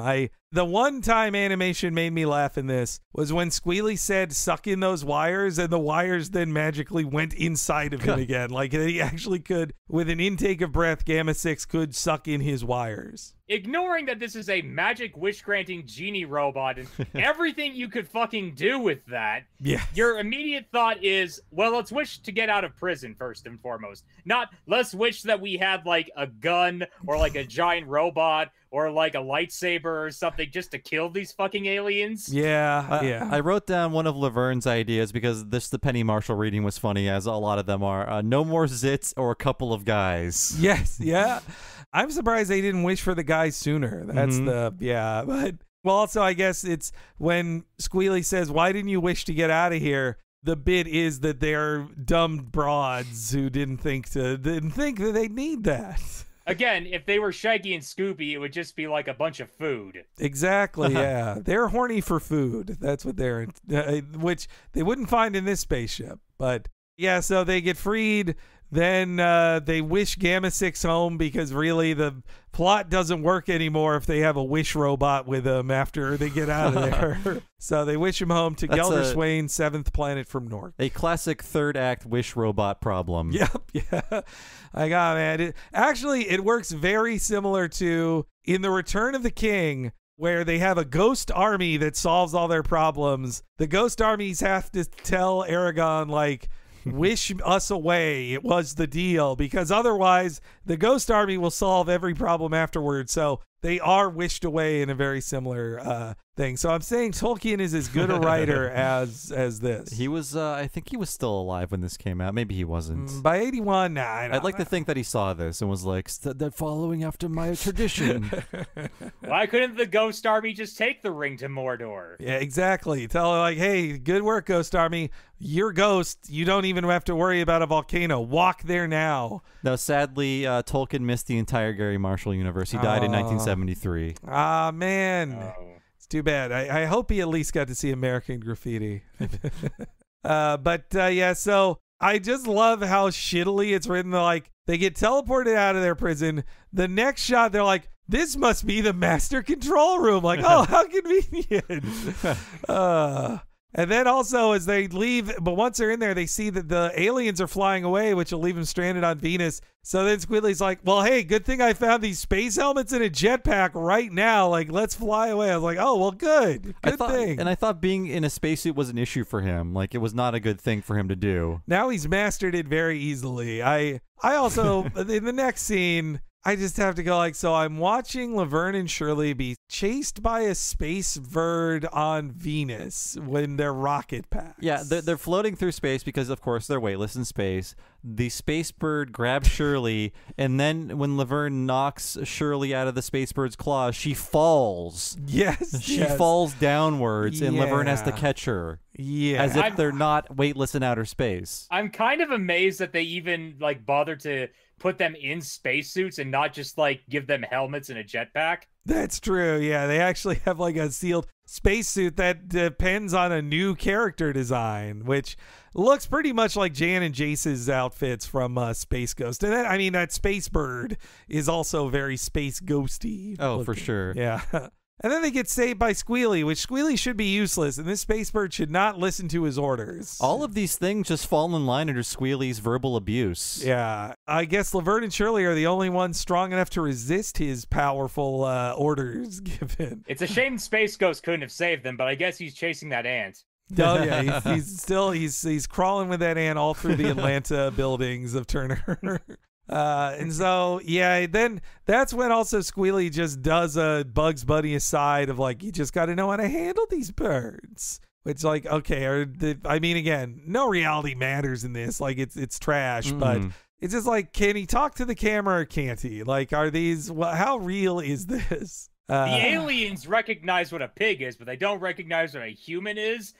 The one time animation made me laugh in this was when Squealy said, suck in those wires, and the wires then magically went inside of him again. Like, he actually could, with an intake of breath, Gamma 6 could suck in his wires. Ignoring that this is a magic wish-granting genie robot and everything you could fucking do with that, your immediate thought is, well, let's wish to get out of prison first and foremost. Not, let's wish that we had, like, a gun or, like, a giant robot or, like, a lightsaber or something just to kill these fucking aliens. Yeah. I wrote down one of Laverne's ideas because the Penny Marshall reading was funny, as a lot of them are. No more zits or a couple of guys. Yes, yeah. I'm surprised they didn't wish for the guys sooner. That's but well, also I guess it's when Squealy says, why didn't you wish to get out of here? The bit is that they're dumb broads who didn't think that they need that. Again, if they were Shaggy and Scooby, it would just be like a bunch of food. Exactly, yeah. They're horny for food. That's what they're, which they wouldn't find in this spaceship. But yeah, so they get freed. Then they wish Gamma 6 home because really the plot doesn't work anymore if they have a wish robot with them after they get out of there. So they wish him home to Gelderswain, 7th planet from North. A classic third act wish robot problem. Yep, yeah. I got man. Actually, it works very similar to in The Return of the King, where they have a ghost army that solves all their problems. The ghost armies have to tell Aragon, like, wish us away. It was the deal, because otherwise the ghost army will solve every problem afterwards. So they are wished away in a very similar thing. So I'm saying Tolkien is as good a writer as this. He was, I think he was still alive when this came out. Maybe he wasn't. By 81, nah. I'd like to think that he saw this and was like, they're following after my tradition. Why couldn't the Ghost Army just take the ring to Mordor? Yeah, exactly. Tell her, like, hey, good work, Ghost Army. You're Ghost. You don't even have to worry about a volcano. Walk there now. No, sadly, Tolkien missed the entire Gary Marshall universe. He died in 1973. Ah, man. Oh. It's too bad. I hope he at least got to see American Graffiti. Yeah, so I just love how shittily it's written. They're like, they get teleported out of their prison. The next shot, they're like, this must be the master control room. Like, oh, how convenient. And then also as they leave, but once they're in there, they see that the aliens are flying away, which will leave them stranded on Venus. So then Squidly's like, well, hey, good thing I found these space helmets and a jetpack right now. Like, let's fly away. I was like, oh, well, good thing. And I thought being in a spacesuit was an issue for him. Like, it was not a good thing for him to do. Now he's mastered it very easily. I also, in the next scene, I just have to go like, so I'm watching Laverne and Shirley be chased by a space bird on Venus when they're rocket packs. Yeah, they're floating through space because, of course, they're weightless in space. The space bird grabs Shirley, and then when Laverne knocks Shirley out of the space bird's claws, she falls. Yes. She falls downwards, and Laverne has to catch her. Yeah. As if they're not weightless in outer space. I'm kind of amazed that they even like bother to put them in spacesuits and not just like give them helmets and a jetpack. That's true. Yeah, they actually have like a sealed spacesuit that depends on a new character design, which looks pretty much like Jan and Jace's outfits from Space Ghost. And then, I mean, that space bird is also very space ghosty. Oh, looking. for sure. Yeah. And then they get saved by Squealy, which Squealy should be useless, and this space bird should not listen to his orders. All of these things just fall in line under Squealy's verbal abuse. Yeah. I guess Laverne and Shirley are the only ones strong enough to resist his powerful orders given. It's a shame Space Ghost couldn't have saved them, but I guess he's chasing that ant. Oh yeah, he's crawling with that ant all through the Atlanta buildings of Turner. And so, yeah, then that's when also Squealy just does a Bugs Bunny aside of like, you just got to know how to handle these birds. Which, like, okay, I mean, again, no reality matters in this. Like, it's trash, but it's just like, can he talk to the camera or can't he? Like, are these, how real is this? The aliens recognize what a pig is, but they don't recognize what a human is.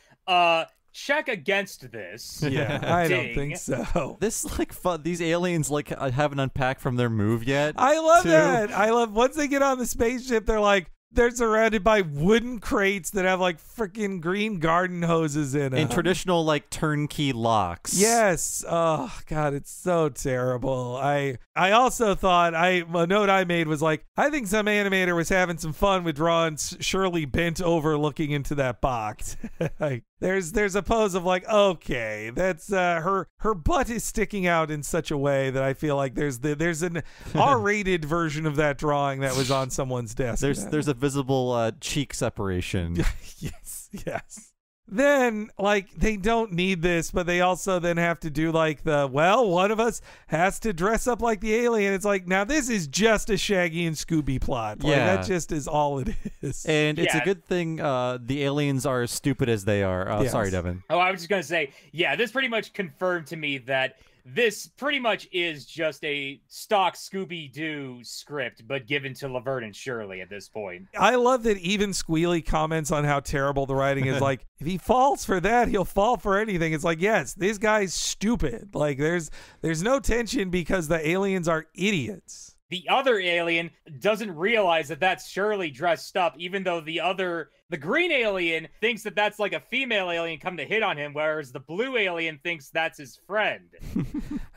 Check against this. Yeah, I don't think so. This like these aliens like haven't unpacked from their move yet. I love that. I love once they get on the spaceship, they're surrounded by wooden crates that have like freaking green garden hoses in them. And traditional like turnkey locks. Yes. Oh God, it's so terrible. I also thought a note I made was like, I think some animator was having some fun with drawing Shirley bent over looking into that box. Like, there's a pose of like, okay, that's her butt is sticking out in such a way that I feel like there's an R-rated version of that drawing that was on someone's desk. There's a visible cheek separation. Yes. Then, like, they don't need this, but they also then have to do, like, one of us has to dress up like the alien. It's like, now this is just a Shaggy and Scooby plot. Like, that just is all it is. And it's a good thing the aliens are as stupid as they are. Yes. Sorry, Devin. Oh, I was just going to say, yeah, this pretty much confirmed to me that this pretty much is just a stock Scooby-Doo script, but given to Laverne and Shirley at this point. I love that even Squealy comments on how terrible the writing is. Like, if he falls for that, he'll fall for anything. It's like, yes, this guy's stupid. Like, there's no tension because the aliens are idiots. The other alien doesn't realize that that's Shirley dressed up, even though the green alien thinks that that's like a female alien come to hit on him, whereas the blue alien thinks that's his friend.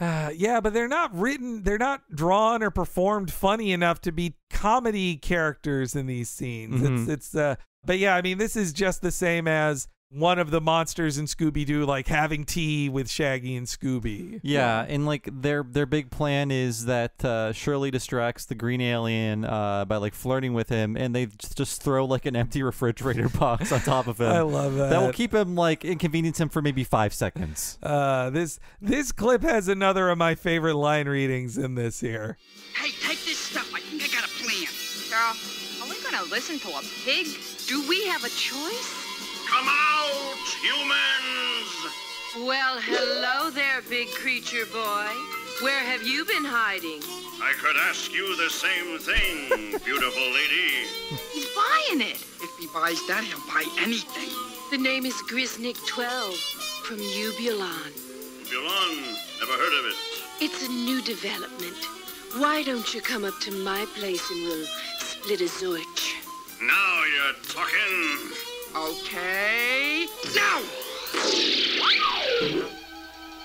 Yeah, but they're not drawn or performed funny enough to be comedy characters in these scenes. Mm-hmm. But yeah, I mean, this is just the same as one of the monsters in Scooby-Doo, like having tea with Shaggy and Scooby. Yeah, and like their big plan is that Shirley distracts the green alien by like flirting with him, and they just throw like an empty refrigerator box on top of him. I love that. That will keep him like inconvenience him for maybe 5 seconds. This clip has another of my favorite line readings in this here. Hey, take this stuff. I think I got a plan. girl. Are we gonna listen to a pig? Do we have a choice? Come out, humans! Well, hello there, big creature boy. Where have you been hiding? I could ask you the same thing, beautiful lady. He's buying it. If he buys that, he'll buy anything. The name is Grisnik 12 from Ubulon. Bulan, never heard of it. It's a new development. Why don't you come up to my place and we'll split a zorch? Now you're talking. Okay. Now!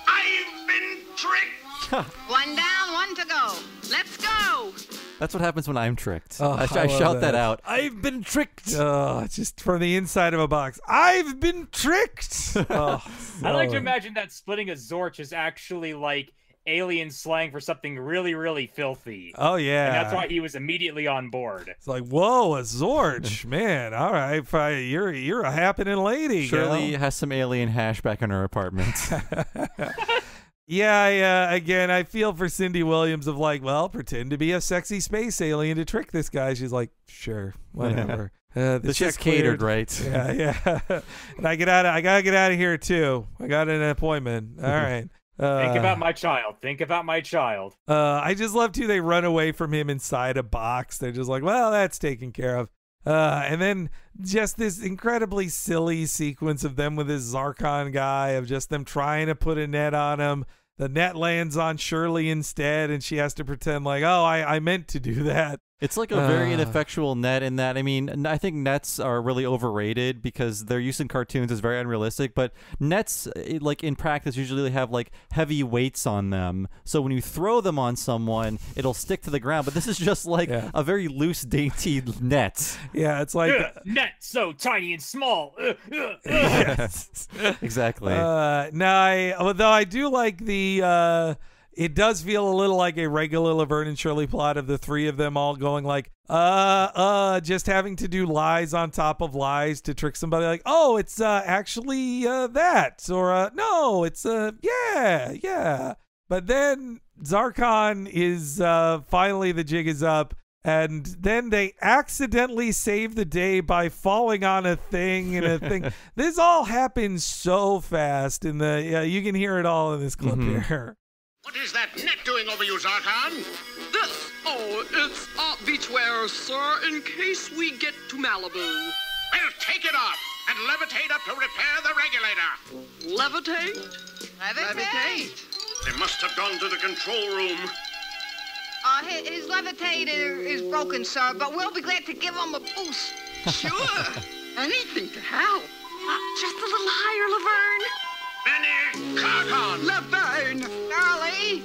I've been tricked! One down, one to go. Let's go. That's what happens when I'm tricked. Oh, I I love shout that that. out. I've been tricked. Just from the inside of a box. I've been tricked. Oh, I like to so- imagine that splitting a zorch is actually like alien slang for something really, really filthy. Oh, yeah. And that's why he was immediately on board. It's like, whoa, a Zorch. Man, all right. You're a happening lady. Shirley gal. has some alien hash back in her apartment. Yeah, again, I feel for Cindy Williams of like, well, pretend to be a sexy space alien to trick this guy. She's like, sure, whatever. The This check is catered, cleared. right? Yeah. And I gotta get out of here too. I got an appointment. All right. Think about my child. Think about my child. I just love too. They run away from him inside a box. They're just like, well, that's taken care of. And then just this incredibly silly sequence of them with this Zarkon guy, of just them trying to put a net on him. The net lands on Shirley instead, and she has to pretend like, oh, I meant to do that. It's like a very ineffectual net in that, I mean, I think nets are really overrated because their use in cartoons is very unrealistic, but nets, like in practice, usually have like heavy weights on them. So when you throw them on someone, it'll stick to the ground, but this is just like a very loose, dainty net. Yeah, it's like... net so tiny and small. Yes. Exactly. Now, although I do like the... it does feel a little like a regular Laverne and Shirley plot of the three of them all going like, just having to do lies on top of lies to trick somebody like, oh, it's actually that, or no, it's yeah. But then Zarkon is finally the jig is up, and then they accidentally save the day by falling on a thing and a thing. This all happens so fast in the you can hear it all in this clip here. What is that net doing over you, Zarkon? This? Oh, it's beachwear, sir, in case we get to Malibu. Well, take it off and levitate up to repair the regulator. Levitate? Levitate. They must have gone to the control room. His levitator is broken, sir, but we'll be glad to give him a boost. Sure. Anything to help. Just a little higher, Laverne. Benny, Zarkon! Laverne! Shirley!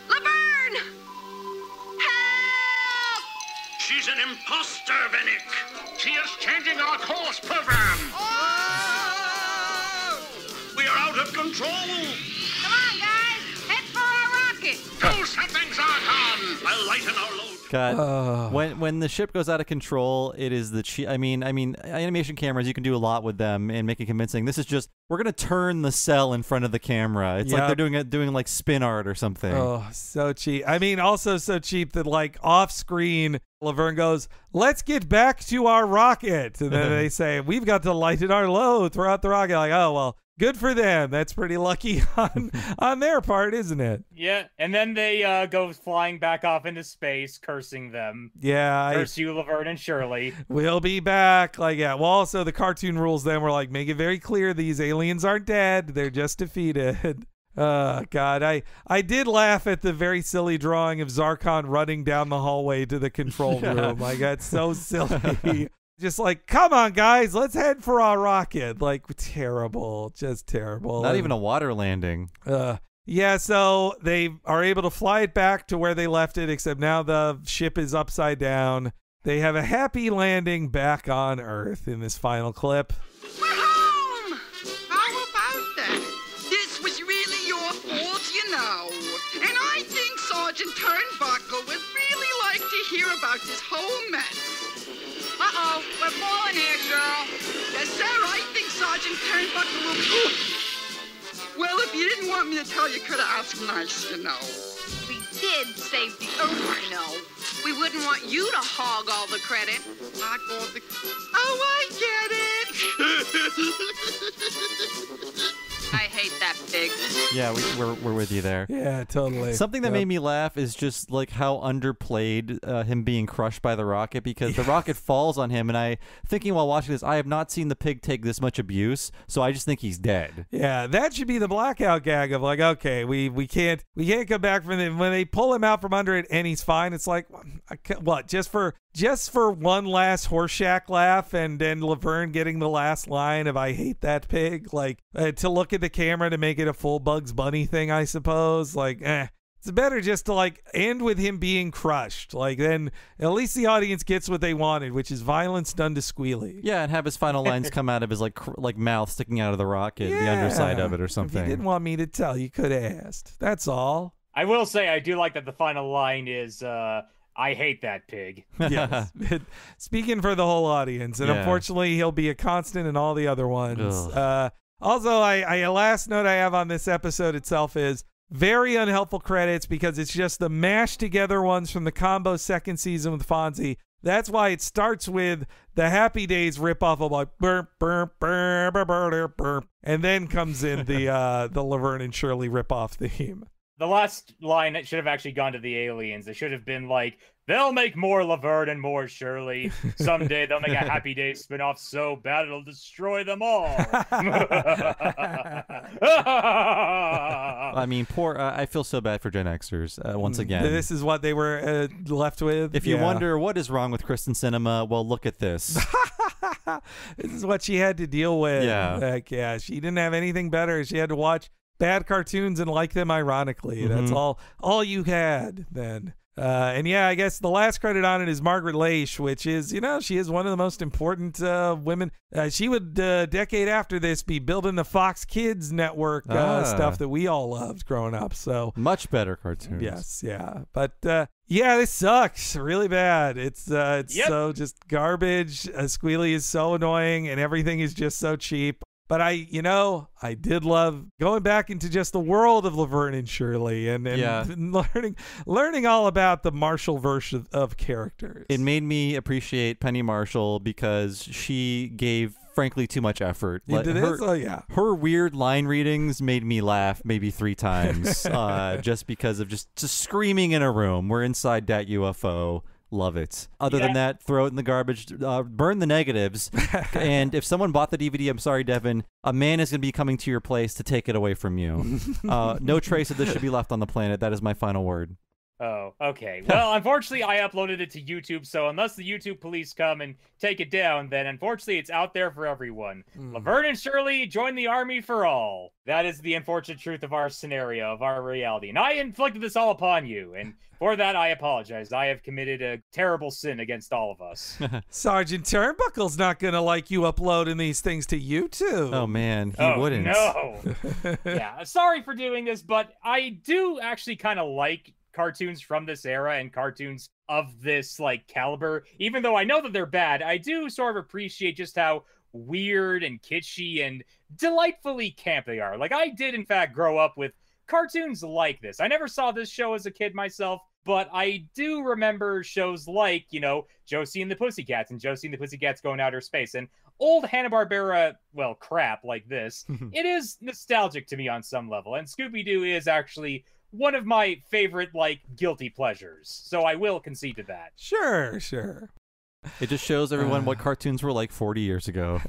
Laverne! Help! She's an imposter, Bennick. She is changing our course program. Oh! We are out of control. Come on, guys! Head for our rocket! Do something, Zarkon! I'll lighten our load. God, when the ship goes out of control, it is the I mean, animation cameras, you can do a lot with them and make it convincing. This is just, we're gonna turn the cell in front of the camera. It's like they're doing like spin art or something. Oh, so cheap. I mean, also so cheap that like off screen, Laverne goes, "Let's get back to our rocket," and then they say, "We've got to lighten our load throughout the rocket." Like, oh well. Good for them. That's pretty lucky on their part, isn't it? Yeah, and then they go flying back off into space, cursing them. Yeah. Curse you, Laverne and Shirley. We'll be back. Like, yeah. Well, also, the cartoon rules then were like, make it very clear these aliens aren't dead. They're just defeated. God. I did laugh at the very silly drawing of Zarkon running down the hallway to the control room. Like, that's so silly. Just like, come on, guys, let's head for our rocket. Like, terrible, just terrible. Not even a water landing. Yeah, so they are able to fly it back to where they left it, except now the ship is upside down. They have a happy landing back on Earth in this final clip. We're home! How about that? This was really your fault, you know. And I think Sergeant Turnbuckle would really like to hear about this whole mess. Uh-oh, we're falling here, girl. Yes, sir, I think Sergeant Turnbuckle will... Well, if you didn't want me to tell, you could have asked nice, you know. We did save the Earth, you know. We wouldn't want you to hog all the credit. Hog all the... Oh, I get it. I hate that pig. Yeah, we're with you there. Yeah, totally. Something that made me laugh is just like how underplayed him being crushed by the rocket, because the rocket falls on him, and I thinking while watching this, I have not seen the pig take this much abuse, so I just think he's dead. Yeah, that should be the blackout gag of like, okay, we can't come back from it. When they pull him out from under it and he's fine, it's like, what, just for one last Horseshack laugh, and then Laverne getting the last line of "I hate that pig," like to look at the camera to make it a full Bugs Bunny thing, I suppose. Like, it's better just to like end with him being crushed. Like, then at least the audience gets what they wanted, which is violence done to Squealy. Yeah, and have his final lines come out of his like mouth sticking out of the rocket, the underside of it or something. If you didn't want me to tell, you could have asked. That's all. I will say I do like that the final line is I hate that pig. Yes. Speaking for the whole audience. And unfortunately, he'll be a constant in all the other ones. Also, I last note I have on this episode itself is very unhelpful credits, because it's just the mashed together ones from the combo second season with Fonzie. That's why it starts with the Happy Days ripoff of like burp, burp, burp, burp, burp, burp, and then comes in the Laverne and Shirley ripoff theme. The last line that should have actually gone to the aliens. It should have been like, they'll make more Laverne and more Shirley. Someday they'll make a Happy Days spinoff so bad it'll destroy them all. I mean, poor. I feel so bad for Gen Xers once again. This is what they were left with. If you wonder what is wrong with Kristen Cinema, well, look at this. This is what she had to deal with. Yeah. Like, yeah, she didn't have anything better. She had to watch bad cartoons and like them ironically. That's all you had then. And yeah, I guess the last credit on it is Margaret Leish, which is, she is one of the most important women. She would, a decade after this, be building the Fox Kids network stuff that we all loved growing up. So much better cartoons. Yes, yeah. But yeah, this sucks really bad. It's so just garbage. Squealy is so annoying, and everything is just so cheap. But I did love going back into just the world of Laverne and Shirley and learning all about the Marshall version of characters. It made me appreciate Penny Marshall because she gave, frankly, too much effort. Her weird line readings made me laugh maybe 3 times just because of just screaming in a room. We're inside that UFO. Love it. Other than that, throw it in the garbage, burn the negatives. And if someone bought the DVD, I'm sorry, Devin, a man is going to be coming to your place to take it away from you. No trace of this should be left on the planet. That is my final word. Oh, okay. Well, unfortunately, I uploaded it to YouTube, so unless the YouTube police come and take it down, then unfortunately it's out there for everyone. Laverne and Shirley, join the army for all. That is the unfortunate truth of our scenario, of our reality. And I inflicted this all upon you, and for that I apologize. I have committed a terrible sin against all of us. Sergeant Turnbuckle's not going to like you uploading these things to YouTube. Oh, man, he wouldn't. No. Yeah, sorry for doing this, but I do actually kind of like cartoons from this era and cartoons of this caliber. Even though I know that they're bad, I do sort of appreciate just how weird and kitschy and delightfully camp they are. Like, I did in fact grow up with cartoons like this. I never saw this show as a kid myself, but I do remember shows like, Josie and the Pussycats and Josie and the Pussycats Go in Outer Space and old Hanna-Barbera, crap like this. It is nostalgic to me on some level, and Scooby-Doo is actually one of my favorite, guilty pleasures. So I will concede to that. Sure. It just shows everyone what cartoons were like 40 years ago.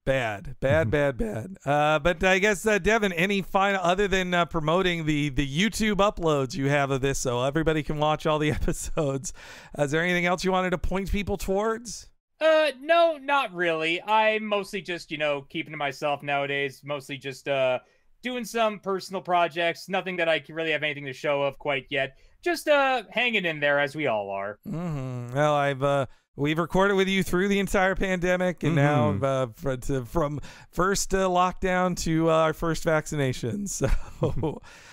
Bad. But I guess, Devin, any final, other than promoting the YouTube uploads you have of this so everybody can watch all the episodes, is there anything else you wanted to point people towards? No, not really. I'm mostly just, keeping to myself nowadays. Mostly just, doing some personal projects. Nothing that I can really have anything to show of quite yet. Just hanging in there as we all are. Well, we've recorded with you through the entire pandemic, and now from first lockdown to our first vaccination. So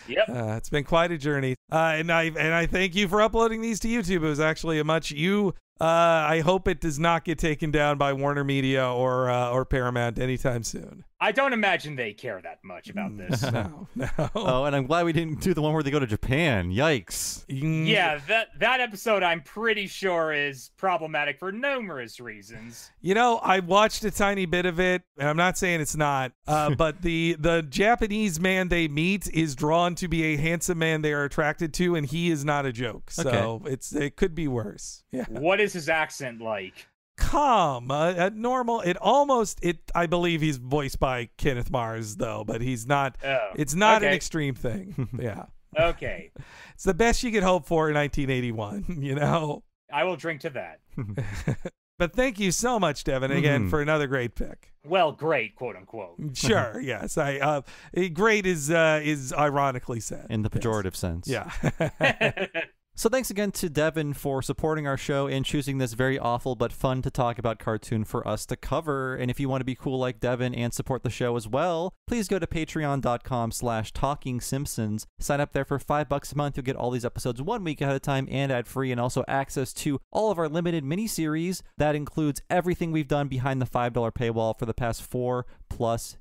yep, it's been quite a journey. And I thank you for uploading these to YouTube. It was actually a much I hope it does not get taken down by Warner Media or Paramount anytime soon. I don't imagine they care that much about this. No. Oh, and I'm glad we didn't do the one where they go to Japan. Yikes. Yeah, that episode I'm pretty sure is problematic for numerous reasons. You know, I watched a tiny bit of it, and I'm not saying it's not, but the Japanese man they meet is drawn to be a handsome man they are attracted to, and he is not a joke. So it could be worse. Yeah. What is his accent like? Calm, normal. I believe he's voiced by Kenneth Mars, though, but he's not. It's not an extreme thing. Yeah. Okay. It's the best you could hope for in 1981. You know. I will drink to that. But thank you so much, Devin, again for another great pick. Well, great, quote unquote. Sure. Yes. Great is ironically said in the pejorative sense. Yeah. So thanks again to Devin for supporting our show and choosing this very awful but fun to talk about cartoon for us to cover. And if you want to be cool like Devin and support the show as well, please go to patreon.com/TalkingSimpsons. Sign up there for $5 a month. You'll get all these episodes 1 week ahead of time and ad-free, and also access to all of our limited miniseries. That includes everything we've done behind the $5 paywall for the past 4+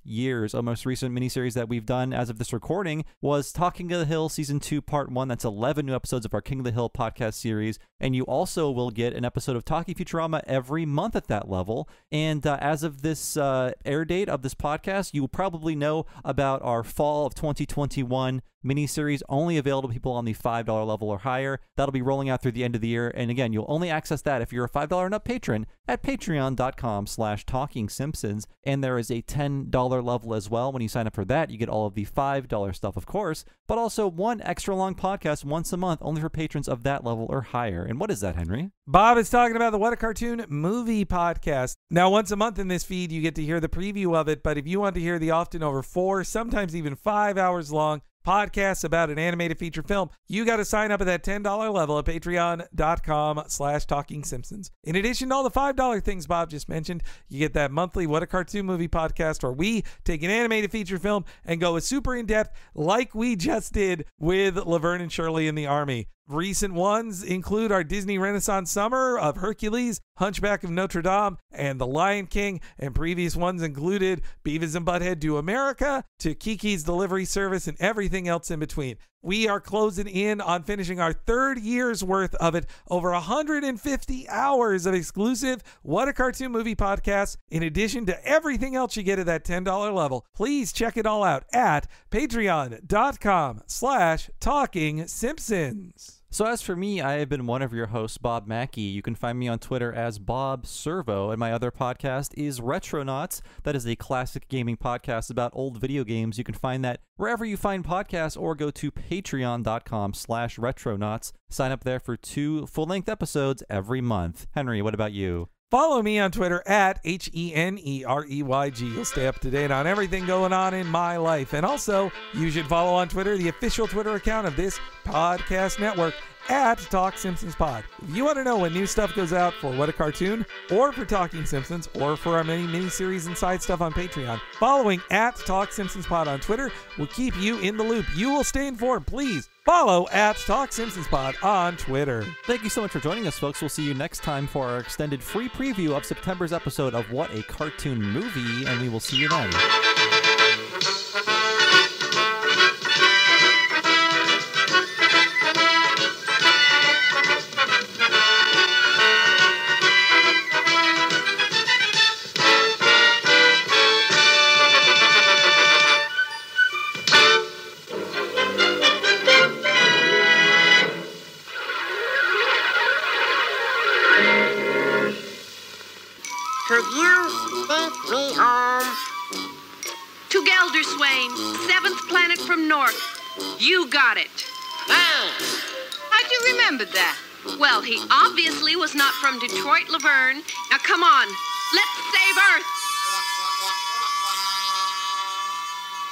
years. Our most recent miniseries that we've done as of this recording was Talking of the Hill Season 2 Part 1. That's 11 new episodes of our King of the Hill podcast series. And you also will get an episode of Talking Futurama every month at that level. And as of this air date of this podcast, you will probably know about our fall of 2021 miniseries, only available to people on the $5 level or higher. That'll be rolling out through the end of the year. And again, you'll only access that if you're a $5 and up patron at patreon.com/TalkingSimpsons. And there is a $10 level as well. When you sign up for that, you get all of the $5 stuff, of course, but also one extra long podcast once a month, only for patrons of that level or higher. And what is that, Henry? Bob is talking about the What a Cartoon movie podcast. Now, once a month in this feed, you get to hear the preview of it, but if you want to hear the often over 4, sometimes even 5 hours long podcasts about an animated feature film, you got to sign up at that $10 level at patreon.com/TalkingSimpsons. In addition to all the $5 things Bob just mentioned, you get that monthly What a Cartoon movie podcast where we take an animated feature film and go super in depth like we just did with Laverne and Shirley in the Army. Recent ones include our Disney Renaissance Summer of Hercules, Hunchback of Notre Dame, and The Lion King, and previous ones included Beavis and Butthead Do America, to Kiki's Delivery Service, and everything else in between. We are closing in on finishing our 3rd year's worth of it, over 150 hours of exclusive What a Cartoon movie podcasts, in addition to everything else you get at that $10 level. Please check it all out at patreon.com/TalkingSimpsons. So as for me, I have been one of your hosts, Bob Mackey. You can find me on Twitter as Bob Servo, and my other podcast is Retronauts. That is a classic gaming podcast about old video games. You can find that wherever you find podcasts, or go to patreon.com/Retronauts. Sign up there for 2 full-length episodes every month. Henry, what about you? Follow me on Twitter at HENEREYG. You'll stay up to date on everything going on in my life. And also, you should follow on Twitter the official Twitter account of this podcast network at Talk Simpsons Pod. If you want to know when new stuff goes out for What a Cartoon, or for Talking Simpsons, or for our many mini-series and side stuff on Patreon, following at Talk Simpsons Pod on Twitter will keep you in the loop. You will stay informed. Please follow at Talk Simpsons Pod on Twitter. Thank you so much for joining us, folks. We'll see you next time for our extended free preview of September's episode of What a Cartoon Movie, and we will see you then. Could you take me home? To Gelderswain, 7th planet from north. You got it. Thanks. How'd you remember that? Well, he obviously was not from Detroit, Laverne. Now, come on. Let's save Earth.